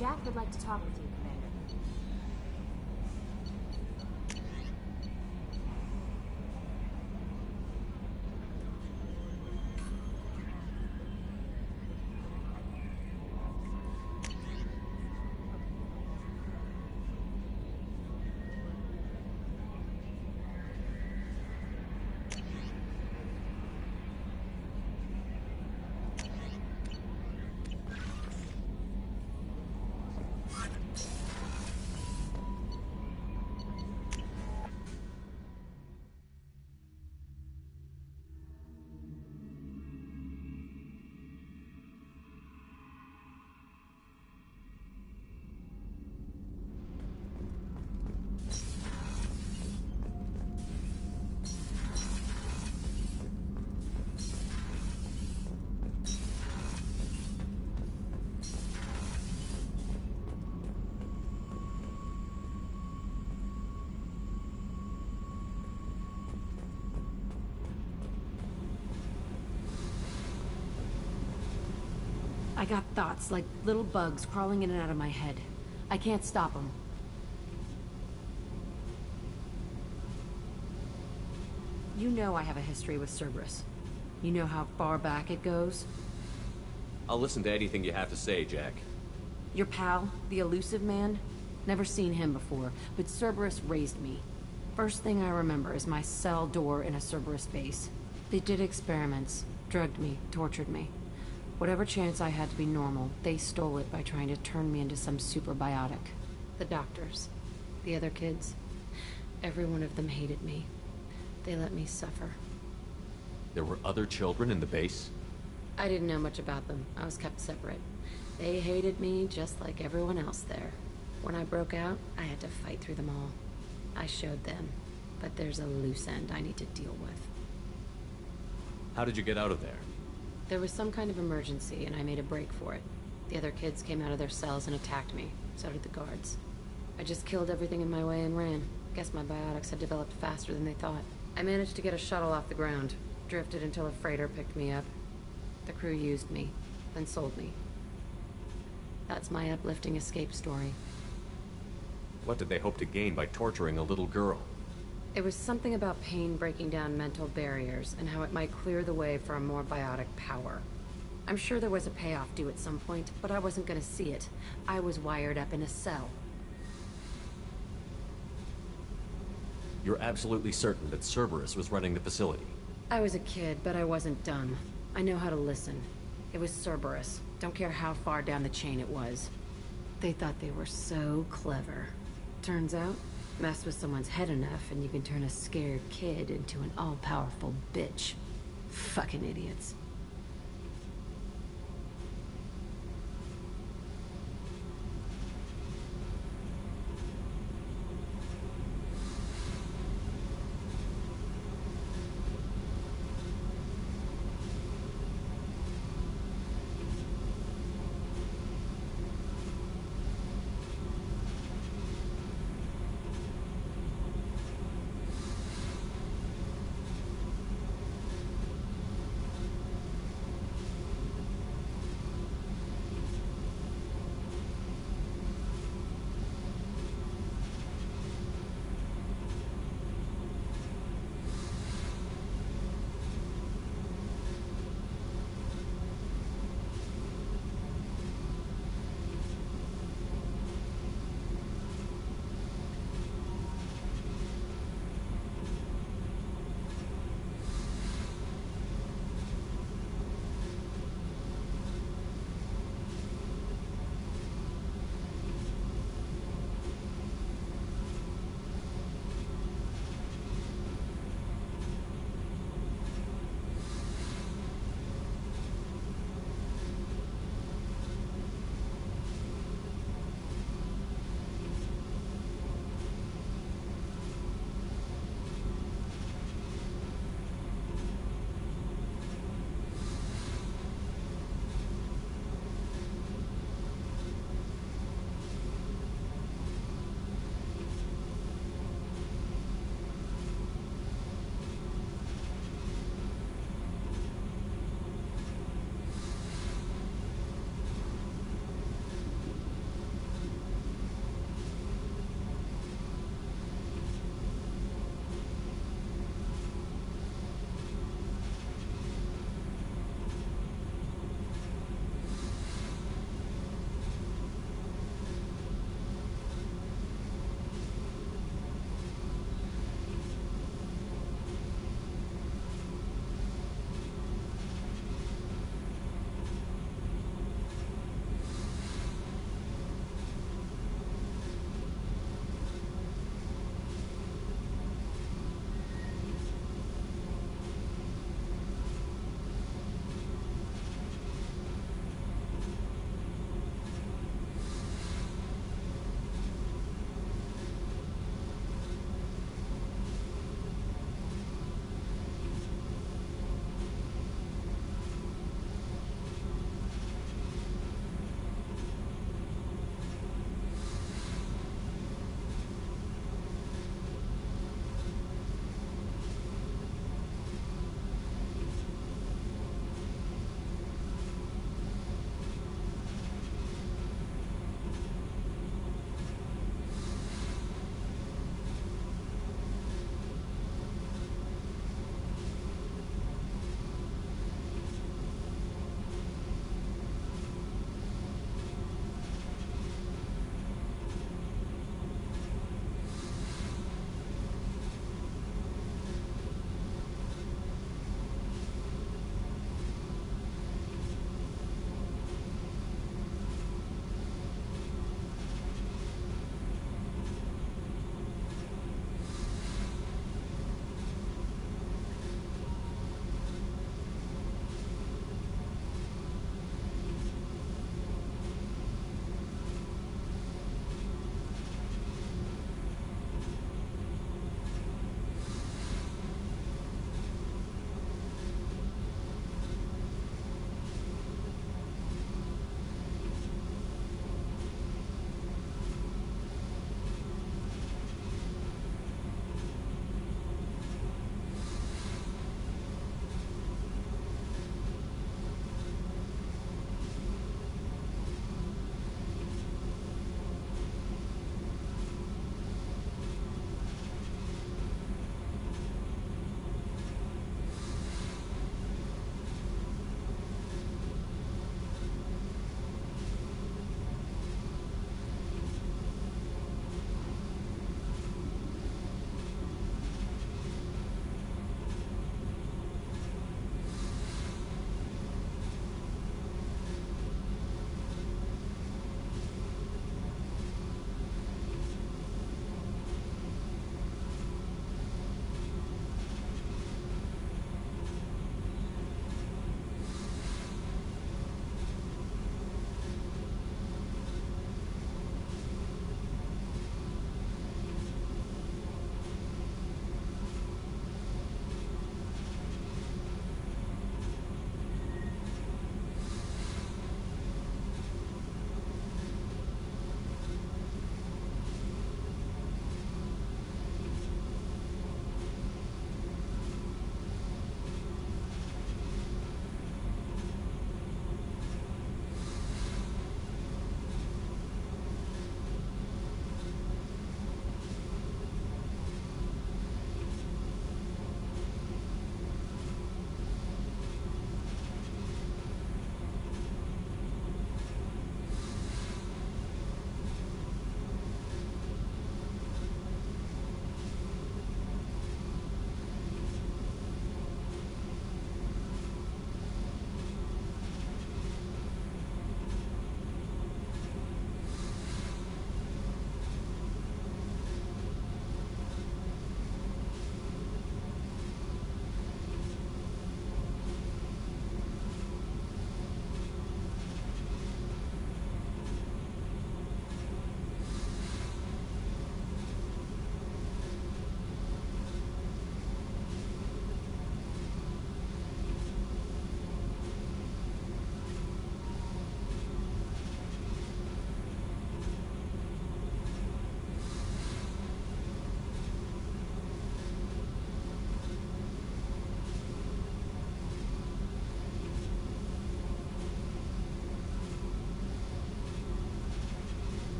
Jack would like to talk with you, Commander. I got thoughts like little bugs crawling in and out of my head. I can't stop them. You know I have a history with Cerberus. You know how far back it goes? I'll listen to anything you have to say, Jack. Your pal, the elusive man? Never seen him before, but Cerberus raised me. First thing I remember is my cell door in a Cerberus base. They did experiments, drugged me, tortured me. Whatever chance I had to be normal, they stole it by trying to turn me into some superbiotic. The doctors, the other kids, every one of them hated me. They let me suffer. There were other children in the base? I didn't know much about them. I was kept separate. They hated me just like everyone else there. When I broke out, I had to fight through them all. I showed them, but there's a loose end I need to deal with. How did you get out of there? There was some kind of emergency, and I made a break for it. The other kids came out of their cells and attacked me. So did the guards. I just killed everything in my way and ran. Guess my biotics had developed faster than they thought. I managed to get a shuttle off the ground. Drifted until a freighter picked me up. The crew used me, then sold me. That's my uplifting escape story. What did they hope to gain by torturing a little girl? It was something about pain breaking down mental barriers and how it might clear the way for a more biotic power. I'm sure there was a payoff due at some point, but I wasn't gonna see it. I was wired up in a cell. You're absolutely certain that Cerberus was running the facility? I was a kid, but I wasn't dumb. I know how to listen. It was Cerberus. Don't care how far down the chain it was. They thought they were so clever. Turns out, mess with someone's head enough and you can turn a scared kid into an all-powerful bitch. Fucking idiots.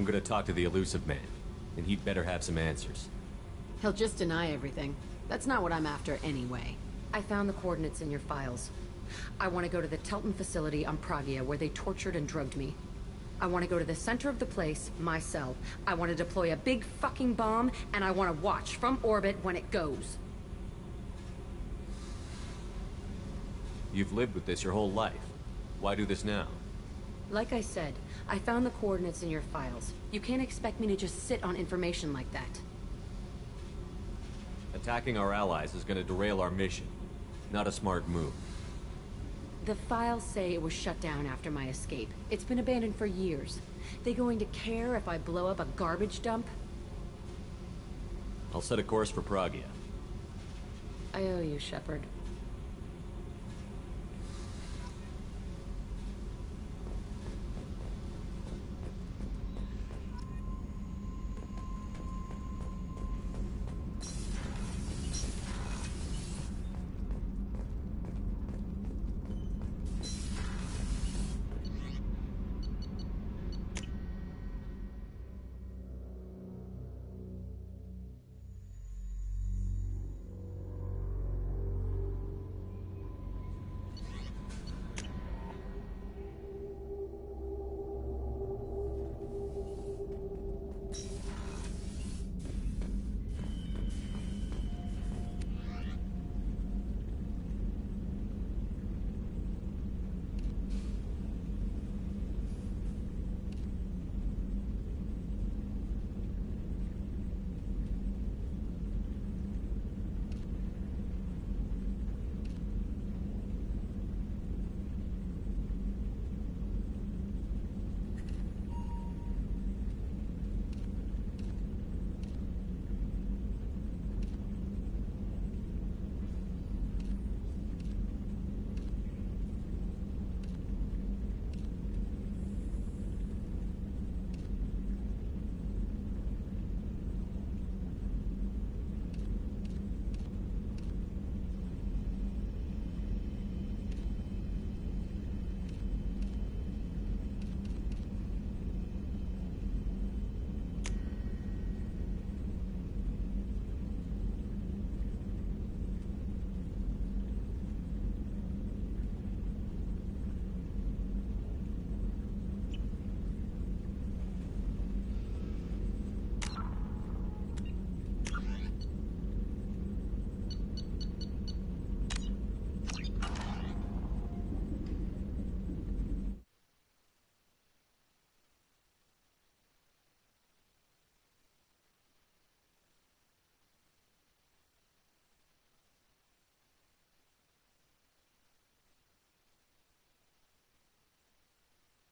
I'm gonna talk to the elusive man, and he'd better have some answers. He'll just deny everything. That's not what I'm after anyway. I found the coordinates in your files. I want to go to the Telton facility on Pragia where they tortured and drugged me. I want to go to the center of the place, my cell. I want to deploy a big fucking bomb, and I want to watch from orbit when it goes. You've lived with this your whole life. Why do this now? Like I said, I found the coordinates in your files. You can't expect me to just sit on information like that. Attacking our allies is gonna derail our mission. Not a smart move. The files say it was shut down after my escape. It's been abandoned for years. They going to care if I blow up a garbage dump? I'll set a course for Pragia. I owe you, Shepard.